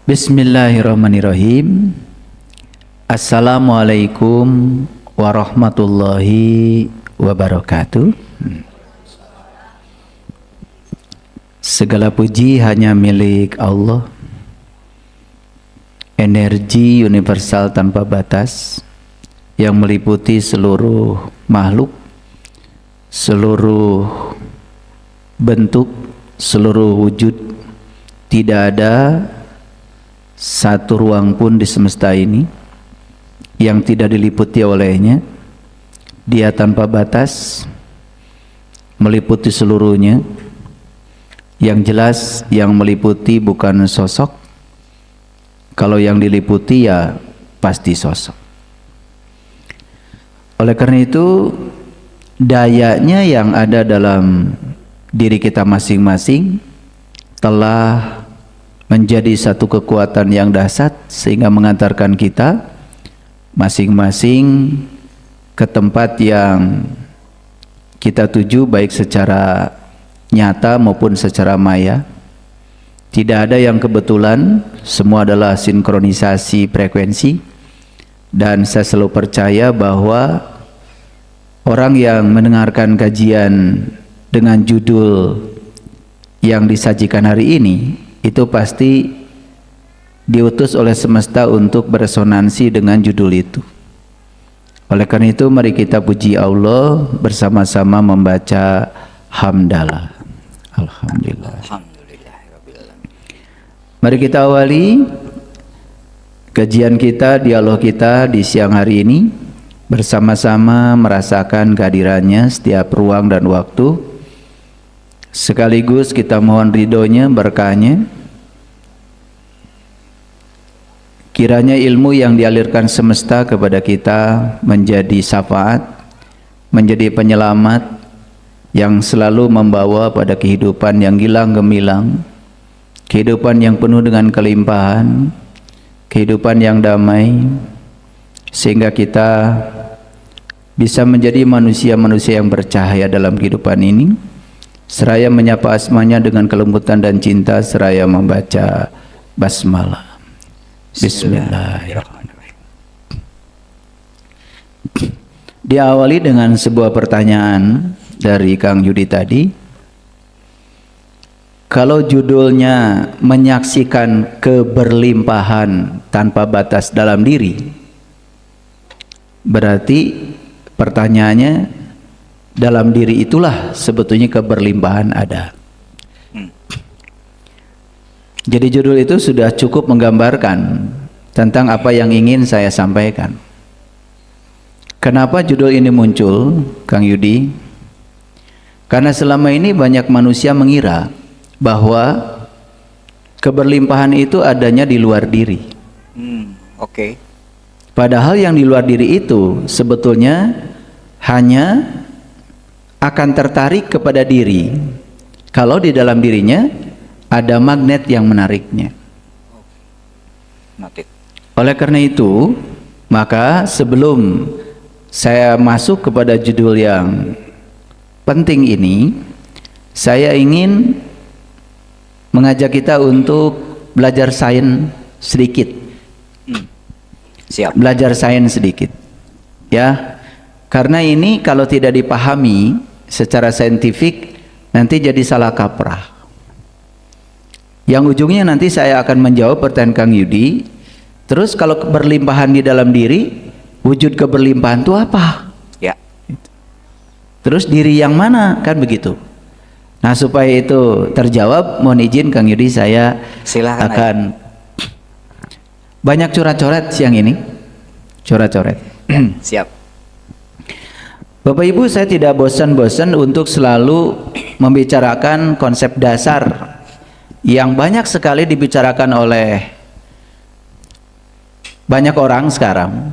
Bismillahirrahmanirrahim. Assalamualaikum warahmatullahi wabarakatuh. Segala puji hanya milik Allah, energi universal tanpa batas yang meliputi seluruh makhluk, seluruh bentuk, seluruh wujud. Tidak ada satu ruang pun di semesta ini yang tidak diliputi olehnya. Dia tanpa batas, meliputi seluruhnya. Yang jelas yang meliputi bukan sosok. Kalau yang diliputi ya pasti sosok. Oleh karena itu, dayanya yang ada dalam diri kita masing-masing telah menjadi satu kekuatan yang dahsyat sehingga mengantarkan kita masing-masing ke tempat yang kita tuju, baik secara nyata maupun secara maya. Tidak ada yang kebetulan, semua adalah sinkronisasi frekuensi. Dan saya selalu percaya bahwa orang yang mendengarkan kajian dengan judul yang disajikan hari ini itu pasti diutus oleh semesta untuk beresonansi dengan judul itu. Oleh karena itu mari kita puji Allah bersama-sama membaca hamdalah. Alhamdulillah. Mari kita awali kajian kita, dialog kita di siang hari ini, bersama-sama merasakan kehadirannya setiap ruang dan waktu. Sekaligus kita mohon ridhonya, berkahnya. Kiranya ilmu yang dialirkan semesta kepada kita menjadi syafaat, menjadi penyelamat yang selalu membawa pada kehidupan yang gilang gemilang, kehidupan yang penuh dengan kelimpahan, kehidupan yang damai, sehingga kita bisa menjadi manusia-manusia yang bercahaya dalam kehidupan ini. Seraya menyapa asmanya dengan kelembutan dan cinta, seraya membaca basmalah. Bismillahirrahmanirrahim. Diawali dengan sebuah pertanyaan dari Kang Yudi tadi. Kalau judulnya menyaksikan keberlimpahan tanpa batas dalam diri, berarti pertanyaannya, dalam diri itulah sebetulnya keberlimpahan ada. Jadi judul itu sudah cukup menggambarkan tentang apa yang ingin saya sampaikan. Kenapa judul ini muncul, Kang Yudi? Karena selama ini banyak manusia mengira bahwa keberlimpahan itu adanya di luar diri. Oke. Padahal yang di luar diri itu sebetulnya hanya akan tertarik kepada diri kalau di dalam dirinya ada magnet yang menariknya. Oleh karena itu, maka sebelum saya masuk kepada judul yang penting ini, saya ingin mengajak kita untuk belajar sains sedikit. Siap. Belajar sains sedikit, ya. Karena ini kalau tidak dipahami secara saintifik nanti jadi salah kaprah. Yang ujungnya nanti saya akan menjawab pertanyaan Kang Yudi. Terus kalau keberlimpahan di dalam diri, wujud keberlimpahan itu apa? Ya. Terus diri yang mana? Kan begitu. Nah, supaya itu terjawab, mohon izin Kang Yudi, saya Silakan akan banyak coret-coret siang ini. Coret-coret. Siap. Bapak Ibu, saya tidak bosan-bosan untuk selalu membicarakan konsep dasar yang banyak sekali dibicarakan oleh banyak orang sekarang.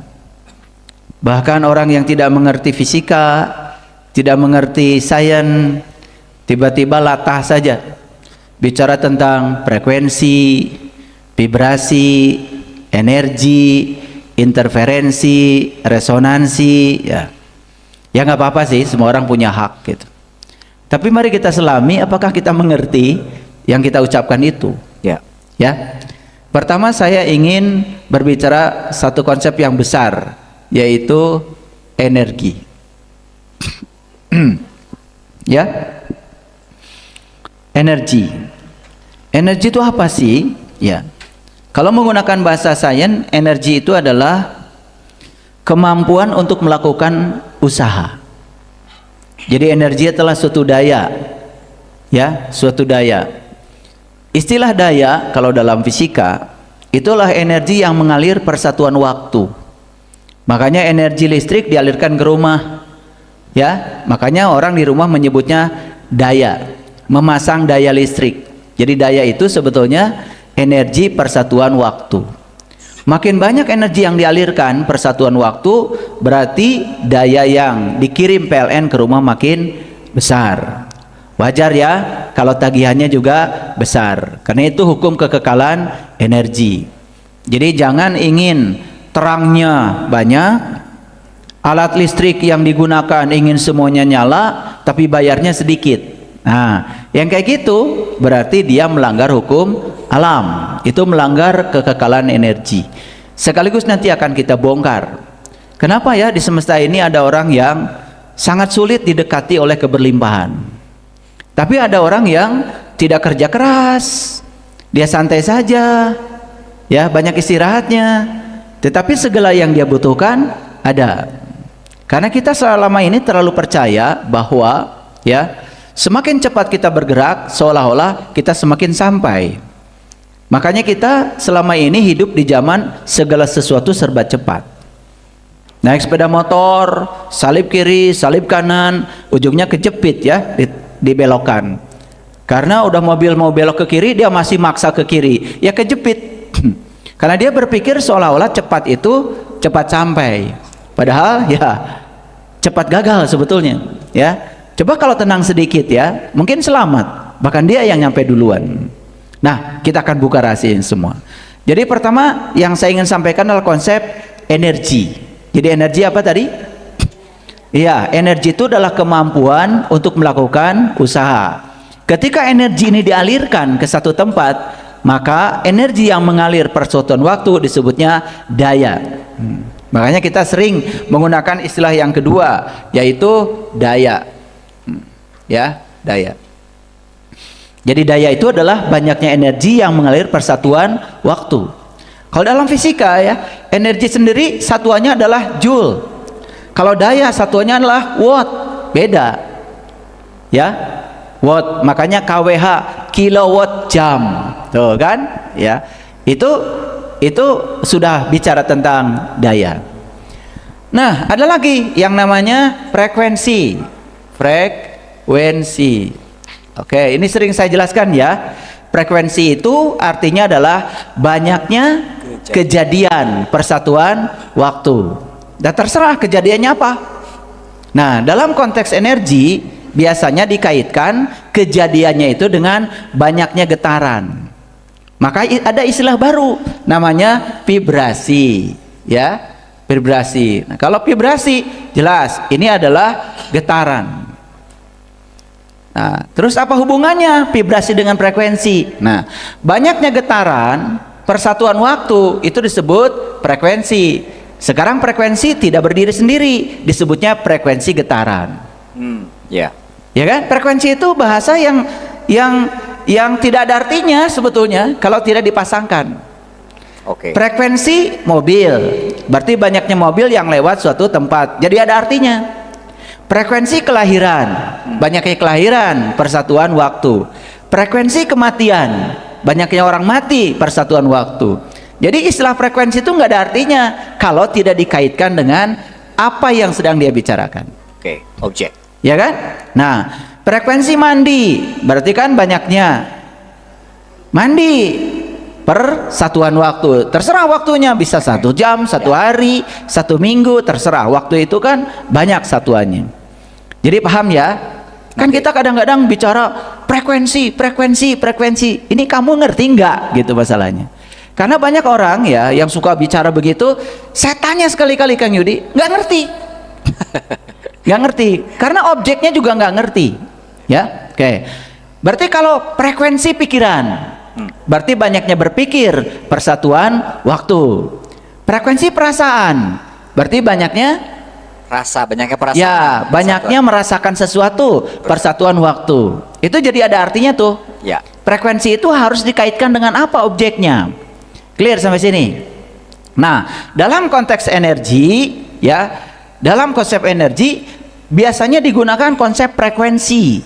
Bahkan orang yang tidak mengerti fisika, tidak mengerti sains, tiba-tiba latah saja bicara tentang frekuensi, vibrasi, energi, interferensi, resonansi, ya. Ya nggak apa-apa sih, semua orang punya hak gitu. Tapi mari kita selami apakah kita mengerti yang kita ucapkan itu. Ya. Ya. Pertama saya ingin berbicara satu konsep yang besar, yaitu energi. Ya, energi. Energi itu apa sih? Ya, kalau menggunakan bahasa sains, energi itu adalah kemampuan untuk melakukan usaha. Jadi energi adalah suatu daya, ya, suatu daya. Istilah daya kalau dalam fisika itulah energi yang mengalir persatuan waktu. Makanya energi listrik dialirkan ke rumah, ya. Makanya orang di rumah menyebutnya daya, memasang daya listrik. Jadi daya itu sebetulnya energi persatuan waktu. Makin banyak energi yang dialirkan persatuan waktu, berarti daya yang dikirim PLN ke rumah makin besar. Wajar ya kalau tagihannya juga besar, karena itu hukum kekekalan energi. Jadi jangan ingin terangnya banyak, alat listrik yang digunakan ingin semuanya nyala tapi bayarnya sedikit. Nah, yang kayak gitu berarti dia melanggar hukum alam, itu melanggar kekekalan energi. Sekaligus nanti akan kita bongkar kenapa ya di semesta ini ada orang yang sangat sulit didekati oleh keberlimpahan. Tapi ada orang yang tidak kerja keras, dia santai saja, ya, banyak istirahatnya, tetapi segala yang dia butuhkan ada. Karena kita selama ini terlalu percaya bahwa, ya, semakin cepat kita bergerak, seolah-olah kita semakin sampai. Makanya kita selama ini hidup di zaman segala sesuatu serba cepat. Naik sepeda motor, salib kiri, salib kanan, ujungnya kejepit, ya, dibelokkan. Karena udah mobil mau belok ke kiri, dia masih maksa ke kiri, ya kejepit. Karena dia berpikir seolah-olah cepat itu cepat sampai, padahal ya cepat gagal sebetulnya, ya. Coba kalau tenang sedikit, ya, mungkin selamat, bahkan dia yang nyampe duluan. Nah, kita akan buka rahasia ini semua. Jadi pertama yang saya ingin sampaikan adalah konsep energi. Jadi energi apa tadi? Iya, energi itu adalah kemampuan untuk melakukan usaha. Ketika energi ini dialirkan ke satu tempat, maka energi yang mengalir persatuan waktu disebutnya daya. Makanya kita sering menggunakan istilah yang kedua, yaitu daya. Ya, daya. Jadi daya itu adalah banyaknya energi yang mengalir persatuan waktu. Kalau dalam fisika, ya, energi sendiri satuannya adalah joule. Kalau daya satuannya adalah watt, beda, ya, watt. Makanya kWh, kilowatt jam, tuh kan, ya. Itu sudah bicara tentang daya. Nah, ada lagi yang namanya frekuensi. Frekuensi. Oke, ini sering saya jelaskan, ya. Frekuensi itu artinya adalah banyaknya kejadian persatuan waktu. Dan terserah kejadiannya apa. Nah, dalam konteks energi biasanya dikaitkan kejadiannya itu dengan banyaknya getaran. Maka ada istilah baru namanya vibrasi, ya, vibrasi. Nah, kalau vibrasi jelas ini adalah getaran. Nah, terus apa hubungannya vibrasi dengan frekuensi? Nah, banyaknya getaran persatuan waktu itu disebut frekuensi. Sekarang frekuensi tidak berdiri sendiri, disebutnya frekuensi getaran. Ya. Ya kan? Frekuensi itu bahasa yang tidak ada artinya sebetulnya kalau tidak dipasangkan. Oke. Frekuensi mobil, berarti banyaknya mobil yang lewat suatu tempat. Jadi ada artinya. Frekuensi kelahiran, banyaknya kelahiran, persatuan waktu. Frekuensi kematian, banyaknya orang mati, persatuan waktu. Jadi istilah frekuensi itu nggak ada artinya kalau tidak dikaitkan dengan apa yang sedang dia bicarakan. Oke, objek. Ya kan? Nah, frekuensi mandi berarti kan banyaknya mandi per satuan waktu. Terserah waktunya, bisa 1 jam, 1 hari, 1 minggu, terserah. Waktu itu kan banyak satuannya. Jadi paham ya? Kan kita kadang-kadang bicara frekuensi. Ini kamu ngerti nggak gitu masalahnya? Karena banyak orang, ya, yang suka bicara begitu. Saya tanya sekali-kali Kang Yudi, nggak ngerti. Nggak ngerti, karena objeknya juga nggak ngerti, ya. Oke, berarti kalau frekuensi pikiran, Berarti banyaknya berpikir, persatuan waktu. Frekuensi perasaan, berarti banyaknya Banyaknya perasaan. ya, banyaknya merasakan sesuatu, persatuan waktu. Itu jadi ada artinya tuh. Ya. Frekuensi itu harus dikaitkan dengan apa objeknya. Clear sampai sini? Nah, dalam konteks energi, ya, dalam konsep energi biasanya digunakan konsep frekuensi.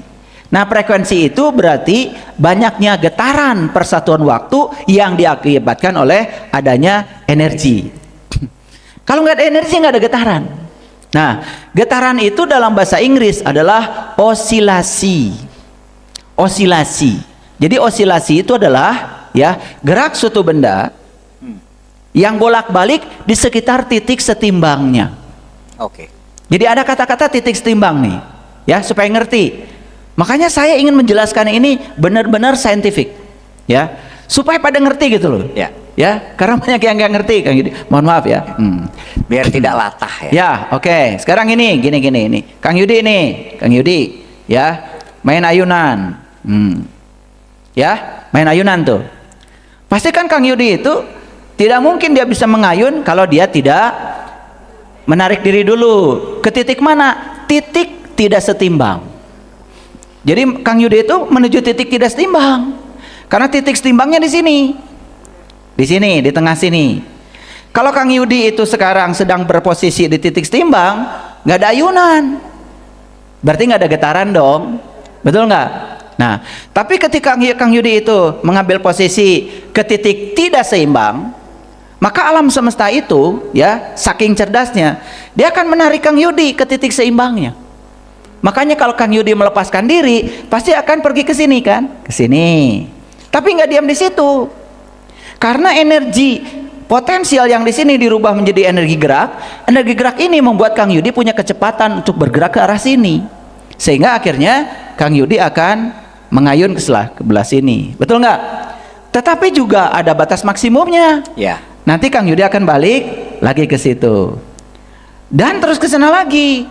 Nah, frekuensi itu berarti banyaknya getaran persatuan waktu yang diakibatkan oleh adanya energi. Kalau nggak ada energi, nggak ada getaran. Nah, getaran itu dalam bahasa Inggris adalah osilasi. Osilasi. Jadi osilasi itu adalah ya gerak suatu benda yang bolak-balik di sekitar titik setimbangnya. Oke. Jadi ada kata-kata titik setimbang nih, ya supaya ngerti. Makanya saya ingin menjelaskan ini benar-benar saintifik, ya supaya pada ngerti gitu loh. Ya. Ya, karena banyak yang nggak ngerti, Kang Yudi. Mohon maaf ya. Biar tidak latah ya. Ya, oke. Sekarang ini, gini ini. Kang Yudi nih, Kang Yudi, ya main ayunan. Ya, main ayunan tuh. Pasti kan Kang Yudi itu tidak mungkin dia bisa mengayun kalau dia tidak menarik diri dulu. Ke titik mana? Titik tidak setimbang. Jadi Kang Yudi itu menuju titik tidak setimbang. Karena titik setimbangnya di sini. Di sini, di tengah sini. Kalau Kang Yudi itu sekarang sedang berposisi di titik setimbang, nggak ada ayunan. Berarti nggak ada getaran dong. Betul nggak? Nah, tapi ketika Kang Yudi itu mengambil posisi ke titik tidak seimbang, maka alam semesta itu ya saking cerdasnya, dia akan menarik Kang Yudi ke titik seimbangnya. Makanya kalau Kang Yudi melepaskan diri, pasti akan pergi ke sini kan? Ke sini. Tapi nggak diam di situ. Karena energi potensial yang di sini dirubah menjadi energi gerak. Energi gerak ini membuat Kang Yudi punya kecepatan untuk bergerak ke arah sini. Sehingga akhirnya Kang Yudi akan mengayun ke sebelah sini. Betul nggak? Tetapi juga ada batas maksimumnya. Ya. Nanti Kang Yudi akan balik lagi ke situ. Dan terus ke sana lagi.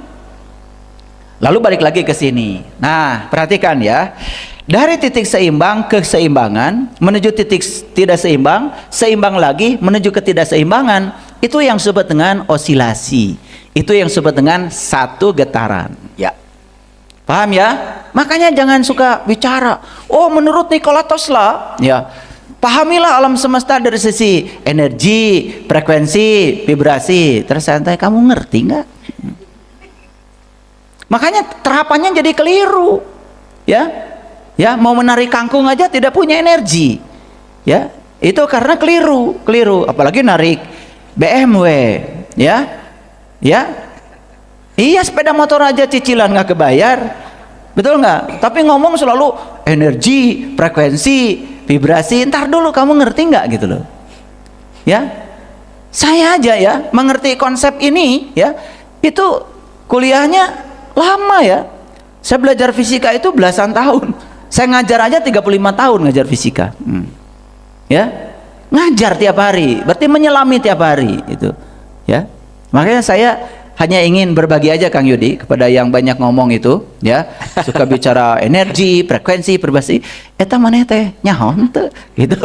Lalu balik lagi ke sini. Nah, perhatikan ya. Dari titik seimbang ke keseimbangan menuju titik tidak seimbang, seimbang lagi menuju ketidakseimbangan, itu yang disebut dengan osilasi. Itu yang disebut dengan satu getaran. Ya. Paham ya? Makanya jangan suka bicara, oh menurut Nikola Tesla, ya. Pahamilah alam semesta dari sisi energi, frekuensi, vibrasi. Terus santai, kamu ngerti nggak? Makanya terapannya jadi keliru, ya. Ya, mau menarik kangkung aja tidak punya energi. Ya, itu karena keliru. Apalagi narik BMW, ya. Ya. Iya, sepeda motor aja cicilan nggak kebayar. Betul nggak? Tapi ngomong selalu energi, frekuensi, vibrasi. Ntar dulu kamu ngerti nggak gitu loh. Ya. Saya aja ya mengerti konsep ini ya. Itu kuliahnya lama ya. Saya belajar fisika itu belasan tahun. Saya ngajar aja 35 tahun ngajar fisika. Ya. Ngajar tiap hari, berarti menyelami tiap hari itu. Ya. Makanya saya hanya ingin berbagi aja Kang Yudi kepada yang banyak ngomong itu, ya. Suka bicara energi, frekuensi, vibrasi. Eta maneh teh nyaho teu gitu.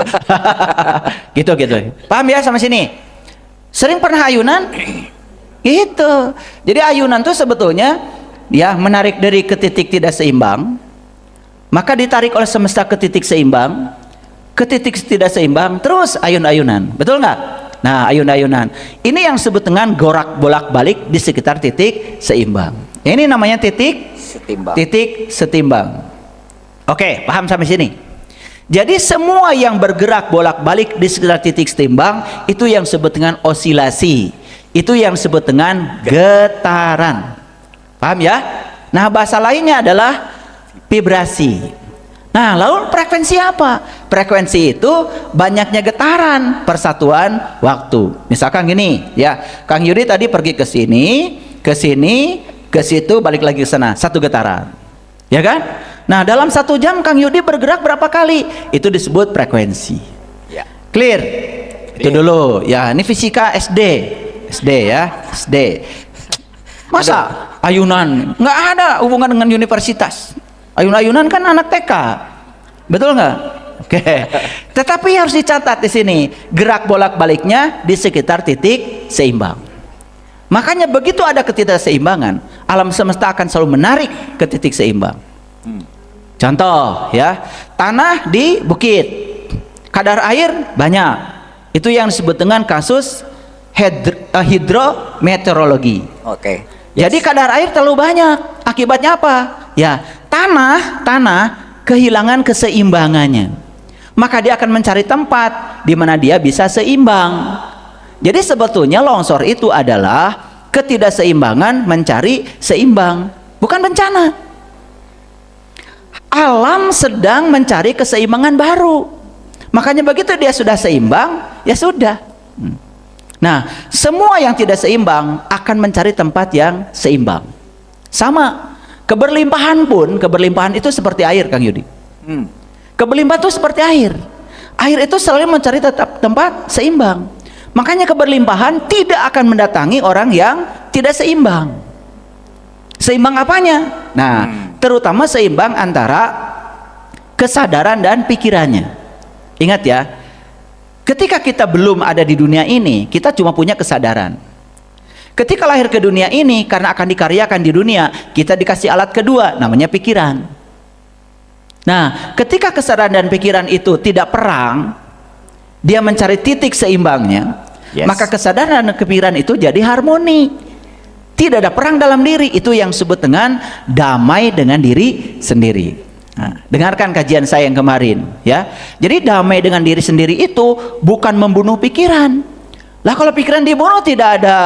gitu. Paham ya sama sini? Sering pernah ayunan? Gitu. Jadi ayunan tuh sebetulnya ya menarik dari ke titik tidak seimbang. Maka ditarik oleh semesta ke titik seimbang, ke titik tidak seimbang, terus ayun-ayunan. Betul nggak? Nah, ayun-ayunan. Ini yang disebut dengan gorak bolak-balik di sekitar titik seimbang. Ini namanya titik Setimbang. Titik setimbang. Oke, paham sampai sini? Jadi semua yang bergerak bolak-balik di sekitar titik setimbang itu yang disebut dengan osilasi. Itu yang disebut dengan getaran. Paham ya? Nah, bahasa lainnya adalah vibrasi. Nah, lalu frekuensi apa? Frekuensi itu banyaknya getaran persatuan waktu. Misalkan gini, ya, Kang Yudi tadi pergi ke sini, ke situ, balik lagi ke sana, satu getaran. Ya kan? Nah, dalam 1 jam Kang Yudi bergerak berapa kali? Itu disebut frekuensi. Ya. Clear? Itu dulu. Ya, ini fisika SD ya, SD. Masa ayunan nggak ada hubungan dengan universitas? Ayun-ayunan kan anak TK, betul nggak? Oke. Tetapi harus dicatat di sini, gerak bolak-baliknya di sekitar titik seimbang. Makanya begitu ada ketidakseimbangan, alam semesta akan selalu menarik ke titik seimbang. Contoh ya, tanah di bukit, kadar air banyak. Itu yang disebut dengan kasus hidrometeorologi. Oke. Jadi kadar air terlalu banyak. Akibatnya apa? Ya, tanah kehilangan keseimbangannya. Maka dia akan mencari tempat di mana dia bisa seimbang. Jadi sebetulnya longsor itu adalah ketidakseimbangan mencari seimbang, bukan bencana. Alam sedang mencari keseimbangan baru. Makanya begitu dia sudah seimbang, ya sudah. Nah, semua yang tidak seimbang akan mencari tempat yang seimbang. Sama, keberlimpahan pun, keberlimpahan itu seperti air, Kang Yudi. Keberlimpahan itu seperti air. Air itu selalu mencari tempat seimbang. Makanya keberlimpahan tidak akan mendatangi orang yang tidak seimbang. Seimbang apanya? Nah, terutama seimbang antara kesadaran dan pikirannya. Ingat ya, ketika kita belum ada di dunia ini, kita cuma punya kesadaran. Ketika lahir ke dunia ini, karena akan dikaryakan di dunia, kita dikasih alat kedua, namanya pikiran. Nah, ketika kesadaran dan pikiran itu tidak perang, dia mencari titik seimbangnya, maka kesadaran dan pikiran itu jadi harmoni. Tidak ada perang dalam diri. Itu yang disebut dengan damai dengan diri sendiri. Nah, dengarkan kajian saya yang kemarin ya. Jadi damai dengan diri sendiri itu bukan membunuh pikiran. Lah kalau pikiran dibunuh tidak ada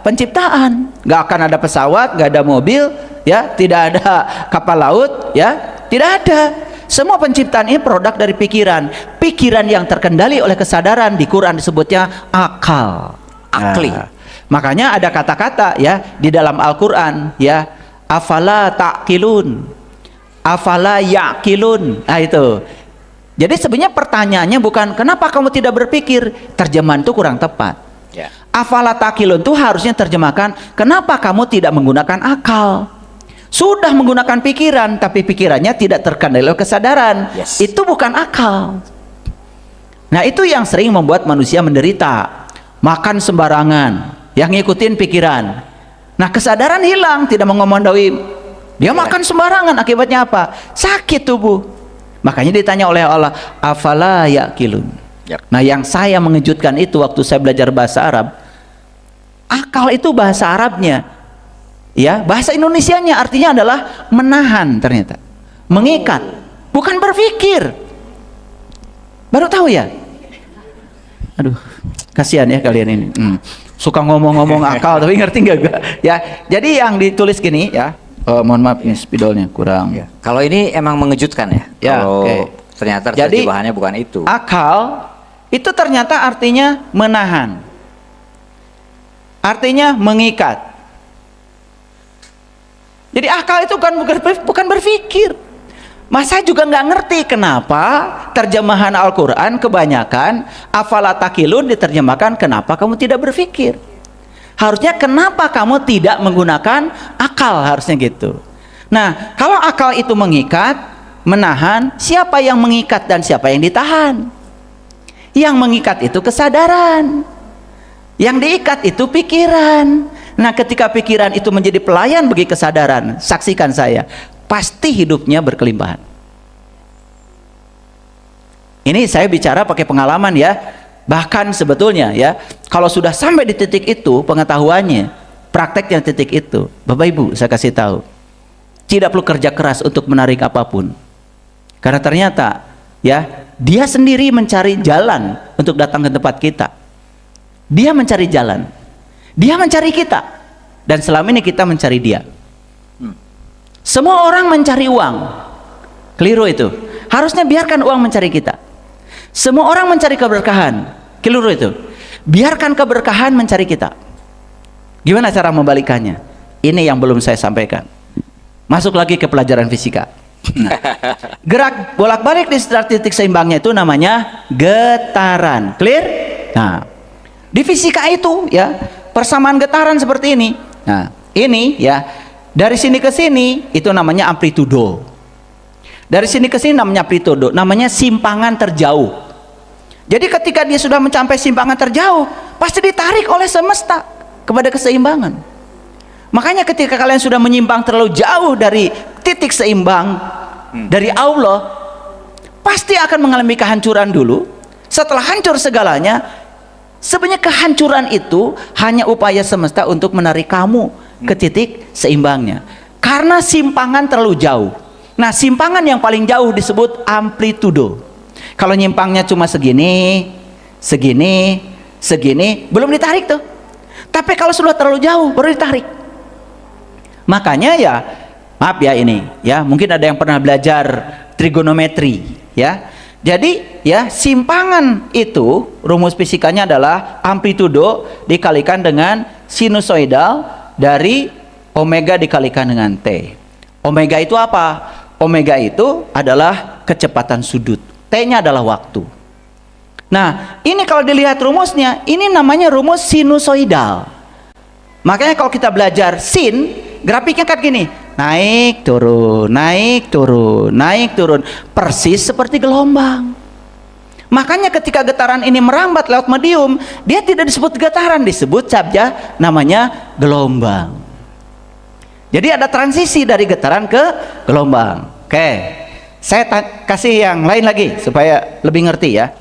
penciptaan, nggak akan ada pesawat, nggak ada mobil, ya, tidak ada kapal laut, ya, tidak ada. Semua penciptaan ini produk dari pikiran. Pikiran yang terkendali oleh kesadaran, di Quran disebutnya akal. Akli. Nah, makanya ada kata-kata ya di dalam Al-Quran ya, afala ta'qilun, afala ya'qilun. Nah itu. Jadi sebenarnya pertanyaannya bukan kenapa kamu tidak berpikir, terjemahan itu kurang tepat. Ya. Afala ta'qilun itu harusnya terjemahkan kenapa kamu tidak menggunakan akal. Sudah menggunakan pikiran tapi pikirannya tidak terkendali oleh kesadaran. Itu bukan akal. Nah itu yang sering membuat manusia menderita. Makan sembarangan, yang ngikutin pikiran. Nah kesadaran hilang, tidak mengomandoi. Dia makan sembarangan, akibatnya apa? Sakit tubuh. Makanya ditanya oleh Allah, afala ya'qilun. Nah yang saya mengejutkan itu waktu saya belajar bahasa Arab, akal itu bahasa Arabnya, ya, bahasa Indonesianya artinya adalah menahan, ternyata mengikat, bukan berpikir. Baru tahu ya. Aduh, kasihan ya kalian ini. Suka ngomong-ngomong akal tapi ngerti nggak gua? Ya, jadi yang ditulis gini ya. Mohon maaf nih spidolnya kurang. Ya. Kalau ini emang mengejutkan ya. Ya, kalau okay. ternyata jadi bahannya bukan itu. Akal itu ternyata artinya menahan. Artinya mengikat. Jadi akal itu bukan berpikir. Masa juga nggak ngerti kenapa terjemahan Al-Quran kebanyakan afala taqilun diterjemahkan kenapa kamu tidak berpikir. Harusnya kenapa kamu tidak menggunakan akal, harusnya gitu. Nah kalau akal itu mengikat, menahan, siapa yang mengikat dan siapa yang ditahan? Yang mengikat itu kesadaran, yang diikat itu pikiran. Nah ketika pikiran itu menjadi pelayan bagi kesadaran, saksikan saya, pasti hidupnya berkelimpahan. Ini saya bicara pakai pengalaman ya. Bahkan sebetulnya ya, kalau sudah sampai di titik itu pengetahuannya, prakteknya titik itu, Bapak Ibu saya kasih tahu, tidak perlu kerja keras untuk menarik apapun. Karena ternyata ya, dia sendiri mencari jalan untuk datang ke tempat kita. Dia mencari jalan. Dia mencari kita. Dan selama ini kita mencari dia. Semua orang mencari uang. Keliru itu. Harusnya biarkan uang mencari kita. Semua orang mencari keberkahan. Keliru itu. Biarkan keberkahan mencari kita. Gimana cara membalikannya? Ini yang belum saya sampaikan. Masuk lagi ke pelajaran fisika. Nah, gerak bolak-balik di sekitar titik seimbangnya itu namanya getaran. Clear? Nah, di fisika itu ya, persamaan getaran seperti ini. Nah, ini ya, dari sini ke sini itu namanya amplitudo. Dari sini ke sini namanya amplitudo, namanya simpangan terjauh. Jadi ketika dia sudah mencapai simpangan terjauh, pasti ditarik oleh semesta kepada keseimbangan. Makanya ketika kalian sudah menyimpang terlalu jauh dari titik seimbang dari Allah, pasti akan mengalami kehancuran dulu. Setelah hancur segalanya, sebenarnya kehancuran itu hanya upaya semesta untuk menarik kamu ke titik seimbangnya. Karena simpangan terlalu jauh. Nah, simpangan yang paling jauh disebut amplitudo. Kalau nyimpangnya cuma segini, segini, segini, belum ditarik tuh. Tapi kalau sudah terlalu jauh, baru ditarik. Makanya ya, maaf ya ini, ya mungkin ada yang pernah belajar trigonometri, ya. Jadi ya simpangan itu rumus fisikanya adalah amplitudo dikalikan dengan sinusoidal dari omega dikalikan dengan T. Omega itu apa? Omega itu adalah kecepatan sudut. T-nya adalah waktu. Nah, ini kalau dilihat rumusnya, ini namanya rumus sinusoidal. Makanya kalau kita belajar sin, grafiknya kan gini, naik turun, naik turun, naik turun, persis seperti gelombang. Makanya ketika getaran ini merambat lewat medium, dia tidak disebut getaran, disebut saja namanya gelombang. Jadi ada transisi dari getaran ke gelombang. Oke, saya kasih yang lain lagi supaya lebih ngerti ya.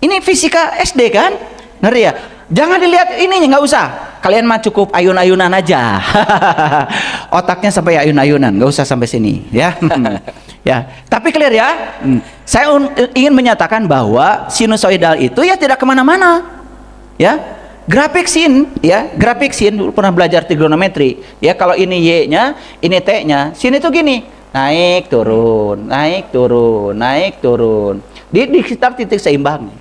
Ini fisika SD kan, ngerti ya? Jangan dilihat ininya, nggak usah. Kalian mah cukup ayun-ayunan aja. Otaknya sampai ayun-ayunan, nggak usah sampai sini, ya. Ya, tapi clear ya. Saya ingin menyatakan bahwa sinusoidal itu ya tidak kemana-mana, ya. Grafik sin, ya, grafik sin dulu pernah belajar trigonometri, ya. Kalau ini y-nya, ini t-nya, sin itu gini, naik turun, naik turun, naik turun, di sekitar titik seimbang.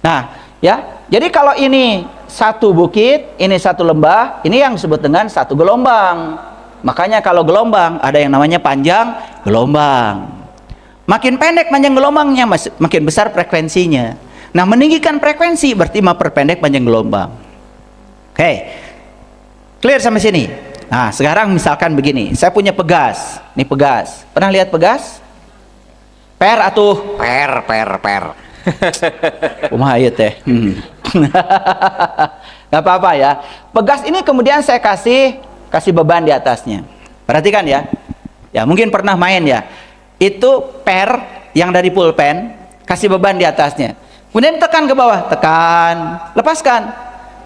Nah, ya, jadi kalau ini satu bukit, ini satu lembah, ini yang disebut dengan satu gelombang. Makanya kalau gelombang ada yang namanya panjang gelombang. Makin pendek panjang gelombangnya, makin besar frekuensinya. Nah, meninggikan frekuensi berarti memperpendek panjang gelombang. Oke, clear sampai sini. Nah, sekarang misalkan begini, saya punya pegas. Ini pegas. Pernah lihat pegas? Per atuh. Per. Kumaha ieu teh? Gak apa-apa ya. Pegas ini kemudian saya kasih beban di atasnya. Perhatikan ya. Ya, mungkin pernah main ya. Itu per yang dari pulpen, kasih beban di atasnya. Kemudian tekan ke bawah, tekan, lepaskan.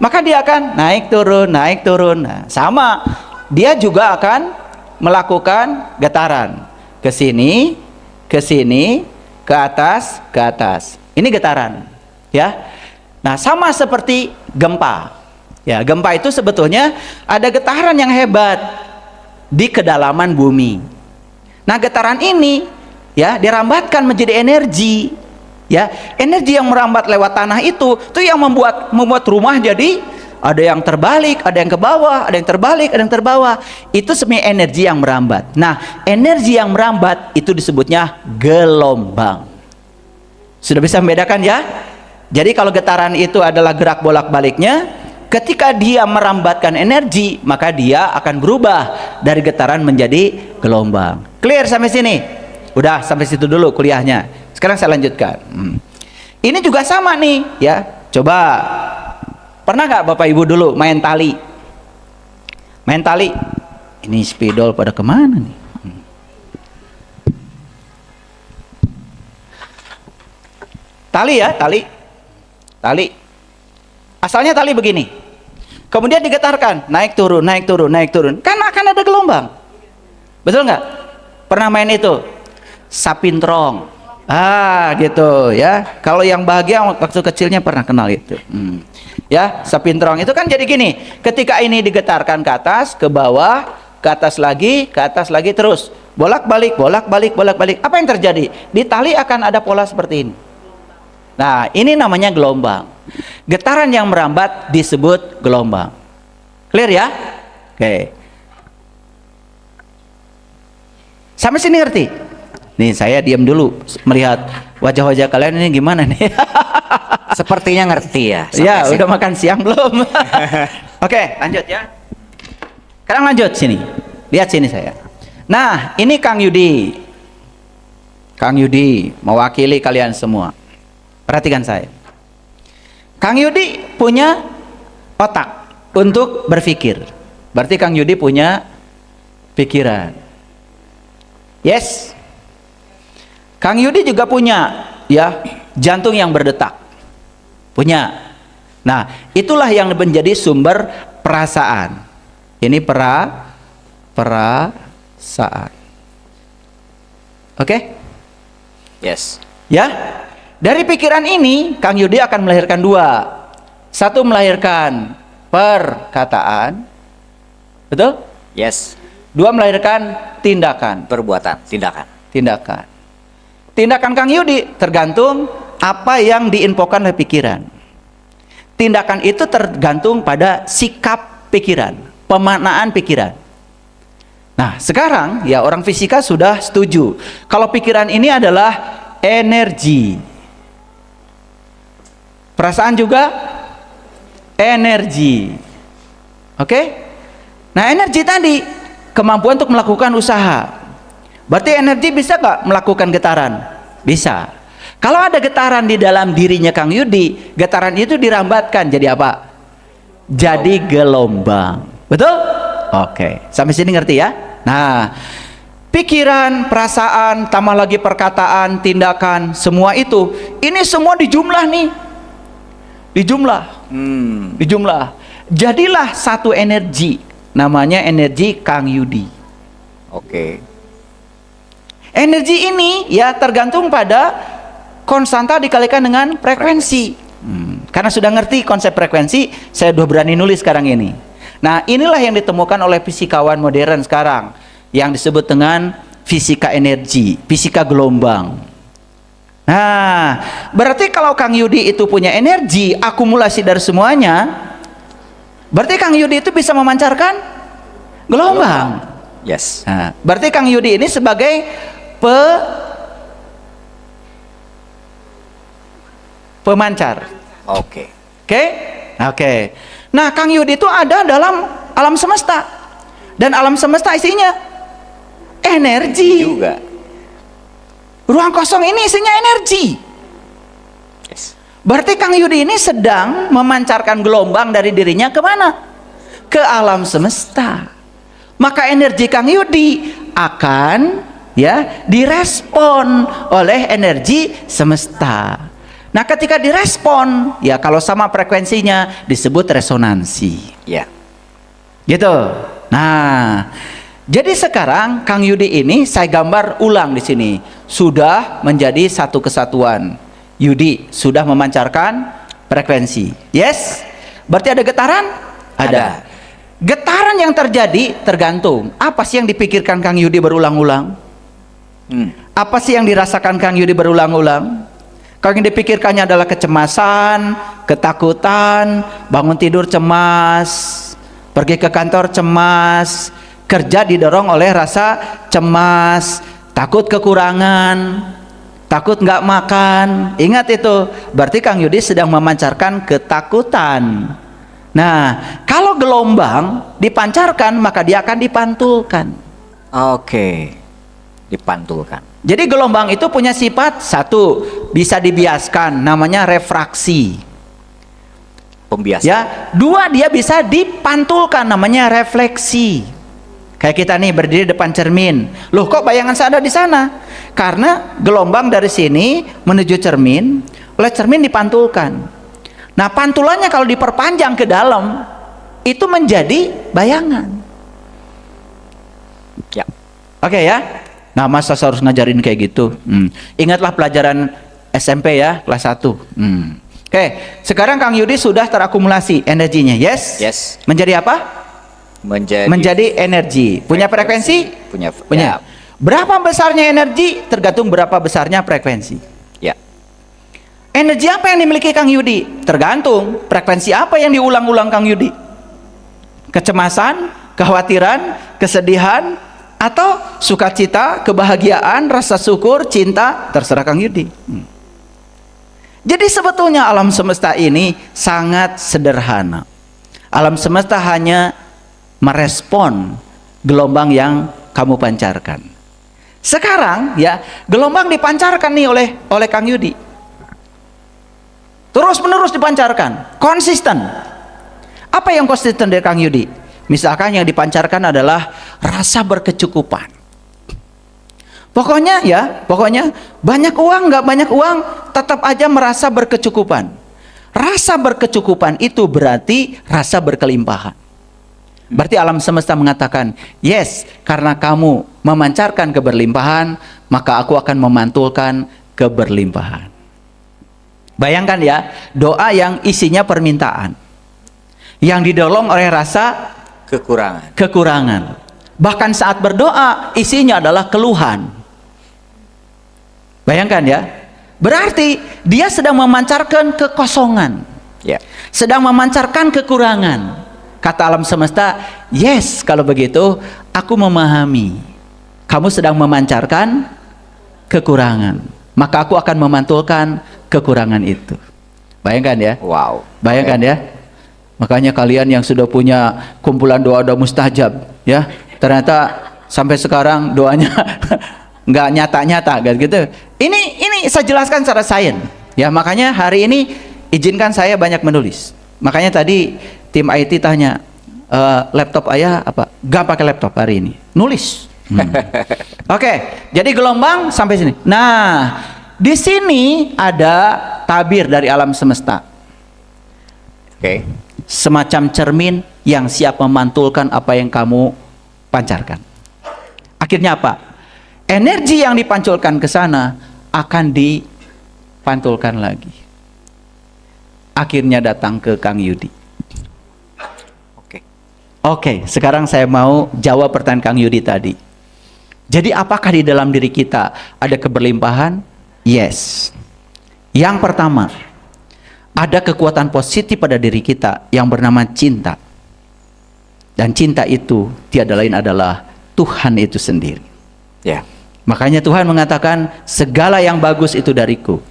Maka dia akan naik turun, naik turun. Nah, sama. Dia juga akan melakukan getaran. Ke sini, ke sini, ke atas, ke atas. Ini getaran, ya. Nah, sama seperti gempa. Ya, gempa itu sebetulnya ada getaran yang hebat di kedalaman bumi. Nah, getaran ini ya dirambatkan menjadi energi. Ya, energi yang merambat lewat tanah itu yang membuat rumah jadi ada yang terbalik, ada yang ke bawah, ada yang terbalik, ada yang terbawah. Itu sebenarnya energi yang merambat. Nah, energi yang merambat itu disebutnya gelombang. Sudah bisa membedakan ya? Jadi kalau getaran itu adalah gerak bolak-baliknya, ketika dia merambatkan energi, maka dia akan berubah dari getaran menjadi gelombang. Clear sampai sini? Udah sampai situ dulu kuliahnya. Sekarang saya lanjutkan. Ini juga sama nih, ya. Coba pernah nggak Bapak Ibu dulu main tali? Main tali. Ini spidol pada kemana nih? Tali ya, tali. Tali. Asalnya tali begini. Kemudian digetarkan, naik turun, naik turun, naik turun. Kan akan ada gelombang. Betul nggak? Pernah main itu? Sapintrong. Gitu ya. Kalau yang bahagia waktu kecilnya pernah kenal itu. Ya, sapintrong itu kan jadi gini. Ketika ini digetarkan ke atas, ke bawah, ke atas lagi, terus bolak-balik, bolak-balik, bolak-balik. Apa yang terjadi? Di tali akan ada pola seperti ini. Nah, ini namanya gelombang. Getaran yang merambat disebut gelombang. Clear ya? Oke. Sampai sini ngerti? Nih saya diam dulu melihat wajah-wajah kalian ini gimana nih. Sepertinya ngerti ya. Ya, udah makan siang belum? Oke, lanjut ya. Sekarang lanjut sini. Lihat sini saya. Nah, ini Kang Yudi. Kang Yudi mewakili kalian semua. Perhatikan saya. Kang Yudi punya otak untuk berpikir. Berarti Kang Yudi punya pikiran. Yes. Kang Yudi juga punya ya jantung yang berdetak. Punya. Nah, itulah yang menjadi sumber perasaan. Ini perasaan. Oke? Yes. Ya. Dari pikiran ini Kang Yudi akan melahirkan dua. Satu melahirkan perkataan. Betul? Yes. Dua melahirkan tindakan. Perbuatan, tindakan. Tindakan. Tindakan Kang Yudi tergantung apa yang diinfokan oleh pikiran. Tindakan itu tergantung pada sikap pikiran, pemaknaan pikiran. Nah, sekarang ya orang fisika sudah setuju kalau pikiran ini adalah energi. Perasaan juga energi. Oke? Nah, energi tadi kemampuan untuk melakukan usaha. Berarti energi bisa nggak melakukan getaran? Bisa. Kalau ada getaran di dalam dirinya Kang Yudi, getaran itu dirambatkan jadi apa? Jadi gelombang. Betul? Oke. Sampai sini ngerti ya? Nah, pikiran, perasaan, tambah lagi perkataan, tindakan, semua itu, ini semua dijumlah nih. Dijumlah. Jadilah satu energi, namanya energi Kang Yudi. Oke. Energi ini ya tergantung pada konstanta dikalikan dengan frekuensi. Karena sudah ngerti konsep frekuensi, saya udah berani nulis sekarang ini. Nah, inilah yang ditemukan oleh fisikawan modern sekarang, yang disebut dengan fisika energi, fisika gelombang. Nah, berarti kalau Kang Yudi itu punya energi, akumulasi dari semuanya, berarti Kang Yudi itu bisa memancarkan gelombang. Yes. Nah, berarti Kang Yudi ini sebagai pemancar. Oke. Oke. Nah, Kang Yudi itu ada dalam alam semesta. Dan alam semesta isinya energi. Juga. Ruang kosong ini isinya energi. Yes. Berarti Kang Yudi ini sedang memancarkan gelombang dari dirinya kemana? Ke alam semesta. Maka energi Kang Yudi akan ya direspon oleh energi semesta. Nah, ketika direspon, ya kalau sama frekuensinya disebut resonansi. Ya. Gitu. Nah, jadi sekarang Kang Yudi ini saya gambar ulang di sini. Sudah menjadi satu kesatuan. Yudi sudah memancarkan frekuensi. Yes? Berarti ada getaran? Ada. Getaran yang terjadi tergantung apa sih yang dipikirkan Kang Yudi berulang-ulang? Apa sih yang dirasakan Kang Yudi berulang-ulang? Kalau yang dipikirkannya adalah kecemasan, ketakutan, bangun tidur cemas, pergi ke kantor cemas, kerja didorong oleh rasa cemas, takut kekurangan, takut nggak makan. Ingat itu, berarti Kang Yudi sedang memancarkan ketakutan. Nah, kalau gelombang dipancarkan, maka dia akan dipantulkan. Oke. Dipantulkan. Jadi gelombang itu punya sifat satu, bisa dibiaskan, namanya refraksi. Pembiasan. Ya, dua dia bisa dipantulkan, namanya refleksi. Kayak kita nih berdiri depan cermin. Loh, kok bayangan saya ada di sana? Karena gelombang dari sini menuju cermin, oleh cermin dipantulkan. Nah, pantulannya kalau diperpanjang ke dalam, itu menjadi bayangan. Ya. Oke ya. Nah, masa saya harus ngajarin kayak gitu? Ingatlah pelajaran SMP ya, kelas 1. Oke, sekarang Kang Yudi sudah terakumulasi energinya. Yes? Yes. Menjadi apa? Menjadi energi. Punya frekuensi? Punya. Punya. Berapa besarnya energi? Tergantung berapa besarnya frekuensi. Ya. Energi apa yang dimiliki Kang Yudi? Tergantung frekuensi apa yang diulang-ulang Kang Yudi. Kecemasan, kekhawatiran, kesedihan, atau sukacita, kebahagiaan, rasa syukur, cinta, terserah Kang Yudi. Jadi sebetulnya alam semesta ini sangat sederhana. Alam semesta hanya merespon gelombang yang kamu pancarkan. Sekarang ya, gelombang dipancarkan nih oleh Kang Yudi. Terus menerus dipancarkan, konsisten. Apa yang konsisten dari Kang Yudi? Misalkan yang dipancarkan adalah rasa berkecukupan. Pokoknya banyak uang nggak banyak uang, tetap aja merasa berkecukupan. Rasa berkecukupan itu berarti rasa berkelimpahan. Berarti alam semesta mengatakan, yes, karena kamu memancarkan keberlimpahan, maka aku akan memantulkan keberlimpahan. Bayangkan ya, doa yang isinya permintaan, yang didolong oleh rasa kekurangan. Bahkan saat berdoa, isinya adalah keluhan. Bayangkan ya, berarti dia sedang memancarkan kekosongan, sedang memancarkan kekurangan. Kata alam semesta, yes, kalau begitu aku memahami kamu sedang memancarkan kekurangan, maka aku akan memantulkan kekurangan itu. Bayangkan ya. Wow. Bayangkan ya. Makanya kalian yang sudah punya kumpulan doa-doa mustajab, ya, ternyata sampai sekarang doanya nggak nyata-nyata gitu. Ini saya jelaskan secara sains. Ya, makanya hari ini izinkan saya banyak menulis. Makanya tadi tim IT tanya, laptop ayah apa? Gak pakai laptop hari ini, nulis. Oke, jadi gelombang sampai sini. Nah, di sini ada tabir dari alam semesta. Oke. Semacam cermin yang siap memantulkan apa yang kamu pancarkan. Akhirnya apa? Energi yang dipanculkan ke sana akan dipantulkan lagi. Akhirnya datang ke Kang Yudi. Oke, sekarang saya mau jawab pertanyaan Kang Yudi tadi. Jadi apakah di dalam diri kita ada keberlimpahan? Yes. Yang pertama, ada kekuatan positif pada diri kita yang bernama cinta. Dan cinta itu tiada lain adalah Tuhan itu sendiri. Ya. Makanya Tuhan mengatakan segala yang bagus itu dariku,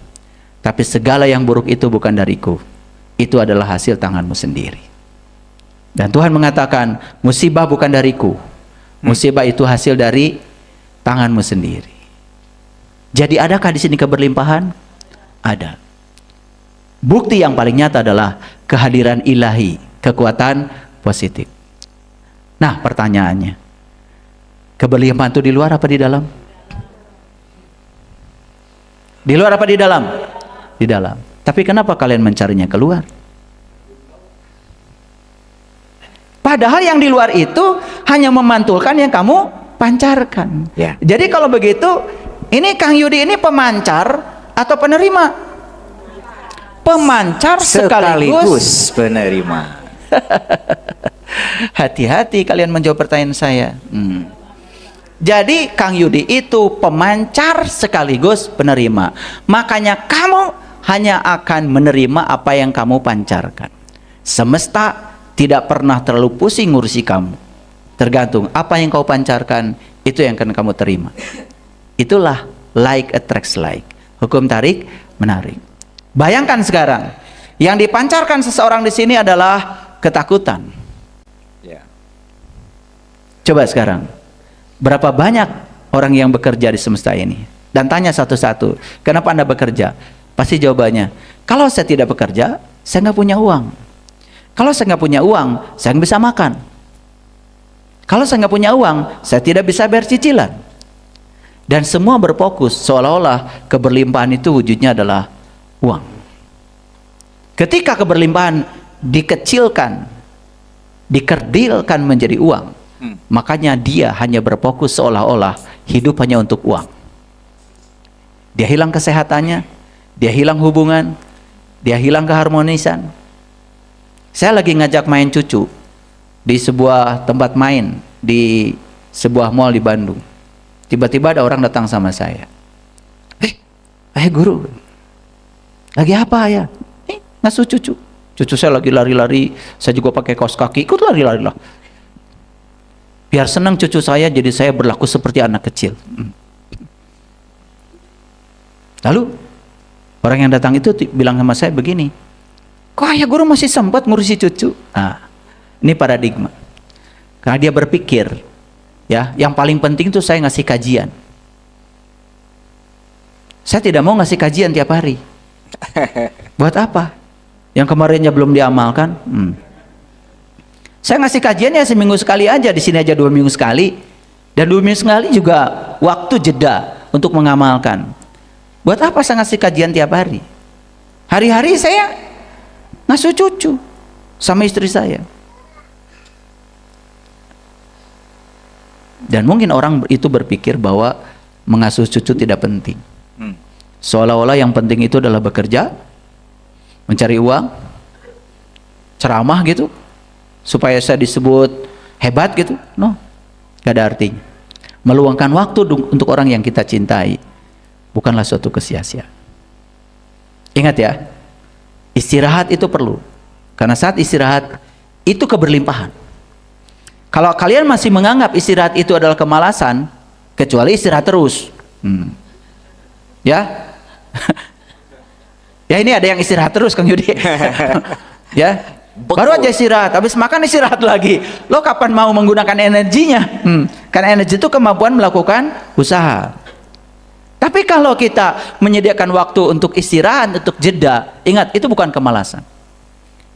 tapi segala yang buruk itu bukan dariku. Itu adalah hasil tanganmu sendiri. Dan Tuhan mengatakan musibah bukan dariku, musibah itu hasil dari tanganmu sendiri. Jadi adakah di sini keberlimpahan? Ada. Bukti yang paling nyata adalah kehadiran ilahi, kekuatan positif. Nah, pertanyaannya, keberlimpahan itu di luar apa di dalam? Di luar apa di dalam? Di dalam. Tapi kenapa kalian mencarinya keluar? Padahal yang di luar itu hanya memantulkan yang kamu pancarkan. Ya. Jadi kalau begitu, ini Kang Yudi ini pemancar atau penerima? Pemancar sekaligus penerima. Hati-hati kalian menjawab pertanyaan saya. Jadi Kang Yudi itu pemancar sekaligus penerima. Makanya kamu hanya akan menerima apa yang kamu pancarkan. Semesta tidak pernah terlalu pusing ngurusi kamu. Tergantung apa yang kau pancarkan, itu yang akan kamu terima. Itulah like attracts like. Hukum tarik menarik. Bayangkan sekarang, yang dipancarkan seseorang di sini adalah ketakutan. Ya. Coba sekarang, berapa banyak orang yang bekerja di semesta ini? Dan tanya satu-satu, kenapa Anda bekerja? Pasti jawabannya, kalau saya tidak bekerja, saya nggak punya uang. Kalau saya nggak punya uang, saya nggak bisa makan. Kalau saya nggak punya uang, saya tidak bisa bayar cicilan. Dan semua berfokus seolah-olah keberlimpahan itu wujudnya adalah uang. Ketika keberlimpahan dikecilkan, dikerdilkan menjadi uang, makanya dia hanya berfokus seolah-olah hidup hanya untuk uang. Dia hilang kesehatannya, dia hilang hubungan, dia hilang keharmonisan. Saya lagi ngajak main cucu di sebuah tempat main di sebuah mall di Bandung. Tiba-tiba ada orang datang sama saya. Guru, lagi apa ya? Ngasuh cucu. Cucu saya lagi lari-lari, saya juga pakai kaos kaki, ikut lari-lari lah. Biar senang cucu saya, jadi saya berlaku seperti anak kecil. Lalu orang yang datang itu bilang sama saya begini, kok ayah guru masih sempat ngurusi cucu? Nah, ini paradigma. Karena dia berpikir, ya, yang paling penting itu saya ngasih kajian. Saya tidak mau ngasih kajian tiap hari. Buat apa? Yang kemarinnya belum diamalkan. Saya ngasih kajian ya seminggu sekali aja, di sini aja 2 minggu sekali, dan 2 minggu sekali juga waktu jeda untuk mengamalkan. Buat apa saya ngasih kajian tiap hari? Hari-hari saya ngasuh cucu sama istri saya. Dan mungkin orang itu berpikir bahwa mengasuh cucu tidak penting. Seolah-olah yang penting itu adalah bekerja, mencari uang, ceramah gitu, supaya saya disebut hebat gitu. No, gak ada artinya. Meluangkan waktu untuk orang yang kita cintai bukanlah suatu kesia-siaan. Ingat ya, istirahat itu perlu, karena saat istirahat itu keberlimpahan. Kalau kalian masih menganggap istirahat itu adalah kemalasan, kecuali istirahat terus. Ya. Ya, ini ada yang istirahat terus Kang Yudi. Ya. Baru aja istirahat, habis makan istirahat lagi. Lo kapan mau menggunakan energinya? Karena energi itu kemampuan melakukan usaha. Tapi kalau kita menyediakan waktu untuk istirahat, untuk jeda, ingat itu bukan kemalasan.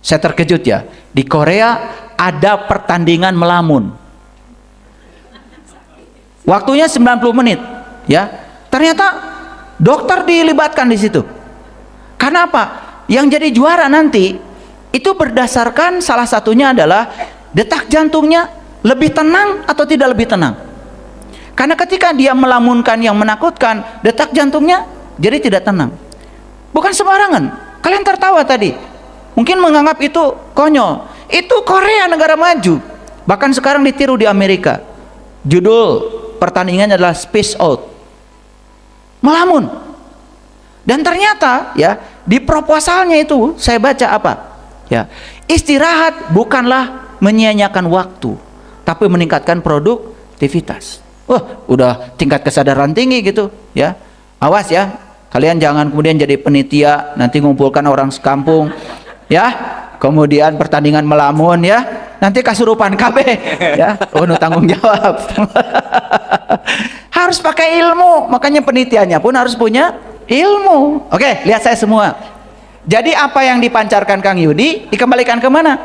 Saya terkejut ya, di Korea ada pertandingan melamun. Waktunya 90 menit, ya. Ternyata dokter dilibatkan di situ. Karena apa? Yang jadi juara nanti itu berdasarkan salah satunya adalah detak jantungnya lebih tenang atau tidak lebih tenang. Karena ketika dia melamunkan yang menakutkan, detak jantungnya jadi tidak tenang. Bukan sembarangan. Kalian tertawa tadi, mungkin menganggap itu konyol. Itu Korea, negara maju. Bahkan sekarang ditiru di Amerika. Judul pertandingannya adalah Space Out. Melamun. Dan ternyata ya, di proposalnya itu saya baca apa? Ya, istirahat bukanlah menyia-nyiakan waktu, tapi meningkatkan produktivitas. Wah, udah tingkat kesadaran tinggi gitu ya. Awas ya, kalian jangan kemudian jadi penitia nanti ngumpulkan orang sekampung ya, kemudian pertandingan melamun ya, nanti kasurupan KB ya. Oh, no, tanggung jawab. Harus pakai ilmu, makanya penitiannya pun harus punya ilmu. Oke, lihat saya semua. Jadi apa yang dipancarkan Kang Yudi dikembalikan ke mana?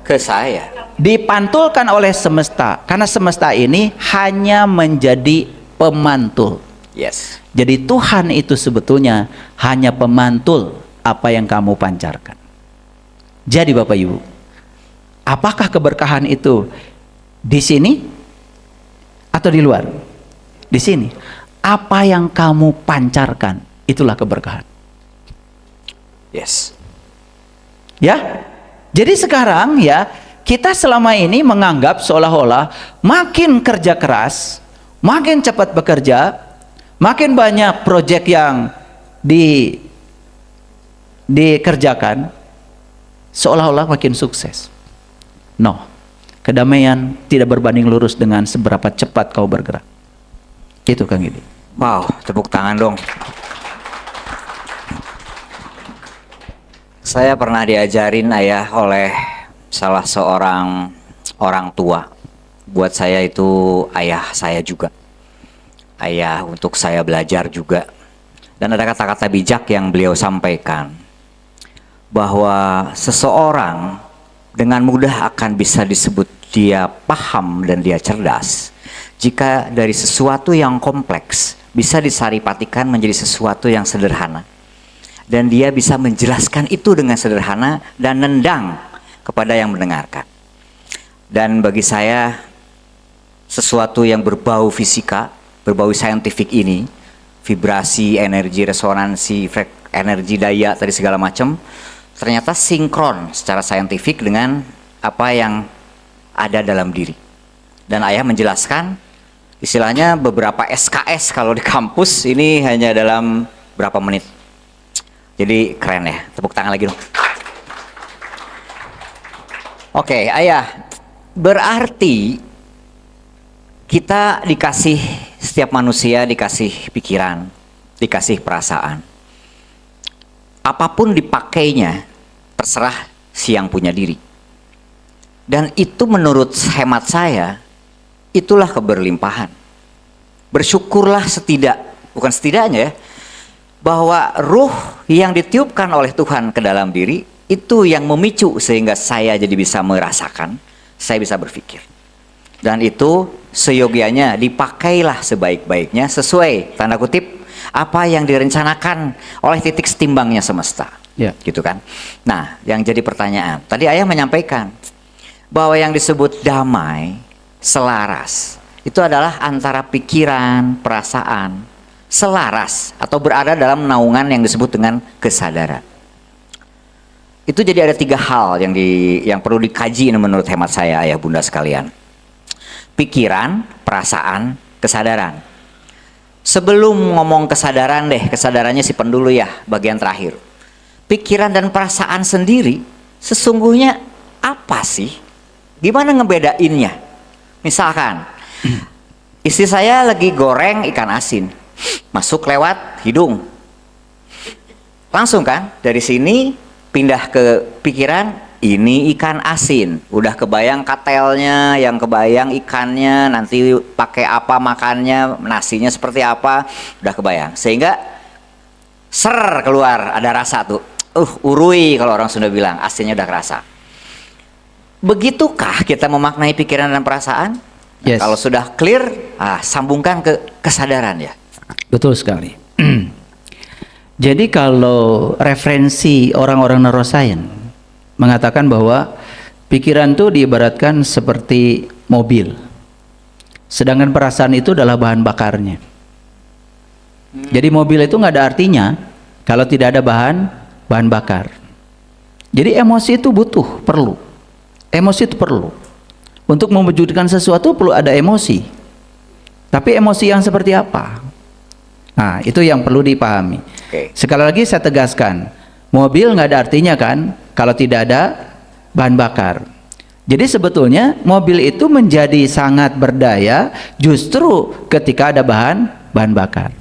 Ke saya. Dipantulkan oleh semesta, karena semesta ini hanya menjadi pemantul. Yes. Jadi Tuhan itu sebetulnya hanya pemantul apa yang kamu pancarkan. Jadi Bapak Ibu, apakah keberkahan itu di sini atau di luar? Di sini. Apa yang kamu pancarkan itulah keberkahan. Yes. Ya. Jadi sekarang ya, kita selama ini menganggap seolah-olah makin kerja keras, makin cepat bekerja, makin banyak proyek yang dikerjakan, seolah-olah makin sukses. No, kedamaian tidak berbanding lurus dengan seberapa cepat kau bergerak. Itu Kang Yudi. Wow, tepuk tangan dong. Saya pernah diajarin ayah oleh salah seorang orang tua. Buat saya itu ayah saya juga. Ayah untuk saya belajar juga. Dan ada kata-kata bijak yang beliau sampaikan, bahwa seseorang dengan mudah akan bisa disebut dia paham dan dia cerdas jika dari sesuatu yang kompleks bisa disaripatikan menjadi sesuatu yang sederhana. Dan dia bisa menjelaskan itu dengan sederhana dan nendang kepada yang mendengarkan. Dan bagi saya, sesuatu yang berbau fisika, berbau saintifik ini, vibrasi, energi, resonansi, energi daya, tadi segala macam, ternyata sinkron secara saintifik dengan apa yang ada dalam diri. Dan ayah menjelaskan, istilahnya beberapa SKS kalau di kampus ini hanya dalam berapa menit. Jadi keren ya, tepuk tangan lagi dong. Oke, ayah, berarti kita dikasih, setiap manusia dikasih pikiran, dikasih perasaan. Apapun dipakainya, terserah si yang punya diri. Dan itu menurut hemat saya, itulah keberlimpahan. Bersyukurlah bukan setidaknya ya, bahwa ruh yang ditiupkan oleh Tuhan ke dalam diri itu yang memicu sehingga saya jadi bisa merasakan, saya bisa berpikir. Dan itu seyogianya dipakailah sebaik-baiknya sesuai tanda kutip apa yang direncanakan oleh titik setimbangnya semesta. Ya. Gitu kan. Nah, yang jadi pertanyaan, tadi ayah menyampaikan bahwa yang disebut damai, selaras, itu adalah antara pikiran, perasaan, selaras atau berada dalam naungan yang disebut dengan kesadaran. Itu jadi ada 3 hal yang perlu dikaji menurut hemat saya, ayah bunda sekalian. Pikiran, perasaan, kesadaran. Sebelum ngomong kesadaran deh, kesadarannya simpen dulu ya, bagian terakhir. Pikiran dan perasaan sendiri sesungguhnya apa sih? Gimana ngebedainnya? Misalkan istri saya lagi goreng ikan asin, masuk lewat hidung, langsung kan dari sini pindah ke pikiran, ini ikan asin, udah kebayang katelnya, yang kebayang ikannya, nanti pakai apa makannya, nasinya seperti apa, udah kebayang, sehingga ser keluar, ada rasa tuh, urui kalau orang Sunda bilang, asinnya udah kerasa. Begitukah kita memaknai pikiran dan perasaan? Yes. Kalau sudah clear, sambungkan ke kesadaran ya. Betul sekali. Jadi kalau referensi orang-orang neuroscience mengatakan bahwa pikiran itu diibaratkan seperti mobil, sedangkan perasaan itu adalah bahan bakarnya. Jadi mobil itu nggak ada artinya kalau tidak ada bahan bakar. Jadi emosi itu perlu. Emosi itu perlu. Untuk mewujudkan sesuatu perlu ada emosi. Tapi emosi yang seperti apa? Nah, itu yang perlu dipahami. Sekali lagi saya tegaskan, mobil nggak ada artinya kan kalau tidak ada bahan bakar. Jadi sebetulnya mobil itu menjadi sangat berdaya justru ketika ada bahan bakar.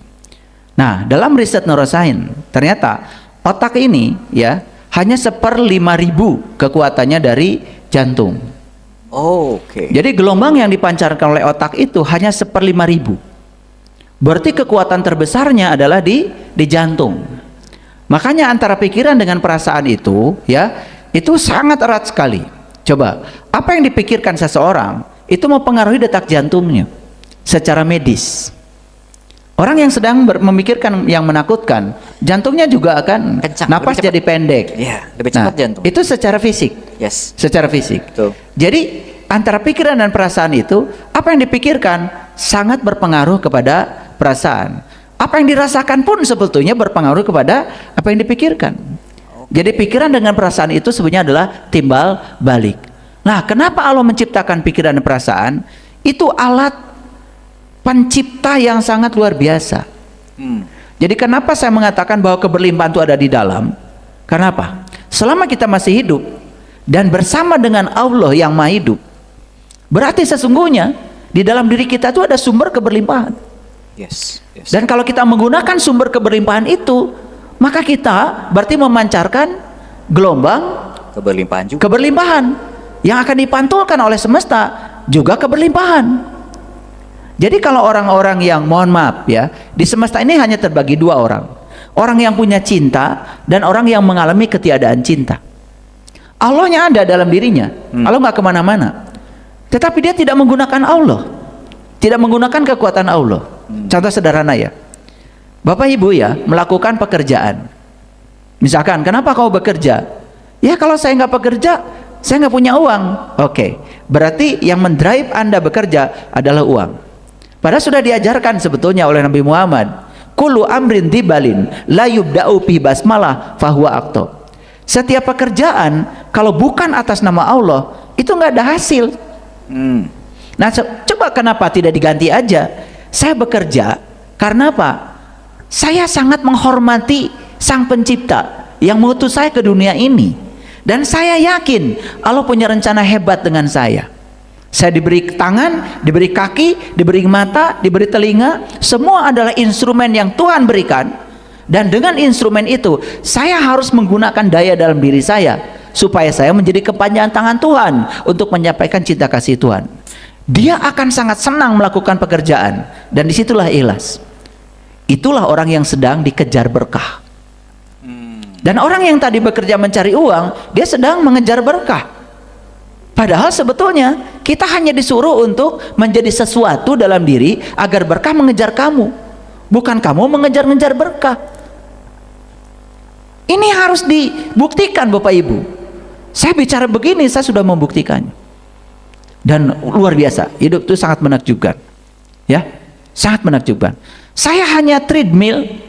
Nah, dalam riset neuroscience ternyata otak ini ya hanya 1/5000 kekuatannya dari jantung. Jadi gelombang yang dipancarkan oleh otak itu hanya 1/5000. Berarti kekuatan terbesarnya adalah di jantung. Makanya antara pikiran dengan perasaan itu ya itu sangat erat sekali. Coba, apa yang dipikirkan seseorang itu mempengaruhi detak jantungnya secara medis. Orang yang sedang memikirkan yang menakutkan, jantungnya juga akan kencang, napas jadi pendek. Ya, lebih cepat jantung. Itu secara fisik. Yes. Secara fisik. Betul. Jadi antara pikiran dan perasaan itu, apa yang dipikirkan sangat berpengaruh kepada perasaan. Apa yang dirasakan pun sebetulnya berpengaruh kepada apa yang dipikirkan. Jadi pikiran dengan perasaan itu sebenarnya adalah timbal balik. Nah, kenapa Allah menciptakan pikiran dan perasaan? Itu alat pencipta yang sangat luar biasa. Jadi kenapa saya mengatakan bahwa keberlimpahan itu ada di dalam? Kenapa? Selama kita masih hidup dan bersama dengan Allah yang maha hidup, berarti sesungguhnya di dalam diri kita itu ada sumber keberlimpahan. Yes. Dan kalau kita menggunakan sumber keberlimpahan itu, maka kita berarti memancarkan gelombang keberlimpahan juga. Keberlimpahan yang akan dipantulkan oleh semesta juga keberlimpahan. Jadi kalau orang-orang yang, mohon maaf ya, di semesta ini hanya terbagi 2 orang. Orang yang punya cinta dan orang yang mengalami ketiadaan cinta. Allahnya ada dalam dirinya. Allah nggak kemana-mana. Tetapi dia tidak menggunakan Allah. Tidak menggunakan kekuatan Allah. Contoh sederhana ya. Bapak Ibu ya, melakukan pekerjaan. Misalkan, kenapa kau bekerja? Ya kalau saya nggak bekerja, saya nggak punya uang. Oke, berarti yang mendrive Anda bekerja adalah uang. Padahal sudah diajarkan sebetulnya oleh Nabi Muhammad, kullu amrin dibalin la yubda'u bi basmalah fahuwa aqta. Setiap pekerjaan kalau bukan atas nama Allah itu nggak ada hasil. Nah, coba kenapa tidak diganti aja? Saya bekerja karena apa? Saya sangat menghormati Sang Pencipta yang mengutus saya ke dunia ini, dan saya yakin Allah punya rencana hebat dengan saya. Saya diberi tangan, diberi kaki, diberi mata, diberi telinga, semua adalah instrumen yang Tuhan berikan. Dan dengan instrumen itu saya harus menggunakan daya dalam diri saya supaya saya menjadi kepanjangan tangan Tuhan untuk menyampaikan cinta kasih Tuhan. Dia akan sangat senang melakukan pekerjaan, dan disitulah ikhlas. itulah orang yang sedang dikejar berkah. Dan orang yang tadi bekerja mencari uang, dia sedang mengejar berkah. Padahal sebetulnya kita hanya disuruh untuk menjadi sesuatu dalam diri agar berkah mengejar kamu, bukan kamu mengejar-ngejar berkah. Ini harus dibuktikan Bapak Ibu. Saya bicara begini, saya sudah membuktikannya. Dan luar biasa, hidup itu sangat menakjubkan. Ya, sangat menakjubkan. Saya hanya treadmill,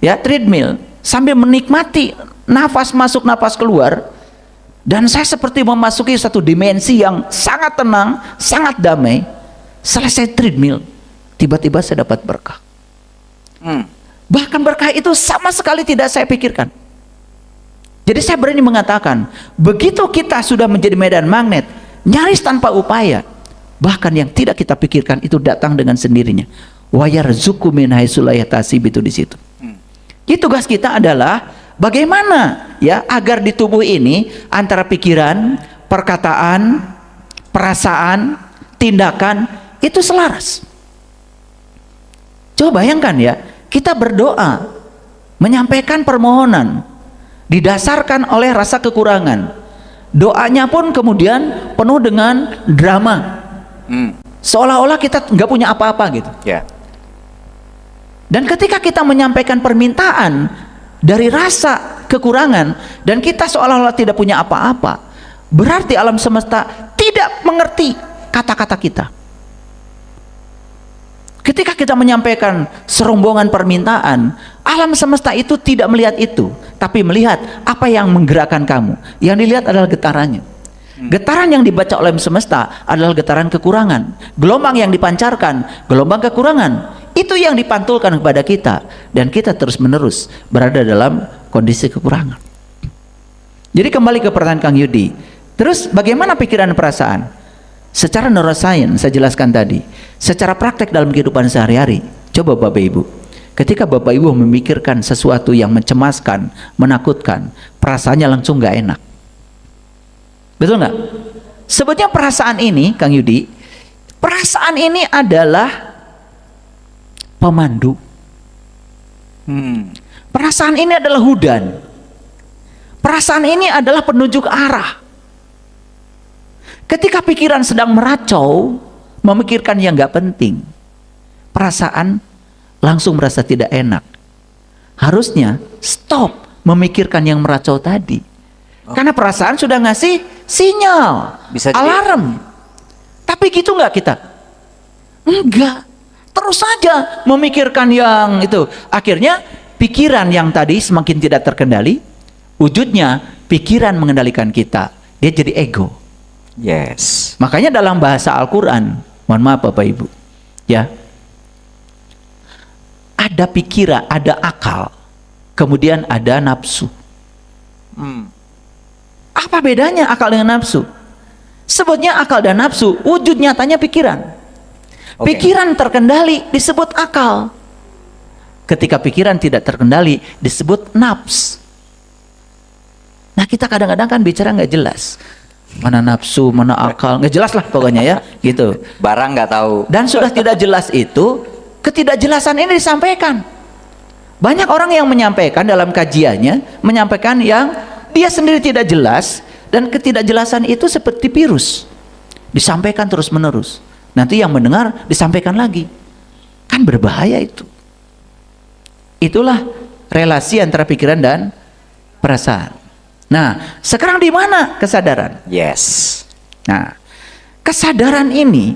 ya treadmill, sambil menikmati nafas masuk nafas keluar, dan saya seperti memasuki satu dimensi yang sangat tenang, sangat damai. Selesai treadmill, tiba-tiba saya dapat berkah. Bahkan berkah itu sama sekali tidak saya pikirkan. Jadi saya berani mengatakan, begitu kita sudah menjadi medan magnet, nyaris tanpa upaya, bahkan yang tidak kita pikirkan itu datang dengan sendirinya. Wa yarzuqu min haitsu la yahtasib, itu di situ. Jadi tugas kita adalah bagaimana ya agar di tubuh ini antara pikiran, perkataan, perasaan, tindakan itu selaras. Coba bayangkan ya, kita berdoa, menyampaikan permohonan, didasarkan oleh rasa kekurangan. Doanya pun kemudian penuh dengan drama, seolah-olah kita nggak punya apa-apa gitu. Dan ketika kita menyampaikan permintaan dari rasa kekurangan dan kita seolah-olah tidak punya apa-apa, berarti alam semesta tidak mengerti kata-kata kita. Ketika kita menyampaikan serombongan permintaan, alam semesta itu tidak melihat itu, tapi melihat apa yang menggerakkan kamu. Yang dilihat adalah getarannya. Getaran yang dibaca oleh semesta adalah getaran kekurangan. Gelombang yang dipancarkan, gelombang kekurangan. Itu yang dipantulkan kepada kita, dan kita terus menerus berada dalam kondisi kekurangan. Jadi kembali ke pertanyaan Kang Yudi, terus bagaimana pikiran dan perasaan? Secara neuroscience saya jelaskan tadi, secara praktek dalam kehidupan sehari-hari. Coba Bapak Ibu, ketika Bapak Ibu memikirkan sesuatu yang mencemaskan, menakutkan, perasaannya langsung nggak enak. Betul nggak? Sebetulnya perasaan ini, Kang Yudi, perasaan ini adalah pemandu. Perasaan ini adalah hudan. Perasaan ini adalah penunjuk arah. Ketika pikiran sedang meracau, memikirkan yang nggak penting, perasaan langsung merasa tidak enak. Harusnya stop memikirkan yang meracau tadi, karena perasaan sudah ngasih sinyal, Bisa alarm. Tapi gitu nggak kita? Enggak. Terus saja memikirkan yang itu. Akhirnya pikiran yang tadi semakin tidak terkendali, wujudnya pikiran mengendalikan kita. Dia jadi ego. Yes. Makanya dalam bahasa Al-Quran, mohon maaf Bapak Ibu, ya, ada pikiran, ada akal, kemudian ada nafsu. Apa bedanya akal dengan nafsu? Sebutnya akal dan nafsu, wujud nyatanya pikiran. Pikiran terkendali disebut akal. Ketika pikiran tidak terkendali disebut nafs. Nah kita kadang-kadang kan bicara nggak jelas, mana nafsu, mana akal, nggak jelas lah pokoknya ya, gitu. Barang nggak tahu. Dan sudah tidak jelas itu, ketidakjelasan ini disampaikan. Banyak orang yang menyampaikan dalam kajiannya, menyampaikan yang dia sendiri tidak jelas, dan ketidakjelasan itu seperti virus, disampaikan terus-menerus. Nanti yang mendengar disampaikan lagi, kan berbahaya itu. Itulah relasi antara pikiran dan perasaan. Nah, sekarang di mana kesadaran? Yes. Nah, kesadaran ini,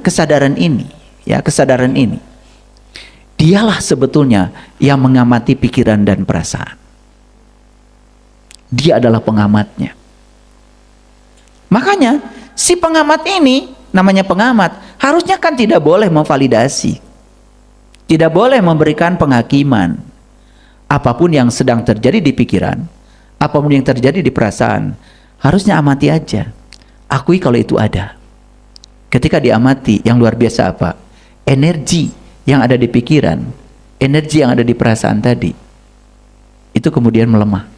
ya kesadaran ini, dialah sebetulnya yang mengamati pikiran dan perasaan. Dia adalah pengamatnya. Makanya si pengamat ini, namanya pengamat, harusnya kan tidak boleh memvalidasi, tidak boleh memberikan penghakiman. Apapun yang sedang terjadi di pikiran, apapun yang terjadi di perasaan, harusnya amati aja, akui kalau itu ada. Ketika diamati, yang luar biasa apa? Energi yang ada di pikiran, energi yang ada di perasaan tadi, itu kemudian melemah.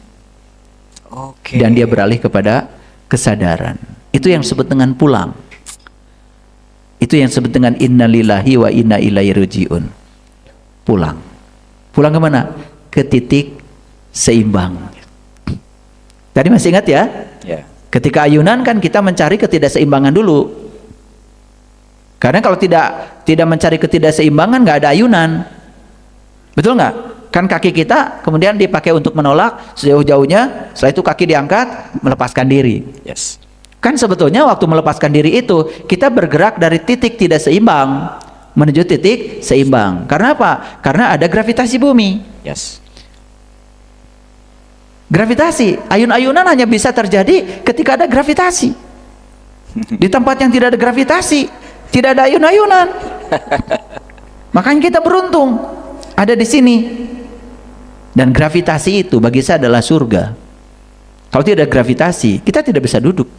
Dan dia beralih kepada kesadaran. Itu yang disebut dengan pulang. Itu yang disebut dengan innalillahi wa inna ilaihi rajiun. Pulang. Pulang kemana? Ke titik seimbang. Tadi masih ingat ya? Ya. Ketika ayunan kan kita mencari ketidakseimbangan dulu. Karena kalau tidak mencari ketidakseimbangan nggak ada ayunan. Betul nggak? Kan kaki kita kemudian dipakai untuk menolak sejauh-jauhnya, setelah itu kaki diangkat, melepaskan diri. Yes. Kan sebetulnya waktu melepaskan diri itu kita bergerak dari titik tidak seimbang menuju titik seimbang. Karena apa? Karena ada gravitasi bumi. Yes. Gravitasi, ayun-ayunan hanya bisa terjadi ketika ada gravitasi. Di tempat yang tidak ada gravitasi, tidak ada ayun-ayunan. Makanya kita beruntung ada di sini. Dan gravitasi itu bagi saya adalah surga. Kalau tidak ada gravitasi, kita tidak bisa duduk.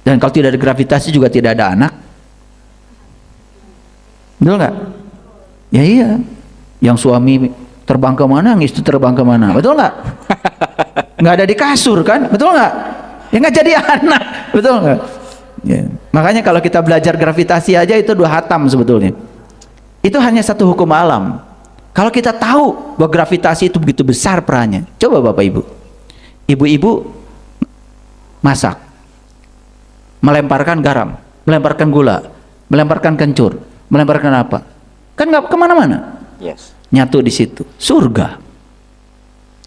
Dan kalau tidak ada gravitasi juga tidak ada anak. Betul nggak? Ya iya. Yang suami terbang kemana, yang istri terbang kemana. Betul nggak? Nggak ada di kasur kan? Betul nggak? Ya nggak jadi anak. Betul nggak? Ya. Makanya kalau kita belajar gravitasi aja itu 2 hatam sebetulnya. Itu hanya satu hukum alam. Kalau kita tahu bahwa gravitasi itu begitu besar perannya. Coba Bapak Ibu. Ibu-ibu masak. Melemparkan garam, melemparkan gula, melemparkan kencur, melemparkan apa? Kan nggak kemana-mana. Yes. Nyatu di situ, surga.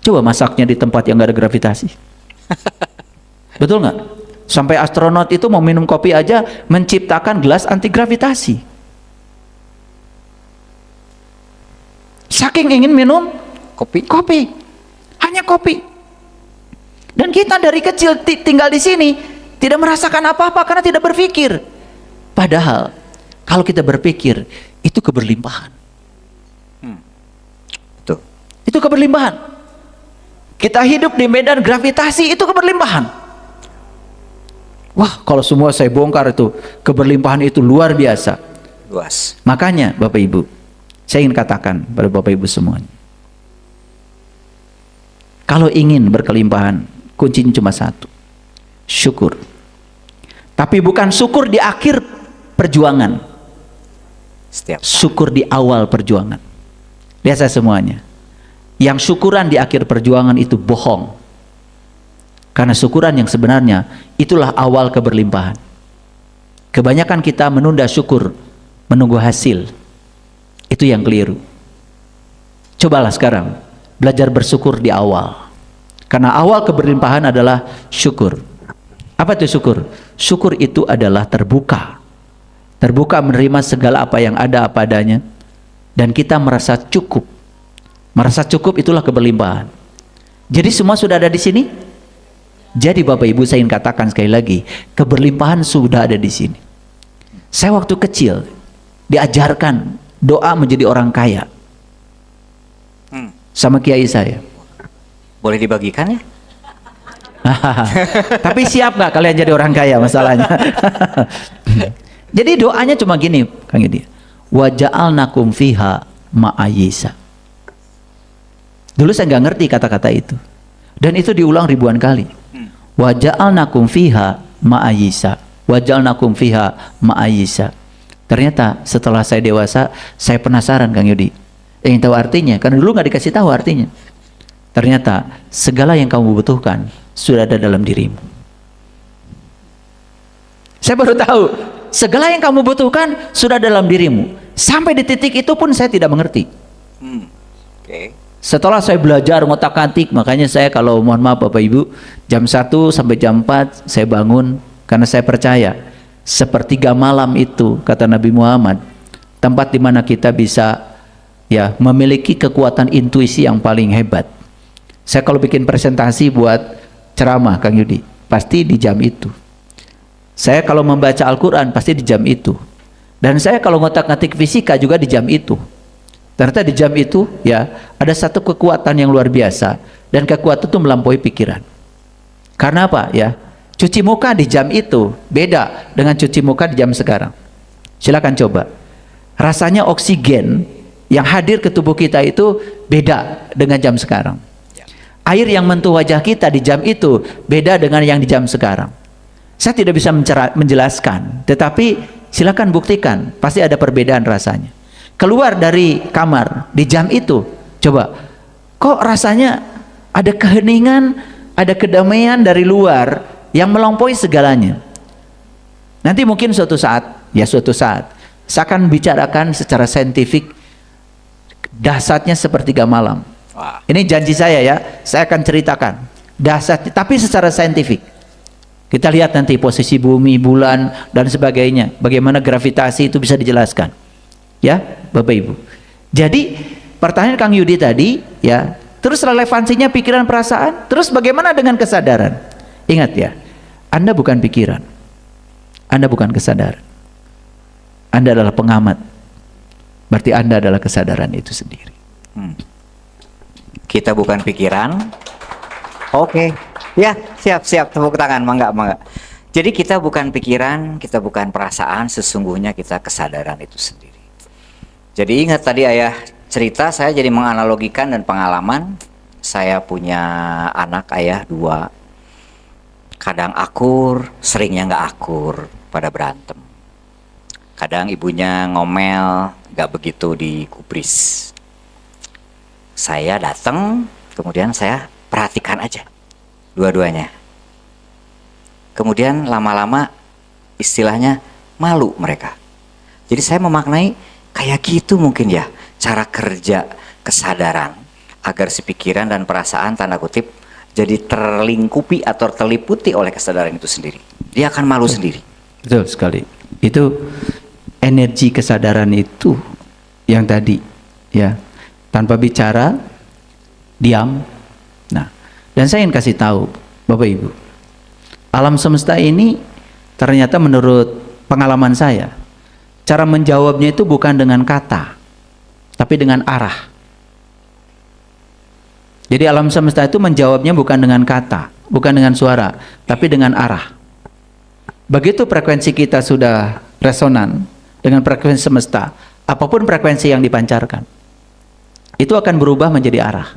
Coba masaknya di tempat yang nggak ada gravitasi. Betul nggak? Sampai astronot itu mau minum kopi aja menciptakan gelas anti gravitasi. Saking ingin minum kopi, hanya kopi. Dan kita dari kecil tinggal di sini. Tidak merasakan apa-apa karena tidak berpikir. Padahal kalau kita berpikir itu keberlimpahan. Betul. Itu keberlimpahan. Kita hidup di medan gravitasi itu keberlimpahan. Wah, kalau semua saya bongkar itu keberlimpahan itu luar biasa. Luas. Makanya Bapak Ibu, saya ingin katakan pada Bapak Ibu semuanya. Kalau ingin berkelimpahan, kuncinya cuma satu. Syukur. Tapi bukan syukur di akhir perjuangan. Syukur di awal perjuangan. Lihat saya semuanya. Yang syukuran di akhir perjuangan itu bohong. Karena syukuran yang sebenarnya itulah awal keberlimpahan. Kebanyakan kita menunda syukur, menunggu hasil. Itu yang keliru. Cobalah sekarang belajar bersyukur di awal. Karena awal keberlimpahan adalah syukur. Apa itu syukur? Syukur itu adalah terbuka. Terbuka menerima segala apa yang ada apa adanya. Dan kita merasa cukup. Merasa cukup itulah keberlimpahan. Jadi semua sudah ada di sini? Jadi Bapak Ibu saya ingin katakan sekali lagi, keberlimpahan sudah ada di sini. Saya waktu kecil diajarkan doa menjadi orang kaya. Sama kiai saya. Boleh dibagikan ya? Tapi siap nggak kalian jadi orang kaya masalahnya? Jadi doanya cuma gini, Kang Yudi. Wa ja'alnakum fiha ma'ayisa. Dulu saya nggak ngerti kata-kata itu. Dan itu diulang ribuan kali. Wa ja'alnakum fiha ma'ayisa. Wa ja'alnakum fiha ma'ayisa. Ternyata setelah saya dewasa, saya penasaran Kang Yudi. Ingin tahu artinya, karena dulu nggak dikasih tahu artinya. Ternyata segala yang kamu butuhkan sudah ada dalam dirimu. Saya baru tahu, segala yang kamu butuhkan sudah dalam dirimu. Sampai di titik itu pun saya tidak mengerti. Setelah saya belajar ngotak-atik, makanya saya kalau mohon maaf Bapak Ibu, jam 1 sampai jam 4 saya bangun karena saya percaya sepertiga malam itu kata Nabi Muhammad, tempat di mana kita bisa ya memiliki kekuatan intuisi yang paling hebat. Saya kalau bikin presentasi buat ceramah Kang Yudi, pasti di jam itu. Saya kalau membaca Al-Quran pasti di jam itu. Dan saya kalau ngotak-ngatik fisika juga di jam itu. Ternyata di jam itu ya ada satu kekuatan yang luar biasa. Dan kekuatan itu melampaui pikiran. Karena apa ya? Cuci muka di jam itu beda dengan cuci muka di jam sekarang. Silakan coba. Rasanya oksigen yang hadir ke tubuh kita itu beda dengan jam sekarang. Air yang menyentuh wajah kita di jam itu beda dengan yang di jam sekarang. Saya tidak bisa menjelaskan, tetapi silakan buktikan, pasti ada perbedaan rasanya. keluar dari kamar di jam itu, coba, kok rasanya ada keheningan, ada kedamaian dari luar yang melampaui segalanya. Nanti mungkin suatu saat saya akan bicarakan secara saintifik dahsyatnya sepertiga malam. Wah. Ini janji saya ya, saya akan ceritakan dahsyatnya, tapi secara saintifik. Kita lihat nanti posisi bumi, bulan, dan sebagainya. Bagaimana gravitasi itu bisa dijelaskan. Ya, Bapak Ibu. Jadi, pertanyaan Kang Yudi tadi, ya, terus relevansinya pikiran perasaan, terus bagaimana dengan kesadaran? Ingat ya, Anda bukan pikiran. Anda bukan kesadaran. Anda adalah pengamat. Berarti Anda adalah kesadaran itu sendiri. Kita bukan pikiran. Oke. Ya, siap tepuk tangan, mangga. Jadi kita bukan pikiran, kita bukan perasaan, sesungguhnya kita kesadaran itu sendiri. Jadi ingat tadi ayah cerita, saya jadi menganalogikan dan pengalaman. Saya punya anak ayah 2. Kadang akur, seringnya nggak akur, pada berantem. Kadang ibunya ngomel, nggak begitu digubris. Saya datang, kemudian saya perhatikan aja dua-duanya. Kemudian lama-lama istilahnya malu mereka. Jadi saya memaknai kayak gitu mungkin ya cara kerja kesadaran agar si pikiran dan perasaan tanda kutip jadi terlingkupi atau terliputi oleh kesadaran itu sendiri. Dia akan malu sendiri. Betul sekali. Itu energi kesadaran itu yang tadi ya, tanpa bicara diam. Nah, dan saya ingin kasih tahu Bapak Ibu, alam semesta ini ternyata menurut pengalaman saya, cara menjawabnya itu bukan dengan kata, tapi dengan arah. Jadi alam semesta itu menjawabnya bukan dengan kata, bukan dengan suara, tapi dengan arah. Begitu frekuensi kita sudah resonan dengan frekuensi semesta, apapun frekuensi yang dipancarkan, itu akan berubah menjadi arah.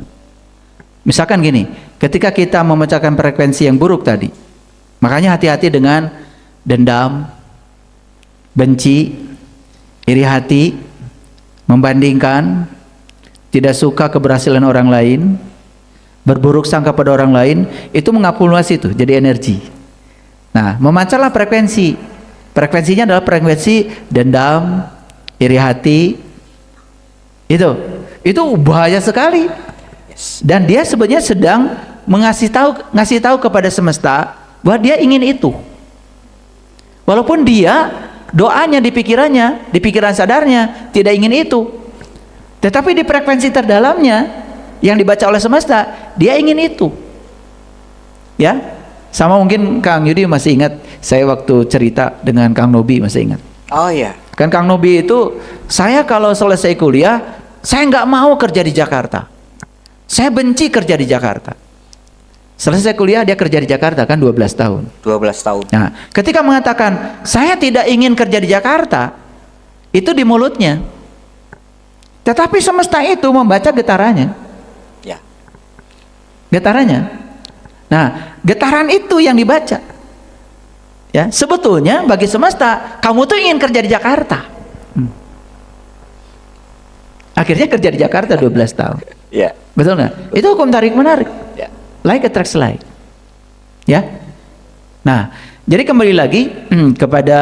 Misalkan gini, ketika kita memecahkan frekuensi yang buruk tadi, makanya hati-hati dengan dendam, benci, iri hati, membandingkan, tidak suka keberhasilan orang lain, berburuk sangka pada orang lain, itu mengakumulasi itu jadi energi. Nah, memancarlah frekuensi. Frekuensinya adalah frekuensi dendam, iri hati. Itu bahaya sekali. Dan dia sebenarnya sedang ngasih tahu kepada semesta bahwa dia ingin itu. Walaupun dia doanya di pikirannya, di pikiran sadarnya tidak ingin itu. Tetapi di frekuensi terdalamnya yang dibaca oleh semesta, dia ingin itu. Ya, sama mungkin Kang Yudi masih ingat saya waktu cerita dengan Kang Nobi, masih ingat. Oh iya. Kan Kang Nobi itu, saya kalau selesai kuliah, saya nggak mau kerja di Jakarta. Saya benci kerja di Jakarta. Selesai kuliah dia kerja di Jakarta kan 12 tahun. 12 tahun. Nah, ketika mengatakan saya tidak ingin kerja di Jakarta, itu di mulutnya. Tetapi semesta itu membaca getarannya. Ya. Getarannya. Nah, getaran itu yang dibaca. Ya, sebetulnya bagi semesta, kamu tuh ingin kerja di Jakarta. Akhirnya kerja di Jakarta 12 tahun. Ya. Betul nggak? Itu hukum tarik menarik. Ya. Like attracts like. Ya. Nah, jadi kembali lagi kepada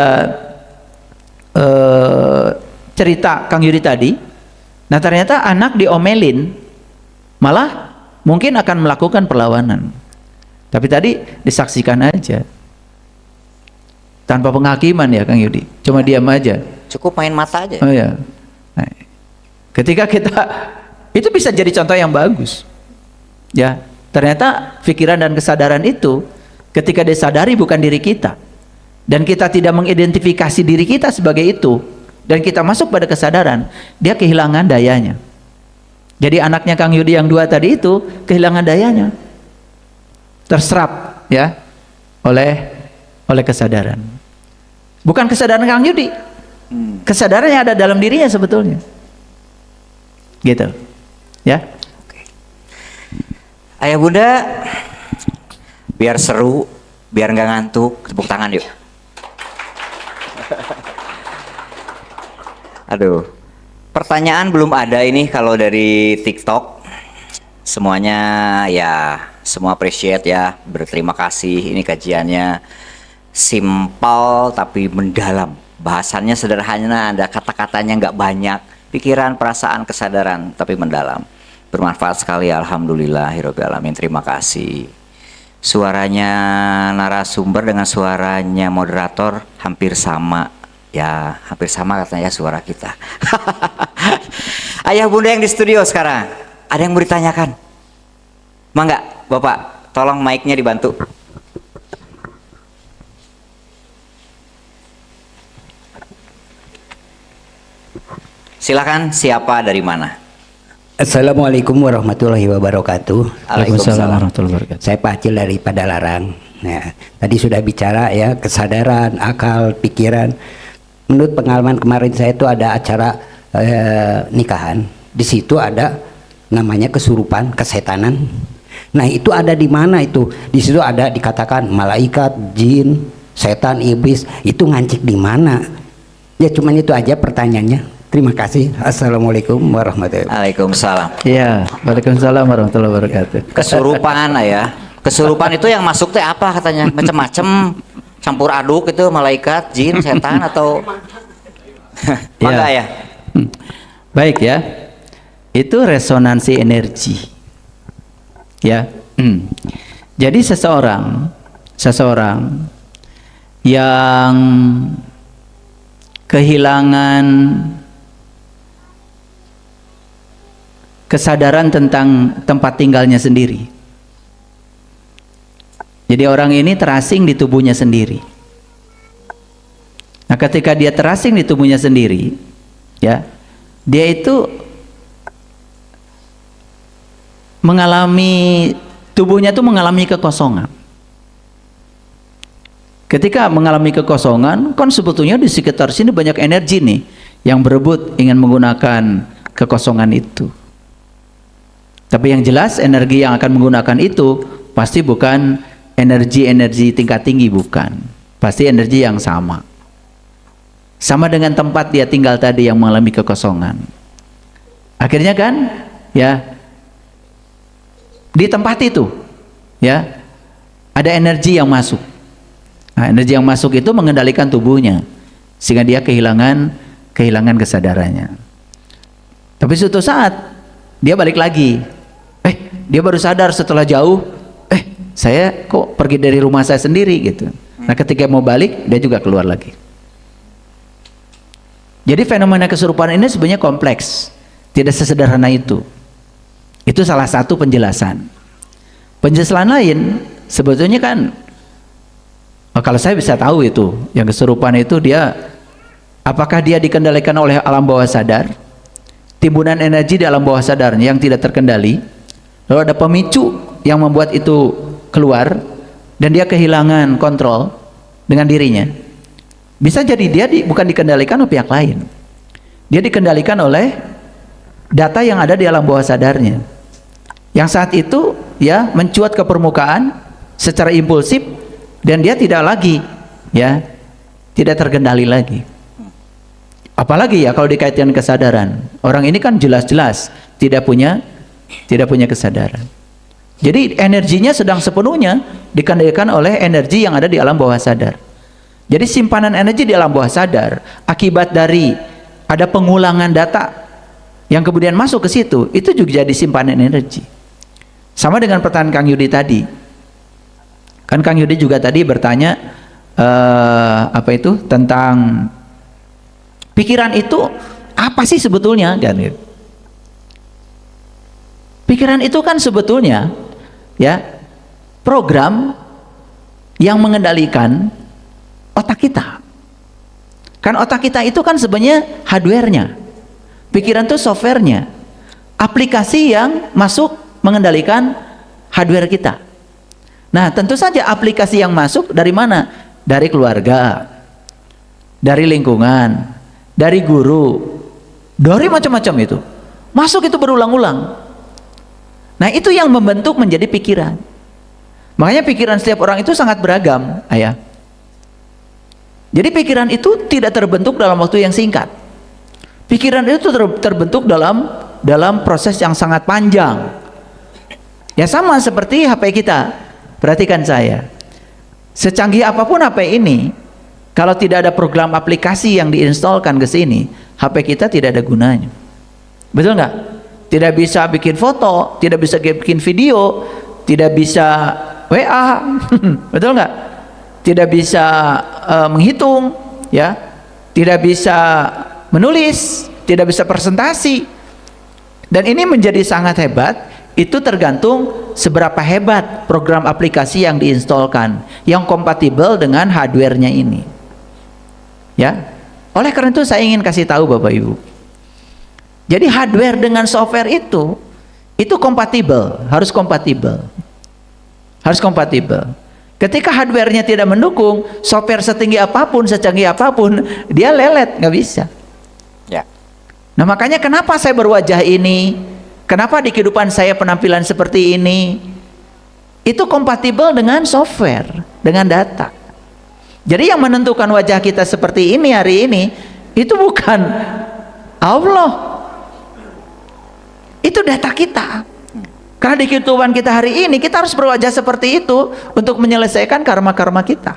cerita Kang Yudi tadi. Nah, ternyata anak diomelin, malah mungkin akan melakukan perlawanan. Tapi tadi disaksikan aja, tanpa penghakiman ya Kang Yudi. Cuma diam aja. Cukup main mata aja. Oh ya. Nah, ketika kita itu bisa jadi contoh yang bagus. Ya, ternyata pikiran dan kesadaran itu ketika disadari bukan diri kita, dan kita tidak mengidentifikasi diri kita sebagai itu, dan kita masuk pada kesadaran, dia kehilangan dayanya. Jadi anaknya Kang Yudi yang 2 tadi itu kehilangan dayanya, terserap ya oleh kesadaran. Bukan kesadaran Kang Yudi, kesadaran yang ada dalam dirinya sebetulnya. Gitu. Ya. Oke. Ayah Bunda, biar seru, biar nggak ngantuk, tepuk tangan yuk. Aduh, Pertanyaan belum ada ini kalau dari TikTok. Semuanya ya, semua appreciate ya, berterima kasih. Ini kajiannya simpel tapi mendalam. Bahasannya sederhana, ada kata-katanya nggak banyak. Pikiran, perasaan, kesadaran tapi mendalam. Bermanfaat sekali, alhamdulillahirabbil alamin. Terima kasih. Suaranya narasumber dengan suaranya moderator hampir sama. Ya, hampir sama katanya suara kita. Ayah bunda yang di studio sekarang, ada yang mau ditanyakan? Mangga, Bapak, tolong mic-nya dibantu. Silakan, siapa dari mana? Assalamualaikum warahmatullahi wabarakatuh. Waalaikumsalam warahmatullahi wabarakatuh. Saya Pak Acil dari Padalarang. Nah, tadi sudah bicara ya kesadaran, akal, pikiran. Menurut pengalaman kemarin saya itu ada acara nikahan. Di situ ada namanya kesurupan, kesetanan. Nah itu ada di mana itu? Di situ ada dikatakan malaikat, jin, setan, iblis. Itu ngancik di mana? Ya cuman itu aja pertanyaannya. Terima kasih. Assalamualaikum warahmatullahi wabarakatuh. Waalaikumsalam. Ya, waalaikumsalam warahmatullahi wabarakatuh. Kesurupan ya. Kesurupan itu yang masuk teh apa katanya? Macam-macam, campur aduk itu, malaikat, jin, setan atau mangga ya. Baik ya. Itu resonansi energi. Ya. Jadi seseorang yang kehilangan kesadaran tentang tempat tinggalnya sendiri. Jadi orang ini terasing di tubuhnya sendiri. Nah, ketika dia terasing di tubuhnya sendiri, ya, dia itu tubuhnya itu mengalami kekosongan. Ketika mengalami kekosongan, kan sebetulnya di sekitar sini banyak energi nih yang berebut ingin menggunakan kekosongan itu. Tapi yang jelas energi yang akan menggunakan itu pasti bukan energi tingkat tinggi, bukan. Pasti energi yang sama. Sama dengan tempat dia tinggal tadi yang mengalami kekosongan. Akhirnya kan, ya, di tempat itu, ya, ada energi yang masuk. Nah, energi yang masuk itu mengendalikan tubuhnya sehingga dia kehilangan kesadarannya. Tapi suatu saat dia balik lagi. Dia baru sadar setelah jauh, saya kok pergi dari rumah saya sendiri gitu. Nah, ketika mau balik, dia juga keluar lagi. Jadi fenomena kesurupan ini sebenarnya kompleks, tidak sesederhana itu. Itu salah satu penjelasan. Penjelasan lain sebetulnya kan, kalau saya bisa tahu itu, yang kesurupan itu apakah dia dikendalikan oleh alam bawah sadar, timbunan energi di alam bawah sadarnya yang tidak terkendali, lalu ada pemicu yang membuat itu keluar dan dia kehilangan kontrol dengan dirinya. Bisa jadi dia bukan dikendalikan oleh pihak lain, dia dikendalikan oleh data yang ada di alam bawah sadarnya yang saat itu ya mencuat ke permukaan secara impulsif dan dia tidak lagi tidak terkendali lagi. Apalagi ya kalau dikaitkan kesadaran, orang ini kan jelas-jelas tidak punya kesadaran. Jadi energinya sedang sepenuhnya dikendalikan oleh energi yang ada di alam bawah sadar. Jadi simpanan energi di alam bawah sadar akibat dari ada pengulangan data yang kemudian masuk ke situ, itu juga jadi simpanan energi. Sama dengan pertanyaan Kang Yudi tadi. Kan Kang Yudi juga tadi bertanya tentang pikiran itu apa sih sebetulnya, kan? Pikiran itu kan sebetulnya ya program yang mengendalikan otak kita. Kan otak kita itu kan sebenarnya hardware-nya. Pikiran itu software-nya. Aplikasi yang masuk mengendalikan hardware kita. Nah, tentu saja aplikasi yang masuk dari mana? Dari keluarga, dari lingkungan, dari guru, dari macam-macam itu. Masuk itu berulang-ulang. Nah, itu yang membentuk menjadi pikiran. Makanya pikiran setiap orang itu sangat beragam, ayah. Jadi pikiran itu tidak terbentuk dalam waktu yang singkat. Pikiran itu terbentuk dalam proses yang sangat panjang. Ya sama seperti HP kita. Perhatikan saya. Secanggih apapun HP ini, kalau tidak ada program aplikasi yang diinstalkan ke sini, HP kita tidak ada gunanya. Betul nggak? Tidak bisa bikin foto, tidak bisa bikin video, tidak bisa WA, betul nggak? Tidak bisa menghitung, ya, tidak bisa menulis, tidak bisa presentasi. Dan ini menjadi sangat hebat. Itu tergantung seberapa hebat program aplikasi yang diinstalkan, yang kompatibel dengan hardware-nya ini. Ya, oleh karena itu saya ingin kasih tahu Bapak Ibu. Jadi hardware dengan software itu kompatibel, harus kompatibel, harus kompatibel. Ketika hardware-nya tidak mendukung, software setinggi apapun, secanggih apapun, dia lelet, nggak bisa. Ya. Nah makanya kenapa saya berwajah ini? Kenapa di kehidupan saya penampilan seperti ini? Itu kompatibel dengan software, dengan data. Jadi yang menentukan wajah kita seperti ini hari ini, itu bukan Allah. Itu data kita. Karena di kehidupan kita hari ini, kita harus berwajah seperti itu untuk menyelesaikan karma-karma kita.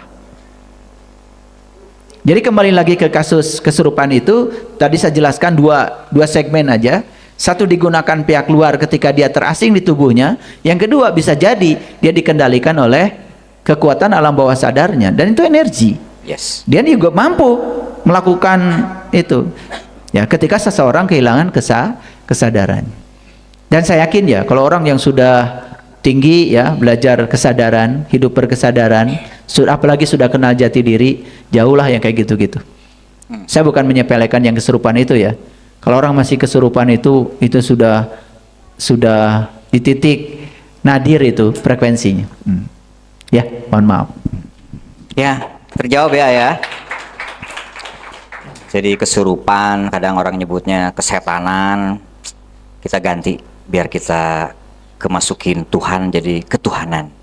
Jadi kembali lagi ke kasus kesurupan itu, tadi saya jelaskan dua segmen aja. Satu digunakan pihak luar ketika dia terasing di tubuhnya. Yang kedua bisa jadi dia dikendalikan oleh kekuatan alam bawah sadarnya. Dan itu energi. Yes. Dia juga mampu melakukan itu. Ya, ketika seseorang kehilangan kesadaran. Dan saya yakin ya, kalau orang yang sudah tinggi ya, belajar kesadaran, hidup berkesadaran, apalagi sudah kenal jati diri, jauhlah yang kayak gitu-gitu. Saya bukan menyepelekan yang kesurupan itu ya. Kalau orang masih kesurupan itu sudah di titik nadir itu frekuensinya. Ya, mohon maaf. Ya, terjawab ya. Jadi kesurupan, kadang orang nyebutnya kesetanan. Kita ganti biar kita kemasukin Tuhan jadi ketuhanan.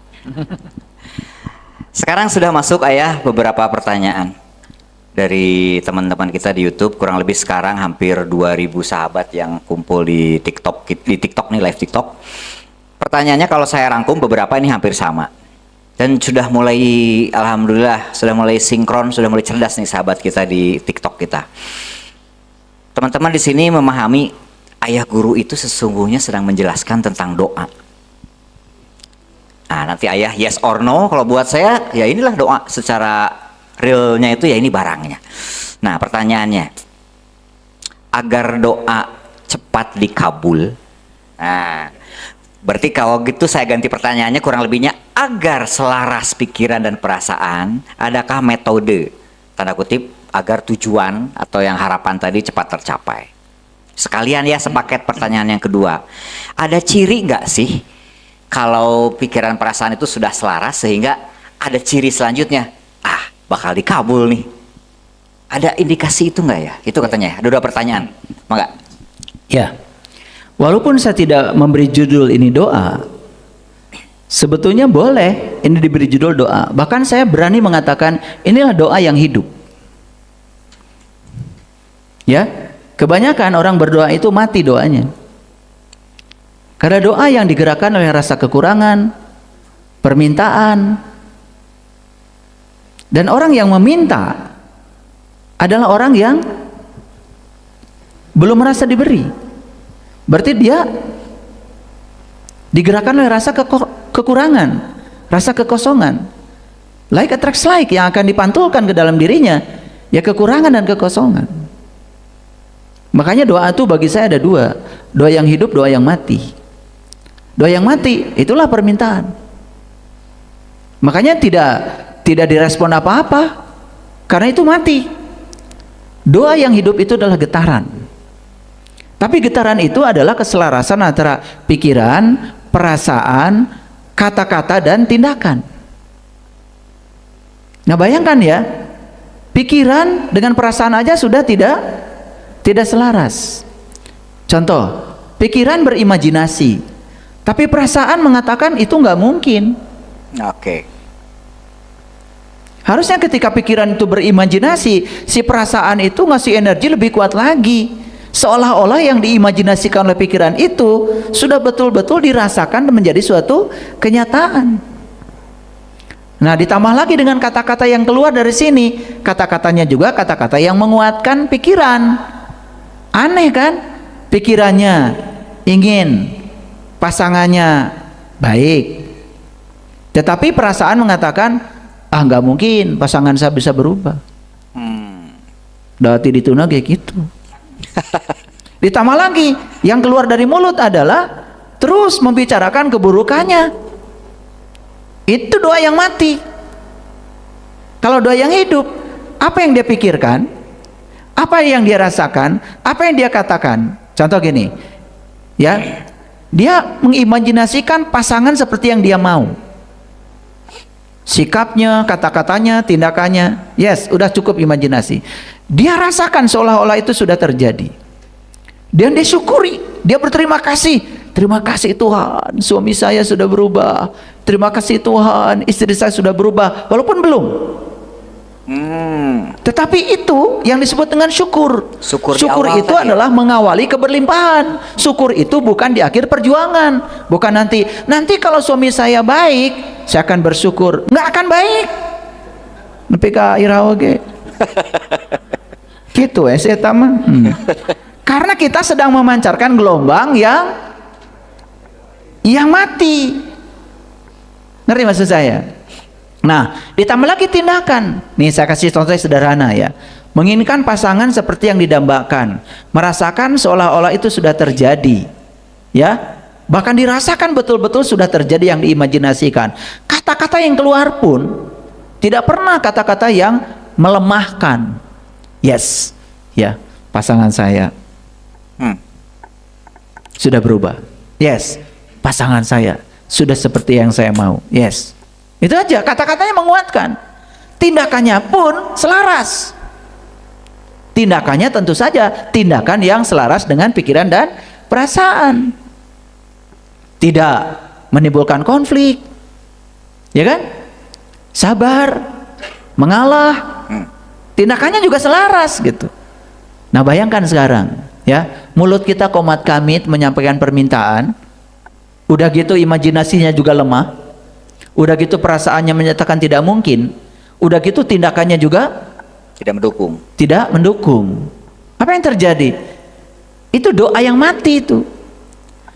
Sekarang sudah masuk Ayah beberapa pertanyaan dari teman-teman kita di YouTube. Kurang lebih sekarang hampir 2000 sahabat yang kumpul di TikTok nih, live TikTok. Pertanyaannya kalau saya rangkum beberapa ini hampir sama. Dan sudah mulai, alhamdulillah, sudah mulai sinkron, sudah mulai cerdas nih sahabat kita di TikTok kita. Teman-teman di sini memahami Ayah Guru itu sesungguhnya sedang menjelaskan tentang doa. Nah, nanti Ayah yes or no. Kalau buat saya, ya inilah doa secara realnya itu ya ini barangnya. Nah pertanyaannya, agar doa cepat dikabul. Nah berarti kalau gitu saya ganti pertanyaannya, kurang lebihnya agar selaras pikiran dan perasaan, adakah metode tanda kutip agar tujuan atau yang harapan tadi cepat tercapai? Sekalian ya sepaket pertanyaan yang kedua, ada ciri nggak sih kalau pikiran perasaan itu sudah selaras sehingga ada ciri selanjutnya, bakal dikabul nih? Ada indikasi itu nggak ya? Itu katanya. Ada 2 pertanyaan. Mangga. Ya. Walaupun saya tidak memberi judul ini doa, sebetulnya boleh ini diberi judul doa. Bahkan saya berani mengatakan inilah doa yang hidup. Ya. Kebanyakan orang berdoa itu mati doanya. Karena doa yang digerakkan oleh rasa kekurangan, permintaan. Dan orang yang meminta adalah orang yang belum merasa diberi. Berarti dia digerakkan oleh rasa kekurangan, rasa kekosongan. Like attracts like, yang akan dipantulkan ke dalam dirinya ya kekurangan dan kekosongan. Makanya doa itu bagi saya ada 2, doa yang hidup, doa yang mati. Doa yang mati itulah permintaan. Makanya tidak direspon apa-apa karena itu mati. Doa yang hidup itu adalah getaran. Tapi getaran itu adalah keselarasan antara pikiran, perasaan, kata-kata dan tindakan. Nah bayangkan ya, pikiran dengan perasaan aja sudah tidak selaras. Contoh, pikiran berimajinasi, tapi perasaan mengatakan itu nggak mungkin. Oke. Harusnya ketika pikiran itu berimajinasi, si perasaan itu ngasih energi lebih kuat lagi. Seolah-olah yang diimajinasikan oleh pikiran itu sudah betul-betul dirasakan dan menjadi suatu kenyataan. Nah, ditambah lagi dengan kata-kata yang keluar dari sini, kata-katanya juga kata-kata yang menguatkan pikiran. Aneh kan? Pikirannya ingin pasangannya baik, tetapi perasaan mengatakan, nggak mungkin pasangan saya bisa berubah. Dati dituna kayak gitu. Ditambah lagi, yang keluar dari mulut adalah terus membicarakan keburukannya. Itu doa yang mati. Kalau doa yang hidup, apa yang dia pikirkan, apa yang dia rasakan, apa yang dia katakan. Contoh gini, ya, dia mengimajinasikan pasangan seperti yang dia mau. Sikapnya, kata-katanya, tindakannya, yes, udah cukup imajinasi. Dia rasakan seolah-olah itu sudah terjadi. Dan dia syukuri, dia berterima kasih. Terima kasih Tuhan, suami saya sudah berubah. Terima kasih Tuhan, istri saya sudah berubah, walaupun belum. Tetapi itu yang disebut dengan syukur. Syukur Syukur itu adalah mengawali keberlimpahan. Syukur itu bukan di akhir perjuangan, bukan nanti kalau suami saya baik, saya akan bersyukur. Nggak akan baik. Nepi ka irawa ge. Gitu saya taman. Karena kita sedang memancarkan gelombang yang mati. Ngerti maksud saya? Nah, ditambah lagi tindakan. Nih saya kasih contoh sederhana ya. Menginginkan pasangan seperti yang didambakan, merasakan seolah-olah itu sudah terjadi. Ya. Bahkan dirasakan betul-betul sudah terjadi yang diimajinasikan. Kata-kata yang keluar pun tidak pernah kata-kata yang melemahkan. Yes. Ya, pasangan saya sudah berubah. Yes. Pasangan saya sudah seperti yang saya mau. Yes. Itu aja, kata-katanya menguatkan. Tindakannya pun selaras. Tindakannya tentu saja tindakan yang selaras dengan pikiran dan perasaan. Tidak menimbulkan konflik. Ya kan? Sabar, mengalah. Tindakannya juga selaras gitu. Nah, bayangkan sekarang, ya, mulut kita komat kamit menyampaikan permintaan. Udah gitu imajinasinya juga lemah. Udah gitu perasaannya menyatakan tidak mungkin. Udah gitu tindakannya juga tidak mendukung. Tidak mendukung. Apa yang terjadi? Itu doa yang mati itu.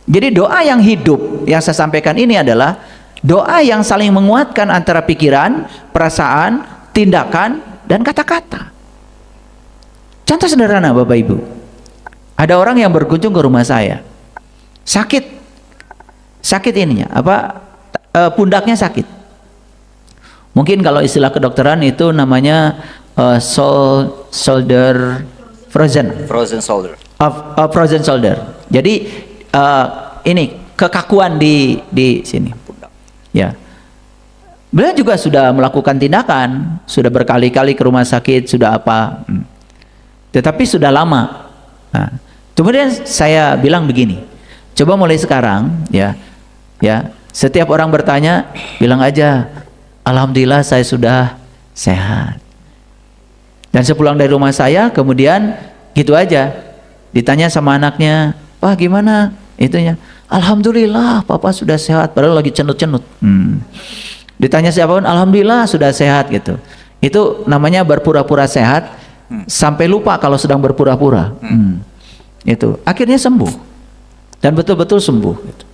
Jadi doa yang hidup yang saya sampaikan ini adalah doa yang saling menguatkan antara pikiran, perasaan, tindakan, dan kata-kata. Contoh sederhana Bapak Ibu. Ada orang yang berkunjung ke rumah saya. Sakit ininya, pundaknya sakit. Mungkin kalau istilah kedokteran itu namanya shoulder frozen shoulder. Jadi ini kekakuan di sini. Ya. Beliau juga sudah melakukan tindakan, sudah berkali-kali ke rumah sakit, sudah apa. Tetapi sudah lama. Nah, kemudian saya bilang begini, coba mulai sekarang ya. Setiap orang bertanya, bilang aja, alhamdulillah saya sudah sehat. Dan sepulang dari rumah saya, kemudian gitu aja, ditanya sama anaknya, Pak gimana? Itunya, alhamdulillah papa sudah sehat, padahal lagi cenut-cenut. Ditanya siapapun, alhamdulillah sudah sehat gitu. Itu namanya berpura-pura sehat, sampai lupa kalau sedang berpura-pura. Itu akhirnya sembuh, dan betul-betul sembuh. Gitu.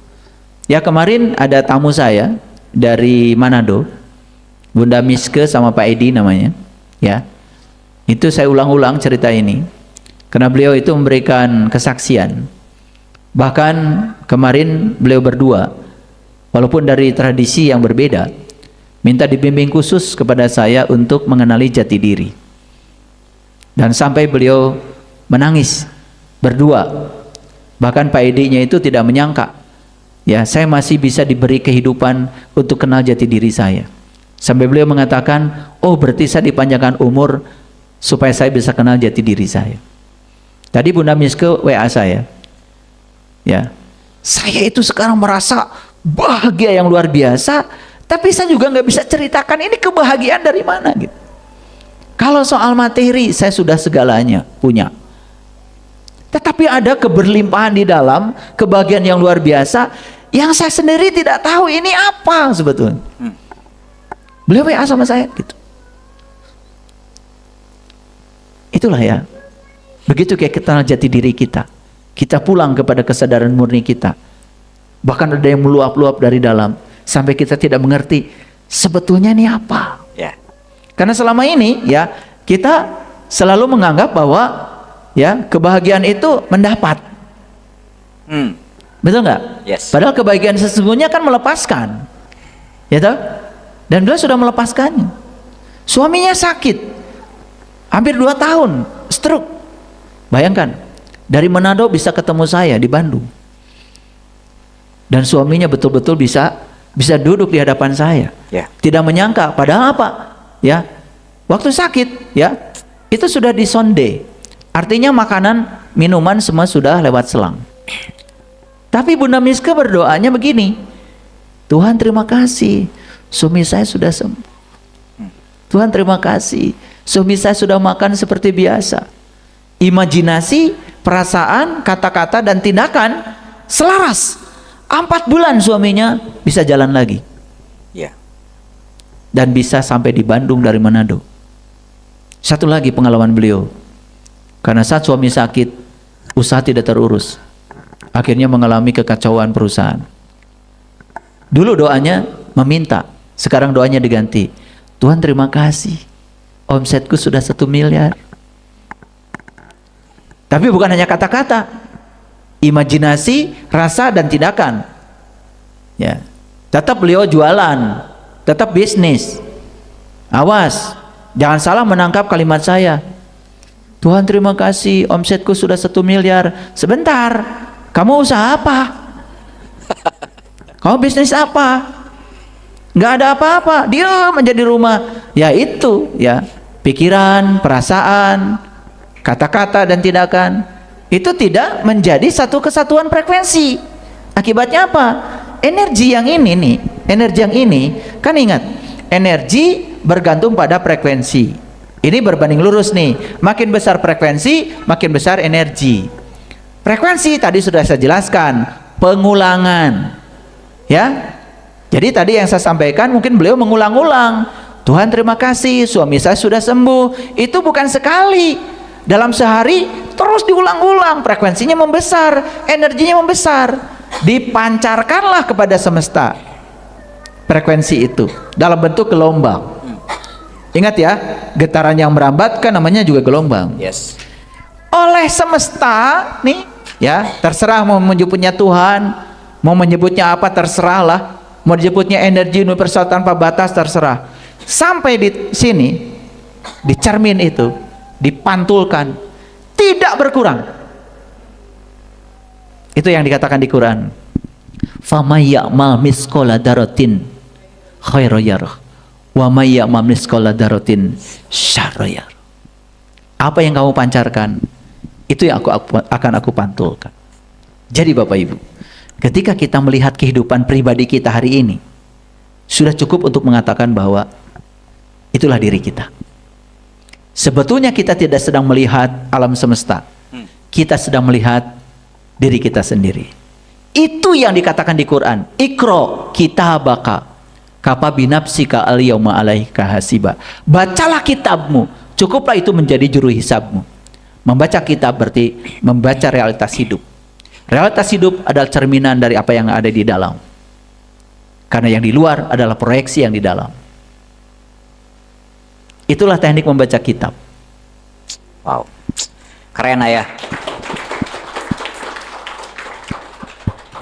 Ya, kemarin ada tamu saya dari Manado, Bunda Miske sama Pak Edi namanya. Ya, itu saya ulang-ulang cerita ini karena beliau itu memberikan kesaksian. Bahkan kemarin beliau berdua, walaupun dari tradisi yang berbeda, minta dibimbing khusus kepada saya untuk mengenali jati diri. Dan sampai beliau menangis berdua. Bahkan Pak Edi-nya itu tidak menyangka, ya, saya masih bisa diberi kehidupan untuk kenal jati diri saya. Sampai beliau mengatakan, oh berarti saya dipanjangkan umur supaya saya bisa kenal jati diri saya. Tadi Bunda Miske WA saya, ya, saya itu sekarang merasa bahagia yang luar biasa, tapi saya juga nggak bisa ceritakan ini kebahagiaan dari mana gitu. Kalau soal materi saya sudah segalanya punya, tetapi Tapi ada keberlimpahan di dalam, kebahagiaan yang luar biasa, yang saya sendiri tidak tahu ini apa sebetulnya. Beliau WA sama saya gitu. Itulah ya. Begitu kayak kenal jati diri kita. Kita pulang kepada kesadaran murni kita. Bahkan ada yang meluap-luap dari dalam sampai kita tidak mengerti sebetulnya ini apa. Ya. Karena selama ini ya kita selalu menganggap bahwa ya kebahagiaan itu mendapat. Betul nggak? Yes. Padahal kebahagiaan sesungguhnya kan melepaskan. Ya toh? Dan beliau sudah melepaskannya. Suaminya sakit. Hampir 2 tahun, stroke. Bayangkan, dari Manado bisa ketemu saya di Bandung. Dan suaminya betul-betul bisa duduk di hadapan saya. Ya. Tidak menyangka, padahal apa? Ya, waktu sakit, ya, itu sudah disonde. Artinya makanan, minuman semua sudah lewat selang. Tapi Bunda Miska berdoanya begini, Tuhan terima kasih, suami saya sudah sembuh. Tuhan terima kasih, suami saya sudah makan seperti biasa. Imajinasi, perasaan, kata-kata dan tindakan selaras. 4 bulan suaminya bisa jalan lagi. Ya. Dan bisa sampai di Bandung dari Manado. Satu lagi pengalaman beliau. Karena saat suami sakit, usaha tidak terurus. Akhirnya mengalami kekacauan perusahaan. Dulu doanya meminta, sekarang doanya diganti. Tuhan terima kasih, omsetku sudah 1 miliar. Tapi bukan hanya kata-kata, imajinasi, rasa dan tindakan. Ya, tetap beliau jualan, tetap bisnis. Awas, jangan salah menangkap kalimat saya. Tuhan terima kasih, omsetku sudah 1 miliar. Sebentar, kamu usaha apa? Kamu bisnis apa? Nggak ada apa-apa, diam aja di rumah. Ya itu, ya pikiran, perasaan, kata-kata dan tindakan itu tidak menjadi satu kesatuan frekuensi. Akibatnya apa? Energi yang ini nih, energi yang ini, kan ingat, energi bergantung pada frekuensi. Ini berbanding lurus nih, makin besar frekuensi, makin besar energi. Frekuensi tadi sudah saya jelaskan, pengulangan. Ya. Jadi tadi yang saya sampaikan mungkin beliau mengulang-ulang. Tuhan terima kasih, suami saya sudah sembuh. Itu bukan sekali. Dalam sehari terus diulang-ulang, frekuensinya membesar, energinya membesar, dipancarkanlah kepada semesta frekuensi itu dalam bentuk gelombang. Ingat ya, getaran yang merambat kan namanya juga gelombang. Yes. Oleh semesta nih ya, terserah mau menyebutnya Tuhan, mau menyebutnya apa terserahlah, mau disebutnya energi universal tanpa batas terserah. Sampai di sini di cermin itu dipantulkan, tidak berkurang. Itu yang dikatakan di Quran. Faman ya'mal misqala dzarratin khairan yarah wa may ya'mal misqala dzarratin syarran yarah. Apa yang kamu pancarkan, itu yang akan aku pantulkan. Jadi Bapak Ibu, ketika kita melihat kehidupan pribadi kita hari ini, sudah cukup untuk mengatakan bahwa itulah diri kita. Sebetulnya kita tidak sedang melihat alam semesta, kita sedang melihat diri kita sendiri. Itu yang dikatakan di Quran, Iqra kitabaka kafa binafsika al-yauma 'alaika hasiba. Bacalah kitabmu, cukuplah itu menjadi juru hisabmu. Membaca kitab berarti membaca realitas hidup. Realitas hidup adalah cerminan dari apa yang ada di dalam. Karena yang di luar adalah proyeksi yang di dalam. Itulah teknik membaca kitab. Wow, keren Ayah.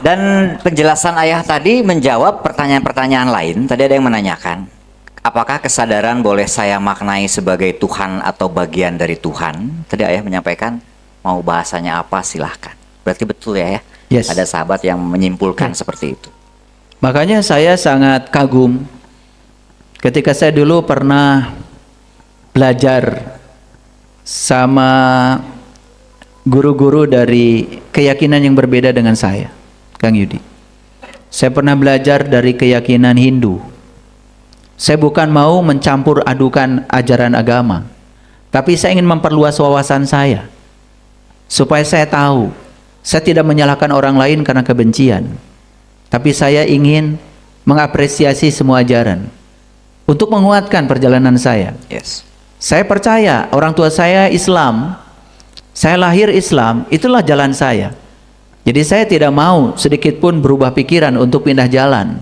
Dan penjelasan Ayah tadi menjawab pertanyaan-pertanyaan lain. Tadi ada yang menanyakan, apakah kesadaran boleh saya maknai sebagai Tuhan atau bagian dari Tuhan? Tadi Ayah menyampaikan, mau bahasanya apa silahkan. Berarti betul ya? Yes. Ada sahabat yang menyimpulkan seperti itu. Makanya saya sangat kagum ketika saya dulu pernah belajar sama guru-guru dari keyakinan yang berbeda dengan saya, Kang Yudi. Saya pernah belajar dari keyakinan Hindu. Saya bukan mau mencampur adukan ajaran agama, tapi saya ingin memperluas wawasan saya. supaya saya tahu, saya tidak menyalahkan orang lain karena kebencian, tapi saya ingin mengapresiasi semua ajaran untuk menguatkan perjalanan saya. Yes. Saya percaya orang tua saya Islam, saya lahir Islam, itulah jalan saya. Jadi saya tidak mau sedikit pun berubah pikiran untuk pindah jalan.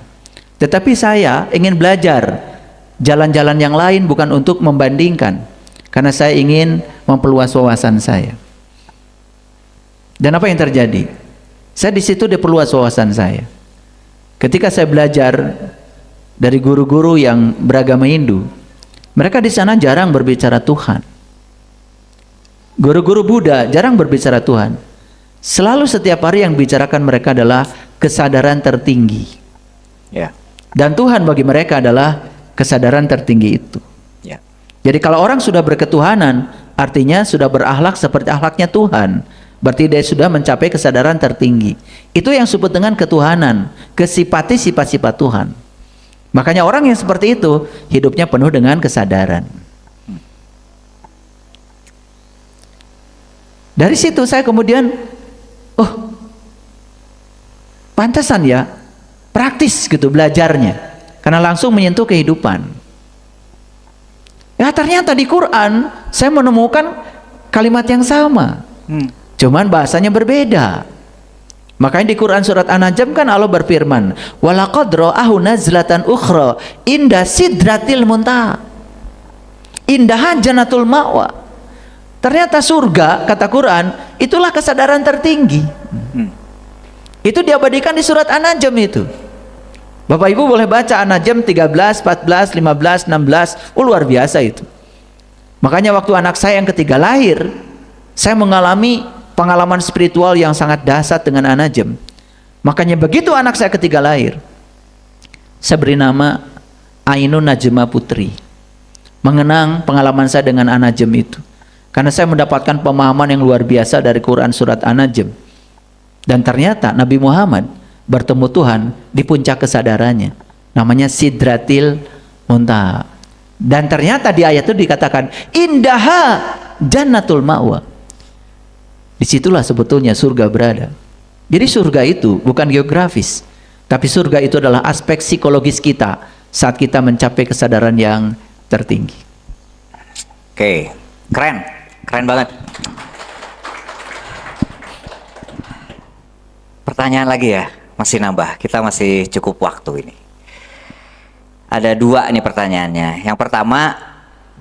Tetapi saya ingin belajar jalan-jalan yang lain, bukan untuk membandingkan, karena saya ingin memperluas wawasan saya. Dan apa yang terjadi? Saya di situ diperluas wawasan saya. Ketika saya belajar dari guru-guru yang beragama Hindu, mereka di sana jarang berbicara Tuhan. Guru-guru Buddha jarang berbicara Tuhan. Selalu setiap hari yang bicarakan mereka adalah kesadaran tertinggi. Ya. Dan Tuhan bagi mereka adalah kesadaran tertinggi itu. Ya. Jadi kalau orang sudah berketuhanan, artinya sudah berakhlak seperti akhlaknya Tuhan. Berarti dia sudah mencapai kesadaran tertinggi. Itu yang disebut dengan ketuhanan, kesipati sifat-sifat Tuhan. Makanya orang yang seperti itu hidupnya penuh dengan kesadaran. Dari situ saya kemudian, oh, pantesan ya, praktis gitu belajarnya, karena langsung menyentuh kehidupan. Ya ternyata di Quran saya menemukan kalimat yang sama, cuman bahasanya berbeda. Makanya di Quran surat An-Najm kan Allah berfirman, walaqad ra'ahu nazlatan ukhra inda sidratil muntaha, indaha jannatul ma'wa. Ternyata surga, kata Quran, itulah kesadaran tertinggi. Itu diabadikan di surat An-Najm itu. Bapak Ibu boleh baca An-Najm 13, 14, 15, 16. Oh, luar biasa itu. Makanya waktu anak saya yang ketiga lahir, saya mengalami pengalaman spiritual yang sangat dahsyat dengan An-Najm. Makanya begitu anak saya ketiga lahir, saya beri nama Ainun Najma Putri, mengenang pengalaman saya dengan An-Najm itu. Karena saya mendapatkan pemahaman yang luar biasa dari Quran surat An-Najm. Dan ternyata Nabi Muhammad bertemu Tuhan di puncak kesadarannya, namanya Sidratil Muntaha. Dan ternyata di ayat itu dikatakan indaha jannatul ma'wa. Disitulah sebetulnya surga berada. Jadi surga itu bukan geografis, tapi surga itu adalah aspek psikologis kita saat kita mencapai kesadaran yang tertinggi. Oke, keren. Keren banget. Pertanyaan lagi ya, masih nambah. Kita masih cukup waktu ini. Ada dua nih pertanyaannya. Yang pertama,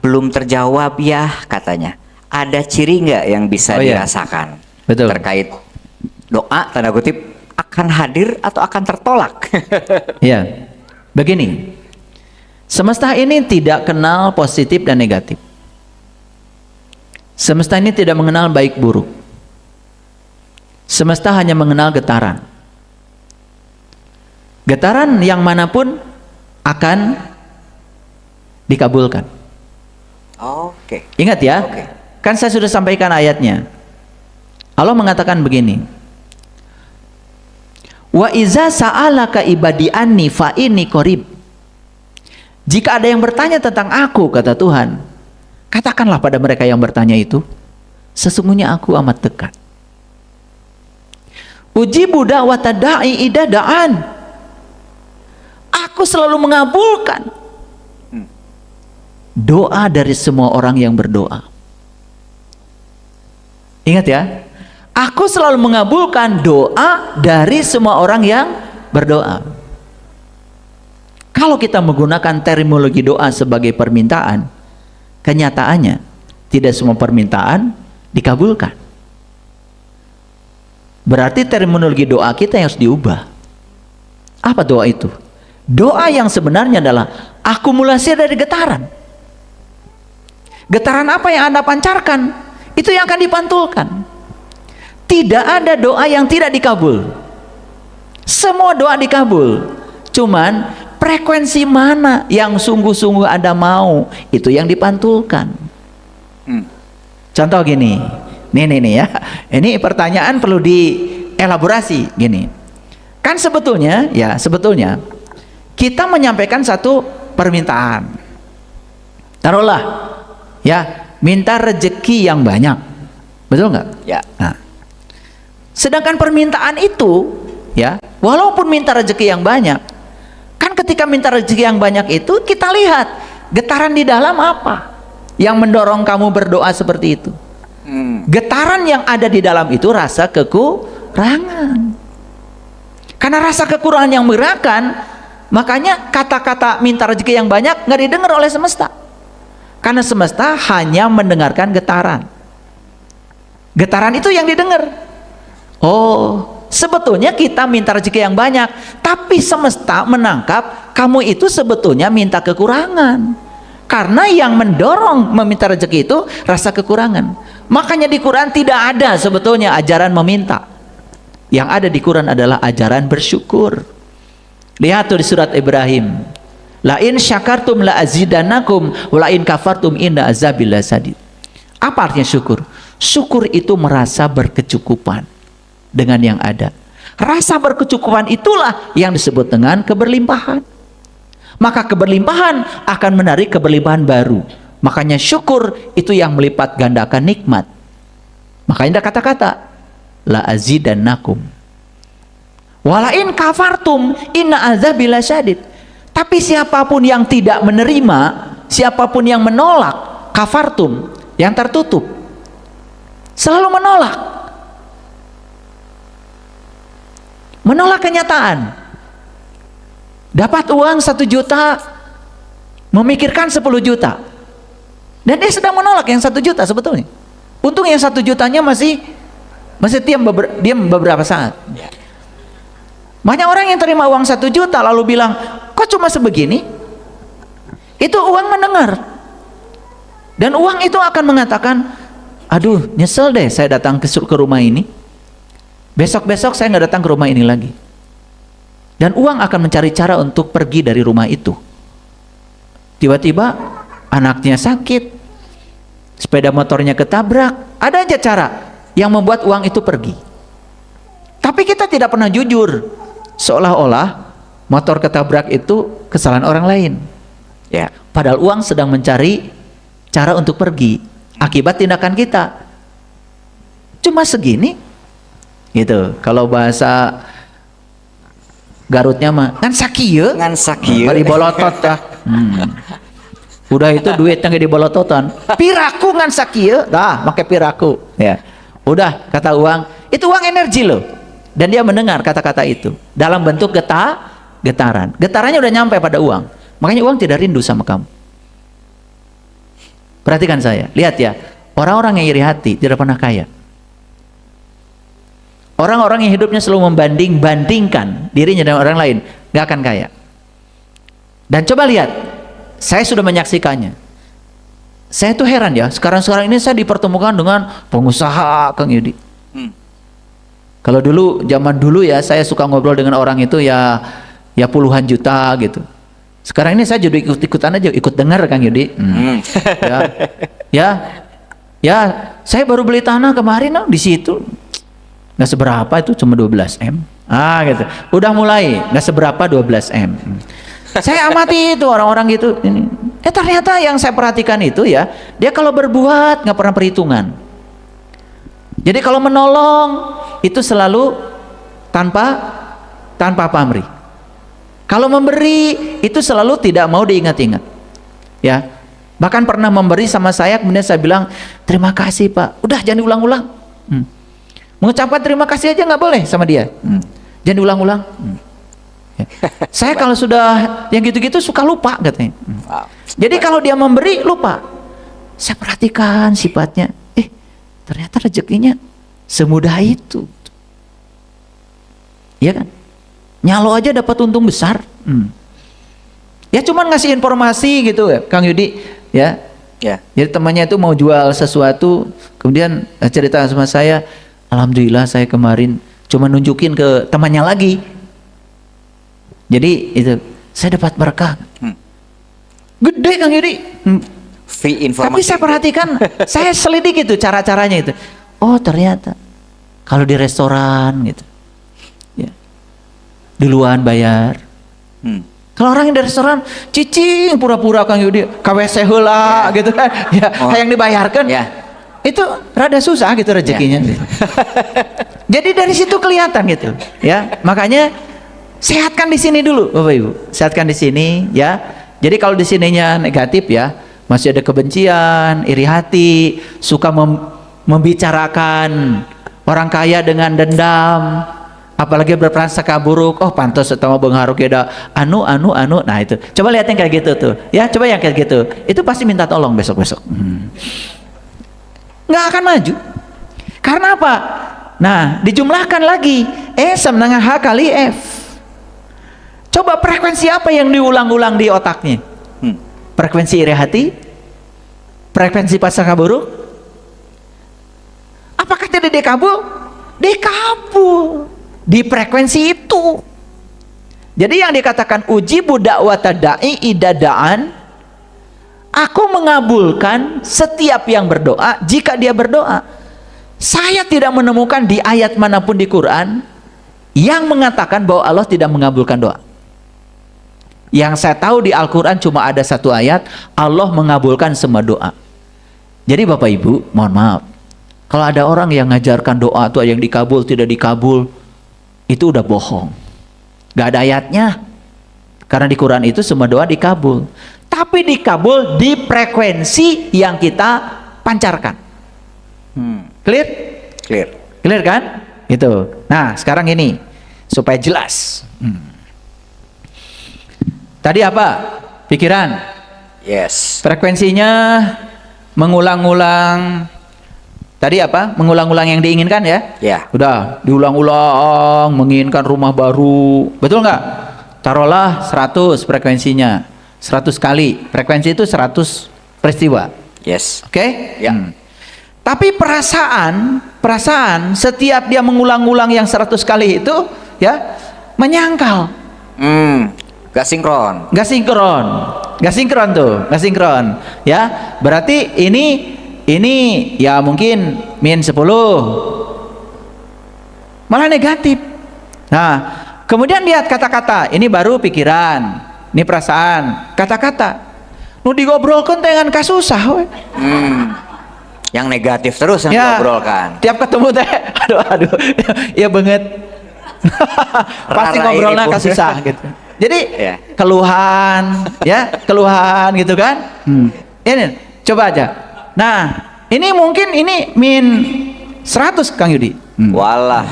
belum terjawab ya katanya. Ada ciri nggak yang bisa dirasakan? Betul. Terkait doa, tanda kutip, akan hadir atau akan tertolak? Ya, begini. Semesta ini tidak kenal positif dan negatif. Semesta ini tidak mengenal baik buruk. Semesta hanya mengenal getaran. Getaran yang manapun akan dikabulkan. Oke. Ingat ya, Oke. kan saya sudah sampaikan ayatnya. Allah mengatakan begini, wa iza sa'alaka ibadi anni fa inni qarib. Jika ada yang bertanya tentang aku, kata Tuhan, katakanlah pada mereka yang bertanya itu, sesungguhnya aku amat dekat. Ujibu da'wata da'i idza da'an. Aku selalu mengabulkan doa dari semua orang yang berdoa. Ingat ya, aku selalu mengabulkan doa dari semua orang yang berdoa. Kalau kita menggunakan terminologi doa sebagai permintaan, kenyataannya tidak semua permintaan dikabulkan. Berarti terminologi doa kita yang harus diubah. Apa doa itu? Doa yang sebenarnya adalah akumulasi dari getaran. Getaran apa yang Anda pancarkan, itu yang akan dipantulkan. Tidak ada doa yang tidak dikabul. Semua doa dikabul. Cuman frekuensi mana yang sungguh-sungguh Anda mau, itu yang dipantulkan. Contoh gini, nih ya, ini pertanyaan perlu dielaborasi gini. Kan sebetulnya kita menyampaikan satu permintaan. Taruhlah ya, minta rezeki yang banyak. Betul nggak? Ya. Nah, sedangkan permintaan itu, ya, walaupun minta rezeki yang banyak, kan ketika minta rezeki yang banyak itu kita lihat getaran di dalam apa yang mendorong kamu berdoa seperti itu. Getaran yang ada di dalam itu rasa kekurangan. Karena rasa kekurangan yang menggerakkan, makanya kata-kata minta rezeki yang banyak nggak didengar oleh semesta. Karena semesta hanya mendengarkan getaran. Getaran itu yang didengar. Oh, sebetulnya kita minta rezeki yang banyak, tapi semesta menangkap kamu itu sebetulnya minta kekurangan. Karena yang mendorong meminta rezeki itu rasa kekurangan. Makanya di Quran tidak ada sebetulnya ajaran meminta. Yang ada di Quran adalah ajaran bersyukur. Lihat tuh di surat Ibrahim. La in syakartum la azidannakum wa la in kafartum inna azabi lasadid. Apa artinya syukur? Syukur itu merasa berkecukupan dengan yang ada. Rasa berkecukupan itulah yang disebut dengan keberlimpahan. Maka keberlimpahan akan menarik keberlimpahan baru. Makanya syukur itu yang melipat gandakan nikmat. Makanya ada kata-kata la azidannakum walain kafartum inna azabi lasyadid. Tapi siapapun yang tidak menerima, siapapun yang menolak, kafartum, yang tertutup, selalu menolak kenyataan. Dapat uang 1 juta, memikirkan 10 juta, dan dia sedang menolak yang 1 juta sebetulnya. Untung yang 1 jutanya masih diam beberapa saat. Banyak orang yang terima uang 1 juta lalu bilang, kok cuma sebegini? Itu uang mendengar, dan uang itu akan mengatakan, aduh nyesel deh saya datang ke rumah ini, besok-besok saya nggak datang ke rumah ini lagi. Dan uang akan mencari cara untuk pergi dari rumah itu. Tiba-tiba anaknya sakit, sepeda motornya ketabrak, ada aja cara yang membuat uang itu pergi. Tapi kita tidak pernah jujur, seolah-olah motor ketabrak itu kesalahan orang lain. Ya, padahal uang sedang mencari cara untuk pergi akibat tindakan kita. Cuma segini, gitu. Kalau bahasa Garutnya mah ngan sakieu, bari bolotot tah. Udah itu duitnya nggak dibolototan. Piraku ngan sakieu, dah pakai piraku. Ya, udah kata uang, itu uang energi loh. Dan dia mendengar kata-kata itu dalam bentuk getaran. Getarannya udah nyampe pada uang. Makanya uang tidak rindu sama kamu. Perhatikan saya, lihat ya, orang-orang yang iri hati tidak pernah kaya. Orang-orang yang hidupnya selalu membanding-bandingkan dirinya dengan orang lain, gak akan kaya. Dan coba lihat, saya sudah menyaksikannya. Saya tuh heran ya, sekarang ini saya dipertemukan dengan pengusaha, Kang Yudi. Kalau dulu, zaman dulu ya, saya suka ngobrol dengan orang itu ya puluhan juta gitu. Sekarang ini saya jadi ikut-ikutan aja, ikut dengar Kang Yudi. Ya, saya baru beli tanah kemarin di situ. Nggak seberapa, itu cuma 12 M. Gitu. Udah mulai nggak seberapa 12 M. Saya amati itu orang-orang gitu. Ternyata yang saya perhatikan itu ya, dia kalau berbuat nggak pernah perhitungan. Jadi kalau menolong itu selalu tanpa pamrih. Kalau memberi itu selalu tidak mau diingat-ingat. Ya, bahkan pernah memberi sama saya, kemudian saya bilang terima kasih Pak. Udah jangan diulang-ulang. Mengucapkan terima kasih aja nggak boleh sama dia. Jangan diulang-ulang. Ya. Saya kalau sudah yang gitu-gitu suka lupa katanya. Jadi kalau dia memberi lupa. Saya perhatikan sifatnya. Ternyata rezekinya semudah itu. Iya kan? Nyalo aja dapat untung besar. Ya cuman ngasih informasi gitu ya, Kang Yudi. Ya. Jadi temannya itu mau jual sesuatu, kemudian cerita sama saya. Alhamdulillah saya kemarin cuma nunjukin ke temannya lagi. Jadi itu saya dapat berkah. Gede Kang Yudi. Tapi saya perhatikan, saya selidik itu cara-caranya itu. Oh ternyata kalau di restoran gitu, ya, duluan bayar. Kalau orang yang di restoran cicing pura-pura Kang Yudi, KWC heula gitu kan, ya, yang dibayarkan. itu rada susah gitu rezekinya. Jadi dari situ kelihatan gitu, ya. Makanya sehatkan di sini dulu, Bapak Ibu. Sehatkan di sini, ya. Jadi kalau di sininya negatif ya, masih ada kebencian, iri hati, suka membicarakan orang kaya dengan dendam, apalagi berprasangka buruk. Oh pantas sama Bang Haruk ya anu. Nah itu. Coba lihat yang kayak gitu tuh, ya. Coba yang kayak gitu. Itu pasti minta tolong besok-besok. Nggak akan maju. Karena apa? Nah, dijumlahkan lagi E sama dengan H kali F. Coba frekuensi apa yang diulang-ulang di otaknya? Frekuensi iri hati? Frekuensi prasangka buruk? Apakah tidak dikabul? Dikabul di frekuensi itu. Jadi yang dikatakan uji budak watadai idadaan, aku mengabulkan setiap yang berdoa jika dia berdoa. Saya tidak menemukan di ayat manapun di Quran yang mengatakan bahwa Allah tidak mengabulkan doa. Yang saya tahu di Al-Quran cuma ada satu ayat, Allah mengabulkan semua doa. Jadi Bapak Ibu, mohon maaf, kalau ada orang yang ngajarkan doa itu yang dikabul, tidak dikabul, itu udah bohong. Gak ada ayatnya. Karena di Quran itu semua doa dikabul. Tapi dikabul di frekuensi yang kita pancarkan. Clear? Clear. Clear kan? Itu. Nah, sekarang ini supaya jelas. Tadi apa? Pikiran. Yes. Frekuensinya mengulang-ulang. Tadi apa? Mengulang-ulang yang diinginkan ya? Ya. Udah, diulang-ulang menginginkan rumah baru. Betul nggak? Taruhlah 100 frekuensinya. 100 kali. Frekuensi itu 100 peristiwa. Yes. Oke? Ya. Tapi perasaan setiap dia mengulang-ulang yang 100 kali itu ya menyangkal. Gak sinkron. Gak sinkron ya. Berarti ini ya mungkin min 10 malah negatif. Nah, kemudian lihat kata-kata, ini baru pikiran, ini perasaan, kata-kata nu digobrolkan dengan kasusah we. Yang negatif terus yang Ya, diobrolkan. tiap ketemu teh aduh ya banget. Pasti Rara ngobrolnya ini, Bu. kasusah gitu. Jadi Ya. keluhan gitu kan. Ini coba aja. Nah, ini mungkin ini min 100 Kang Yudi. Walah.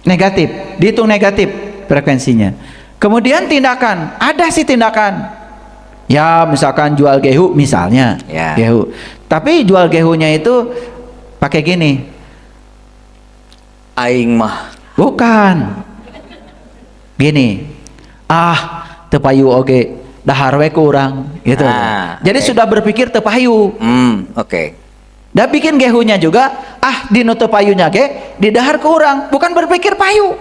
Negatif, dihitung negatif frekuensinya. Kemudian tindakan, ada sih tindakan. Ya, misalkan jual gehu misalnya. Ya. Gehu. Tapi jual gehunya itu pakai gini. Aing mah. Bukan. Gini. Teu payu oge, dahar we kurang gitu. Jadi oke. sudah berpikir teu payu. Oke. Dan bikin gehunya juga, di nu teu payunya ge di dahar kurang, bukan berpikir payu.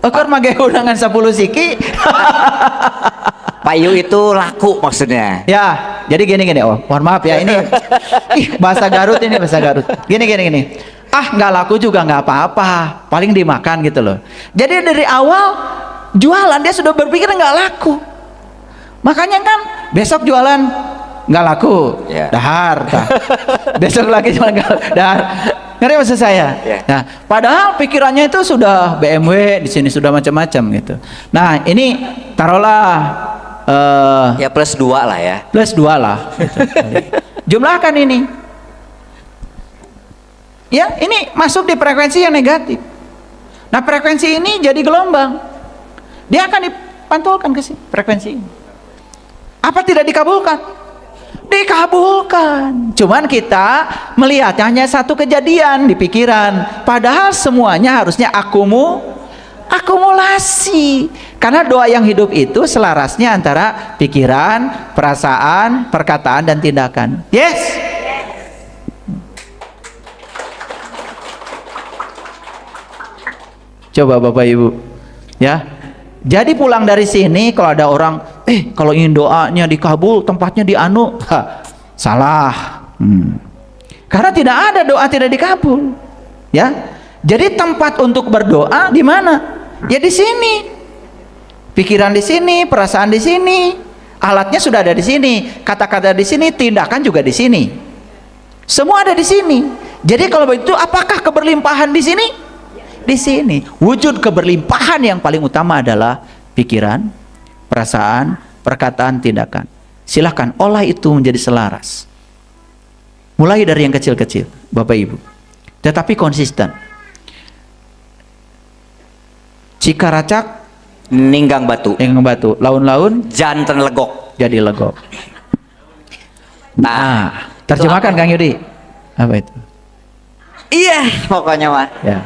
Ekor mah gehu dengan 10 siki. Payu itu laku maksudnya. Ya, jadi gini oh, mohon maaf ya ini bahasa Garut ini bahasa Garut. Gini. Nggak laku juga nggak apa-apa, paling dimakan gitu loh. Jadi dari awal jualan dia sudah berpikir nggak laku. Makanya kan besok jualan nggak laku, Ya. dahar. Besok lagi jualan nggak dahar. Ngerti maksud saya? Ya. Nah, padahal pikirannya itu sudah BMW, di sini sudah macam-macam gitu. Nah, ini taruhlah Ya plus 2 lah ya. plus 2 lah. Jumlahkan ini. Ya, ini masuk di frekuensi yang negatif. Nah, frekuensi ini jadi gelombang. Dia akan dipantulkan ke sini, frekuensi ini. Apa tidak dikabulkan? Dikabulkan. Cuman kita melihat hanya satu kejadian di pikiran. Padahal semuanya harusnya akumulasi. Karena doa yang hidup itu selarasnya antara pikiran, perasaan, perkataan, dan tindakan. Yes? Coba Bapak Ibu, ya. Jadi pulang dari sini kalau ada orang, kalau ingin doanya dikabul, tempatnya di anu, salah. Karena tidak ada doa tidak dikabul, ya. Jadi tempat untuk berdoa di mana? Ya di sini. Pikiran di sini, perasaan di sini, alatnya sudah ada di sini, kata-kata di sini, tindakan juga di sini. Semua ada di sini. Jadi kalau begitu apakah keberlimpahan di sini? Di sini. Wujud keberlimpahan yang paling utama adalah pikiran, perasaan, perkataan, tindakan. Silahkan olah itu menjadi selaras. Mulai dari yang kecil-kecil, Bapak Ibu. Tetapi konsisten. Cikaracak, Ninggang batu, laun-laun janten legok. jadi legok. Nah, terjemahkan Kang Yudi. Apa itu? Iya, pokoknya mah. Ya.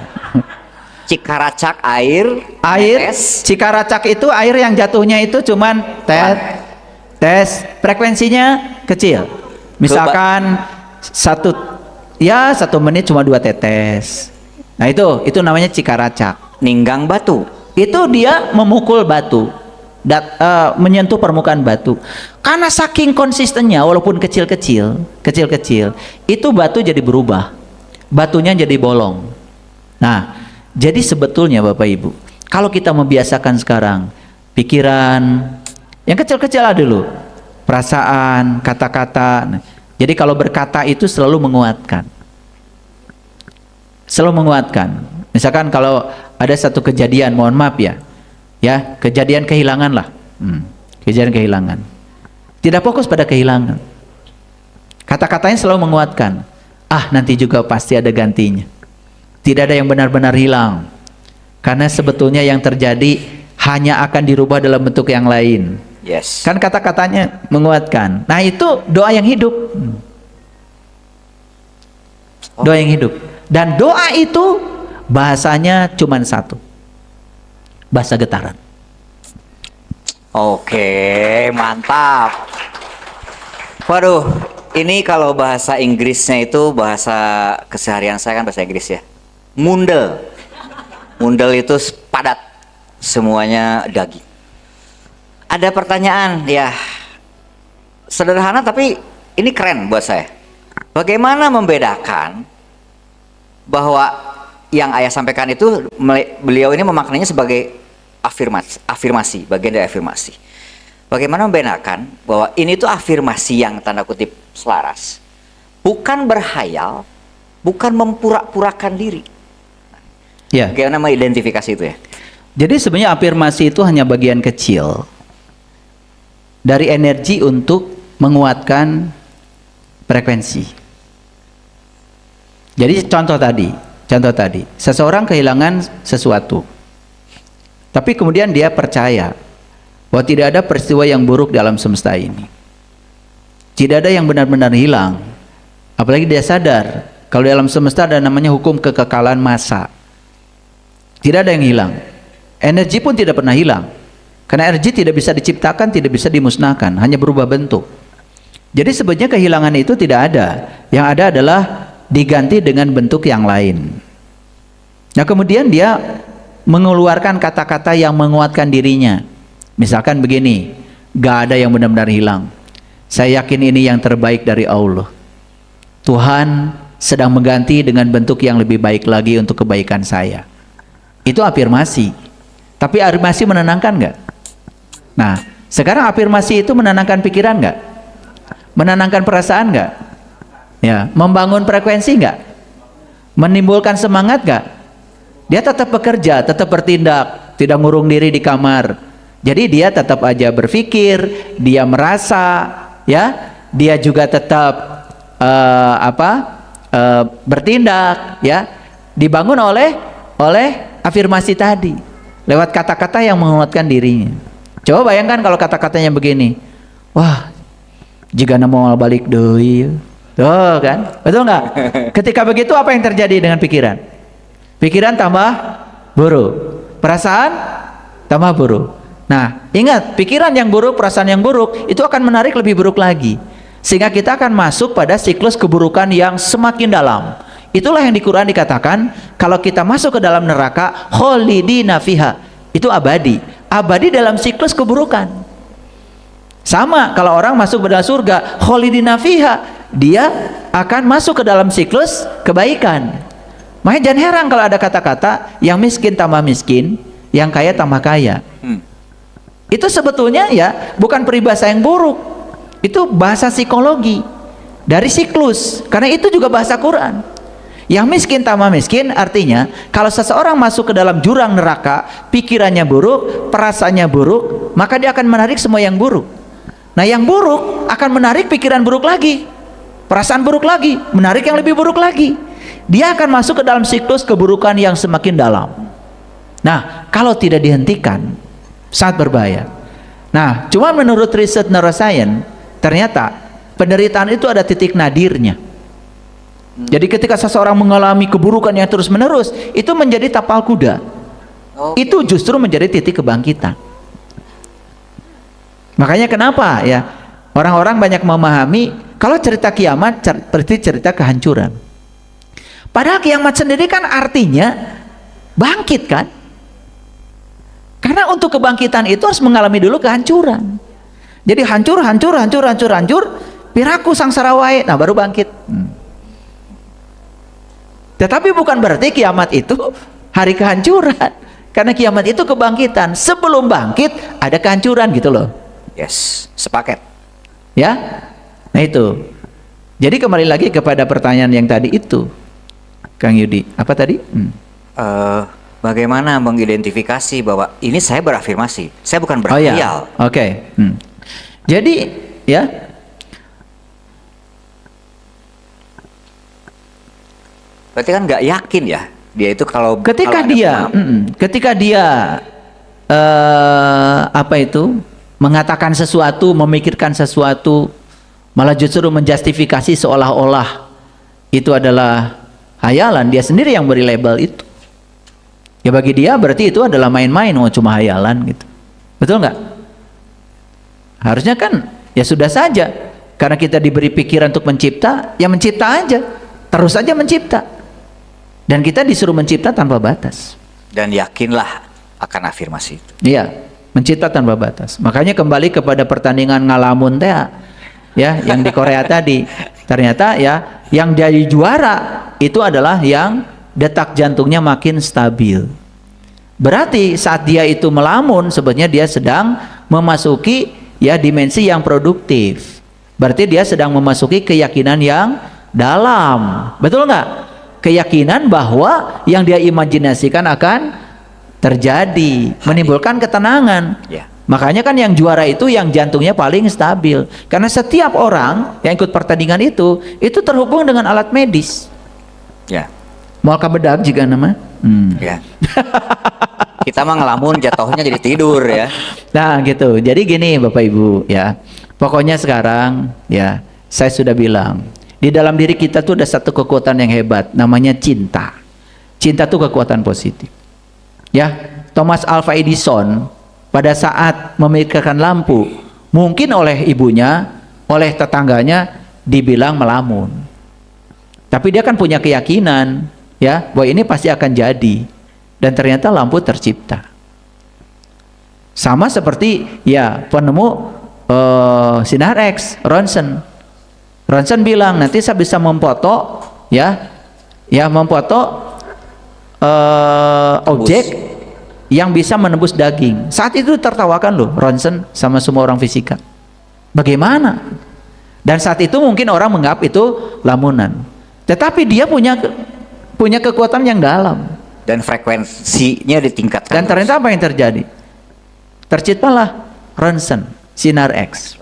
Cikaracak air, Air, netes. Cikaracak itu air yang jatuhnya itu cuman tes, frekuensinya kecil. Misalkan satu menit cuma 2 tetes. Nah itu namanya Cikaracak. Ninggang batu. Itu dia memukul batu, menyentuh permukaan batu. Karena saking konsistennya, walaupun kecil-kecil, itu batu jadi berubah, batunya jadi bolong. Nah, jadi sebetulnya Bapak Ibu, kalau kita membiasakan sekarang, pikiran yang kecil-kecil lah dulu, perasaan, kata-kata. Nah, jadi kalau berkata itu selalu menguatkan. Misalkan kalau ada satu kejadian, mohon maaf ya, kejadian kehilangan lah, kejadian kehilangan. Tidak fokus pada kehilangan. Kata-katanya selalu menguatkan. Nanti juga pasti ada gantinya. Tidak ada yang benar-benar hilang. Karena sebetulnya yang terjadi hanya akan dirubah dalam bentuk yang lain. Yes. Kan kata-katanya menguatkan. Nah itu doa yang hidup. Doa yang hidup. Dan doa itu bahasanya cuma satu, bahasa getaran. Oke, mantap. Waduh, ini kalau bahasa Inggrisnya itu bahasa keseharian saya kan bahasa Inggris ya. Mundel. Mundel itu padat, semuanya daging. Ada pertanyaan ya, sederhana tapi ini keren buat saya. Bagaimana membedakan bahwa yang ayah sampaikan itu, beliau ini memaknainya sebagai afirmasi, bagian dari afirmasi. Bagaimana membedakan bahwa ini tuh afirmasi yang tanda kutip selaras, bukan berhayal, bukan mempura-purakan diri. Ya. Bagaimana mengidentifikasi itu ya? Jadi sebenarnya afirmasi itu hanya bagian kecil dari energi untuk menguatkan frekuensi. Jadi contoh tadi, seseorang kehilangan sesuatu, tapi kemudian dia percaya bahwa tidak ada peristiwa yang buruk dalam semesta ini, tidak ada yang benar-benar hilang. Apalagi dia sadar kalau dalam semesta ada namanya hukum kekekalan massa. Tidak ada yang hilang, energi pun tidak pernah hilang, karena energi tidak bisa diciptakan, tidak bisa dimusnahkan, hanya berubah bentuk. Jadi sebenarnya kehilangan itu tidak ada, yang ada adalah diganti dengan bentuk yang lain. Nah kemudian dia mengeluarkan kata-kata yang menguatkan dirinya. Misalkan begini, gak ada yang benar-benar hilang, saya yakin ini yang terbaik dari Allah. Tuhan sedang mengganti dengan bentuk yang lebih baik lagi untuk kebaikan saya. Itu afirmasi. Tapi afirmasi menenangkan gak? Nah sekarang afirmasi itu menenangkan pikiran gak? Menenangkan perasaan gak? Ya, membangun frekuensi nggak? Menimbulkan semangat nggak? Dia tetap bekerja, tetap bertindak, tidak ngurung diri di kamar. Jadi dia tetap aja berpikir, dia merasa, ya, dia juga tetap bertindak, ya, dibangun oleh afirmasi tadi, lewat kata-kata yang menguatkan dirinya. Coba bayangkan kalau kata-katanya begini, wah, jika mau balik deui. Tuh kan, betul nggak? Ketika begitu apa yang terjadi dengan pikiran? Pikiran tambah buruk, perasaan tambah buruk. Nah ingat, pikiran yang buruk, perasaan yang buruk itu akan menarik lebih buruk lagi, sehingga kita akan masuk pada siklus keburukan yang semakin dalam. Itulah yang di Quran dikatakan, kalau kita masuk ke dalam neraka, kholidina fiha, itu abadi dalam siklus keburukan. Sama kalau orang masuk ke dalam surga, kholidina fiha, dia akan masuk ke dalam siklus kebaikan. Makanya jangan heran kalau ada kata-kata yang miskin tambah miskin, yang kaya tambah kaya. Itu sebetulnya ya bukan peribahasa yang buruk, itu bahasa psikologi. dari siklus. Karena itu juga bahasa Quran. Yang miskin tambah miskin artinya kalau seseorang masuk ke dalam jurang neraka, pikirannya buruk, perasaannya buruk, maka dia akan menarik semua yang buruk. Nah, yang buruk akan menarik pikiran buruk lagi, perasaan buruk lagi, menarik yang lebih buruk lagi. Dia akan masuk ke dalam siklus keburukan yang semakin dalam. Nah, kalau tidak dihentikan sangat berbahaya. Nah, cuma menurut riset neuroscience ternyata penderitaan itu ada titik nadirnya. Jadi ketika seseorang mengalami keburukan yang terus menerus, itu menjadi tapal kuda. Itu justru menjadi titik kebangkitan. Makanya kenapa ya orang-orang banyak memahami kalau cerita kiamat seperti cerita kehancuran. Padahal kiamat sendiri kan artinya bangkit kan? Karena untuk kebangkitan itu harus mengalami dulu kehancuran. Jadi hancur, piraku sangsara wae, nah baru bangkit. Tetapi bukan berarti kiamat itu hari kehancuran. Karena kiamat itu kebangkitan. Sebelum bangkit ada kehancuran gitu loh. Yes, sepaket. Ya, nah itu. Jadi kembali lagi kepada pertanyaan yang tadi itu, Kang Yudi. Apa tadi? Bagaimana mengidentifikasi bahwa ini saya berafirmasi, saya bukan Oh ya, berkhayal. oke. Jadi ya, Berarti kan nggak yakin ya dia itu kalau ketika kalau ada ketika dia apa itu mengatakan sesuatu, memikirkan sesuatu, malah justru menjustifikasi seolah-olah itu adalah hayalan, dia sendiri yang beri label itu. Ya bagi dia berarti itu adalah main-main, cuma hayalan gitu. Betul nggak? Harusnya kan ya sudah saja, karena kita diberi pikiran untuk mencipta, ya mencipta aja, terus saja mencipta. Dan kita disuruh mencipta tanpa batas. dan yakinlah akan afirmasi itu. Iya, mencipta tanpa batas. Makanya kembali kepada pertandingan ngalamun teh ya, yang di Korea tadi. Ternyata ya, yang jadi juara itu adalah yang detak jantungnya makin stabil. Berarti saat dia itu melamun, sebenarnya dia sedang memasuki ya dimensi yang produktif. Berarti dia sedang memasuki keyakinan yang dalam. Betul nggak? Keyakinan bahwa yang dia imajinasikan akan terjadi, menimbulkan ketenangan. Ya. Makanya kan yang juara itu yang jantungnya paling stabil. Karena setiap orang yang ikut pertandingan itu terhubung dengan alat medis. Ya. Mau bedak juga nama. Ya. Kita mah ngelamun jatuhnya jadi tidur ya. Nah gitu. Jadi gini Bapak Ibu ya. Pokoknya sekarang ya saya sudah bilang di dalam diri kita tuh ada satu kekuatan yang hebat, namanya cinta. Cinta tuh kekuatan positif. Ya, Thomas Alva Edison pada saat memikirkan lampu, mungkin oleh ibunya, oleh tetangganya dibilang melamun. Tapi dia kan punya keyakinan ya bahwa ini pasti akan jadi, dan ternyata lampu tercipta. Sama seperti ya penemu sinar X, Ronson bilang nanti saya bisa memfoto ya memfoto objek yang bisa menembus daging. Saat itu tertawakan loh Ronson sama semua orang fisika. Bagaimana? Dan saat itu mungkin orang menganggap itu lamunan. Tetapi dia punya kekuatan yang dalam. Dan frekuensinya ditingkatkan. Dan ternyata apa yang terjadi? Terciptalah Ronson, sinar X.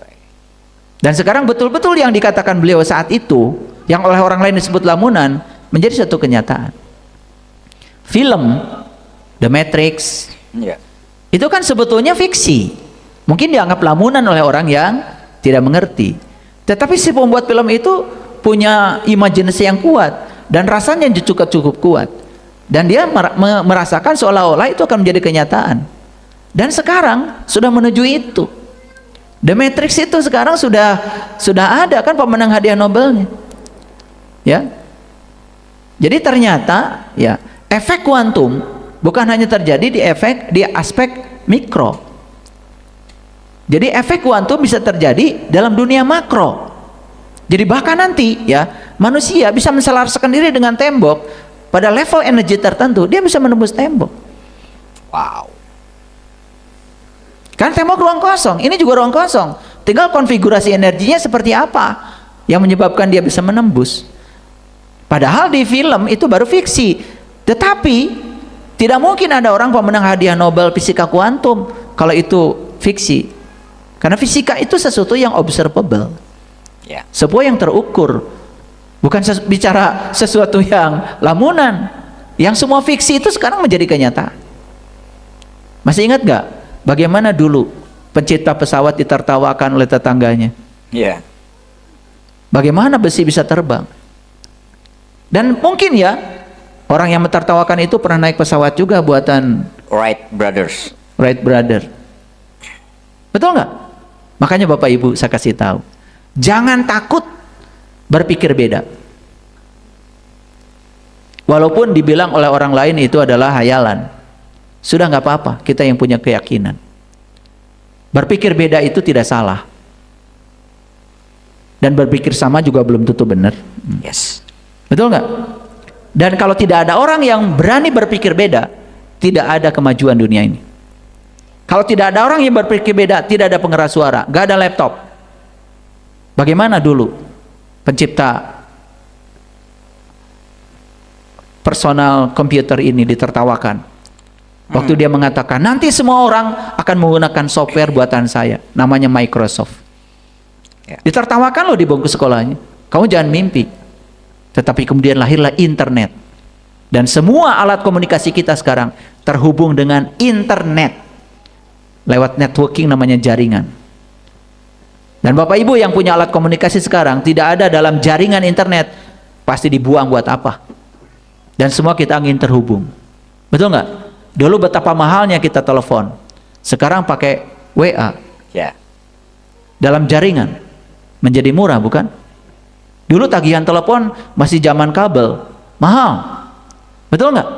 Dan sekarang betul-betul yang dikatakan beliau saat itu, yang oleh orang lain disebut lamunan, menjadi satu kenyataan. Film The Matrix Ya. itu kan sebetulnya fiksi. Mungkin dianggap lamunan oleh orang yang tidak mengerti. Tetapi si pembuat film itu punya imajinasi yang kuat dan rasanya cukup kuat. Dan dia merasakan seolah-olah itu akan menjadi kenyataan. Dan sekarang sudah menuju itu. The Matrix itu sekarang sudah ada kan pemenang hadiah Nobelnya. Ya. Jadi ternyata ya, efek kuantum bukan hanya terjadi di aspek mikro. Jadi efek kuantum bisa terjadi dalam dunia makro. Jadi bahkan nanti ya, manusia bisa menselaraskan diri dengan tembok pada level energi tertentu, dia bisa menembus tembok. Wow. Kan tembok ruang kosong, ini juga ruang kosong. Tinggal konfigurasi energinya seperti apa. yang menyebabkan dia bisa menembus. Padahal di film itu baru fiksi. Tetapi tidak mungkin ada orang pemenang hadiah Nobel fisika kuantum kalau itu fiksi. Karena fisika itu sesuatu yang observable. Ya. Sebuah yang terukur. Bukan bicara sesuatu yang lamunan. Yang semua fiksi itu sekarang menjadi kenyataan. Masih ingat gak bagaimana dulu pencipta pesawat ditertawakan oleh tetangganya? Ya. Bagaimana besi bisa terbang? Dan mungkin ya orang yang mentertawakan itu pernah naik pesawat juga buatan Wright Brothers. Wright Brother. Betul nggak? Makanya Bapak Ibu saya kasih tahu, jangan takut berpikir beda. Walaupun dibilang oleh orang lain itu adalah hayalan, sudah nggak apa-apa. Kita yang punya keyakinan, berpikir beda itu tidak salah. Dan berpikir sama juga belum tentu benar. Yes. Betul nggak? Dan kalau tidak ada orang yang berani berpikir beda, tidak ada kemajuan dunia ini. Kalau tidak ada orang yang berpikir beda, tidak ada pengeras suara, nggak ada laptop. Bagaimana dulu pencipta personal komputer ini ditertawakan waktu dia mengatakan nanti semua orang akan menggunakan software buatan saya, namanya Microsoft. Ya. Ditertawakan loh di bangku sekolahnya. Kamu jangan mimpi. Tetapi kemudian lahirlah internet. Dan semua alat komunikasi kita sekarang terhubung dengan internet. Lewat networking namanya jaringan. Dan Bapak Ibu yang punya alat komunikasi sekarang tidak ada dalam jaringan internet, pasti dibuang buat apa? Dan semua kita ingin terhubung. Betul nggak? Dulu betapa mahalnya kita telepon. Sekarang pakai WA. Ya. Dalam jaringan. Menjadi murah, bukan? Dulu tagihan telepon masih zaman kabel, mahal. Betul nggak?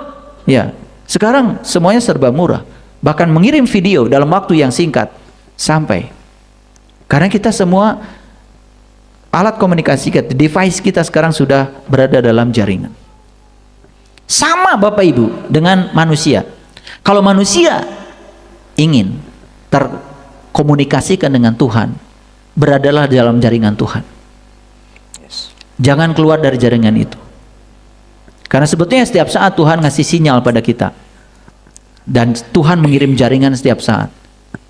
Ya. Sekarang semuanya serba murah. Bahkan mengirim video dalam waktu yang singkat sampai. Karena kita semua alat komunikasi kita, device kita sekarang sudah berada dalam jaringan. Sama Bapak Ibu dengan manusia. Kalau manusia ingin terkomunikasikan dengan Tuhan, beradalah dalam jaringan Tuhan. Yes. Jangan keluar dari jaringan itu. Karena sebetulnya setiap saat Tuhan ngasih sinyal pada kita. Dan Tuhan mengirim jaringan setiap saat.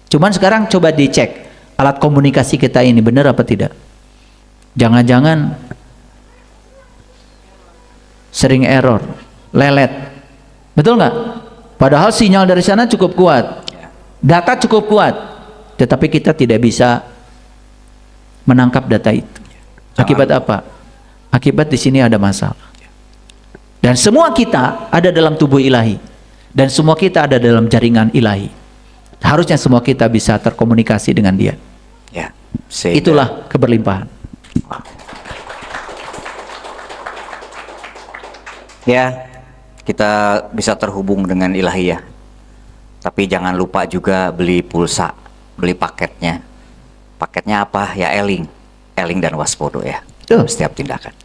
Cuman sekarang coba dicek alat komunikasi kita ini benar apa tidak. Jangan-jangan sering error, lelet. Betul nggak? Padahal sinyal dari sana cukup kuat, data cukup kuat, tetapi kita tidak bisa menangkap data itu. Akibat apa? Akibat di sini ada masalah. Dan semua kita ada dalam tubuh ilahi, dan semua kita ada dalam jaringan ilahi. Harusnya semua kita bisa terkomunikasi dengan Dia. Ya. Sehingga, itulah keberlimpahan. Ya, kita bisa terhubung dengan ilahiyah. Tapi jangan lupa juga beli pulsa, beli paketnya. Paketnya apa? Ya eling dan waspodo ya. Tuh. Setiap tindakan.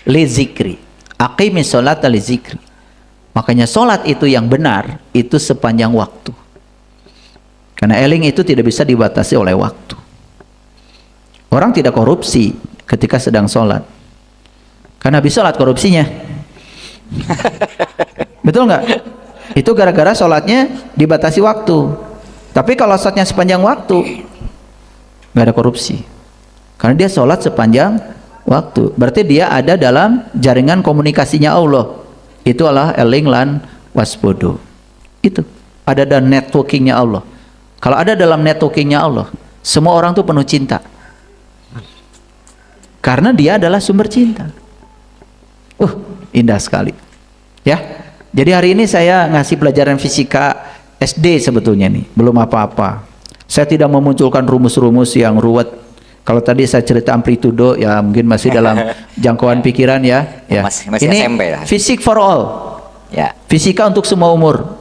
Li zikri, aqimis sholata li zikri. Makanya sholat itu yang benar itu sepanjang waktu. Karena eling itu tidak bisa dibatasi oleh waktu. Orang tidak korupsi ketika sedang sholat. Karena habis sholat korupsinya. Betul nggak? Itu gara-gara sholatnya dibatasi waktu. Tapi kalau sholatnya sepanjang waktu, nggak ada korupsi. Karena dia sholat sepanjang waktu. Berarti dia ada dalam jaringan komunikasinya Allah. Itu adalah eling lan waspodo. Itu ada dalam networkingnya Allah. Kalau ada dalam networkingnya Allah, semua orang tuh penuh cinta. Karena dia adalah sumber cinta. Indah sekali. Ya. Jadi hari ini saya ngasih pelajaran fisika SD sebetulnya nih, belum apa-apa. Saya tidak memunculkan rumus-rumus yang ruwet. Kalau tadi saya cerita amplitudo, ya mungkin masih dalam jangkauan pikiran ya. Ya. Masih ini SMP lah. Fisik for all. Ya. Fisika untuk semua umur.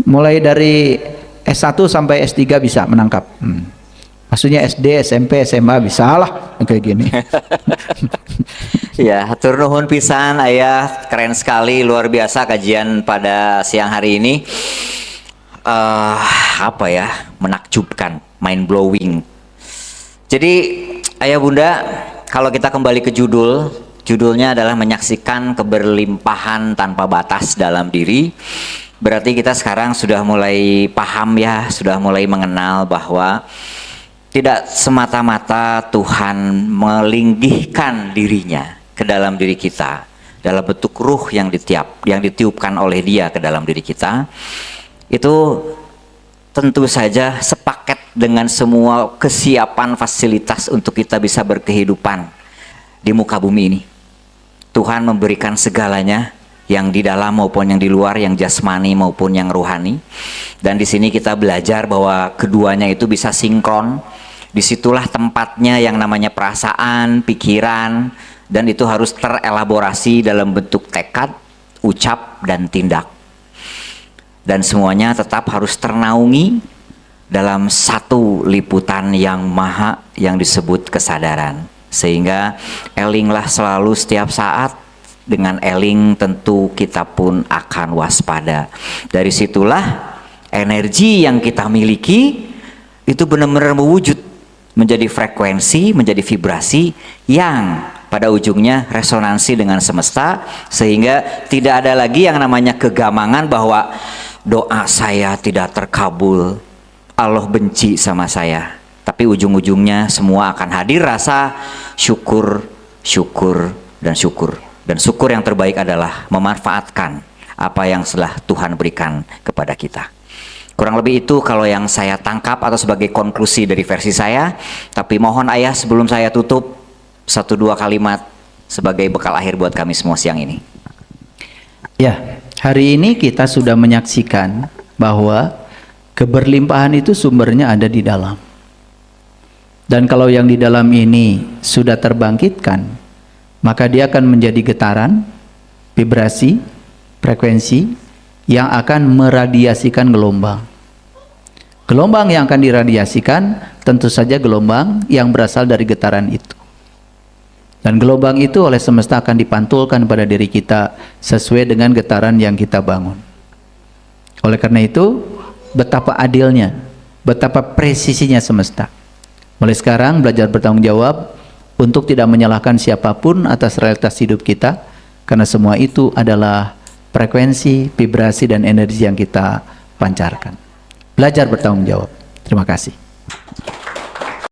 Mulai dari S1 sampai S3 bisa menangkap. Maksudnya SD, SMP, SMA bisa lah kayak gini. Ya, hatur nuhun pisan Ayah, keren sekali, luar biasa kajian pada siang hari ini. Apa ya, menakjubkan, mind blowing. Jadi Ayah Bunda, kalau kita kembali ke judulnya adalah menyaksikan keberlimpahan tanpa batas dalam diri. Berarti kita sekarang sudah mulai paham ya, sudah mulai mengenal bahwa tidak semata-mata Tuhan melinggihkan dirinya ke dalam diri kita dalam bentuk ruh yang ditiupkan oleh Dia ke dalam diri kita. Itu tentu saja sepaket dengan semua kesiapan fasilitas untuk kita bisa berkehidupan di muka bumi ini. Tuhan memberikan segalanya, yang di dalam maupun yang di luar, yang jasmani maupun yang rohani. Dan di sini kita belajar bahwa keduanya itu bisa sinkron. Disitulah tempatnya yang namanya perasaan, pikiran, dan itu harus terelaborasi dalam bentuk tekad, ucap, dan tindak. Dan semuanya tetap harus ternaungi dalam satu liputan yang maha yang disebut kesadaran. Sehingga elinglah selalu setiap saat, dengan eling tentu kita pun akan waspada. Dari situlah energi yang kita miliki itu benar-benar mewujud menjadi frekuensi, menjadi vibrasi yang pada ujungnya resonansi dengan semesta, sehingga tidak ada lagi yang namanya kegamangan bahwa doa saya tidak terkabul, Allah benci sama saya. Tapi ujung-ujungnya semua akan hadir rasa syukur, syukur, dan syukur. Dan syukur yang terbaik adalah memanfaatkan apa yang telah Tuhan berikan kepada kita. Kurang lebih itu kalau yang saya tangkap atau sebagai konklusi dari versi saya. Tapi mohon ayah sebelum saya tutup, 1-2 kalimat sebagai bekal akhir buat kami semua siang ini. Ya, hari ini kita sudah menyaksikan bahwa keberlimpahan itu sumbernya ada di dalam. Dan kalau yang di dalam ini sudah terbangkitkan, maka dia akan menjadi getaran, vibrasi, frekuensi yang akan meradiasikan gelombang. Gelombang yang akan diradiasikan tentu saja gelombang yang berasal dari getaran itu. Dan gelombang itu oleh semesta akan dipantulkan pada diri kita sesuai dengan getaran yang kita bangun. Oleh karena itu, betapa adilnya, betapa presisinya semesta. Mulai sekarang belajar bertanggung jawab untuk tidak menyalahkan siapapun atas realitas hidup kita, karena semua itu adalah frekuensi, vibrasi, dan energi yang kita pancarkan. Belajar bertanggung jawab. Terima kasih.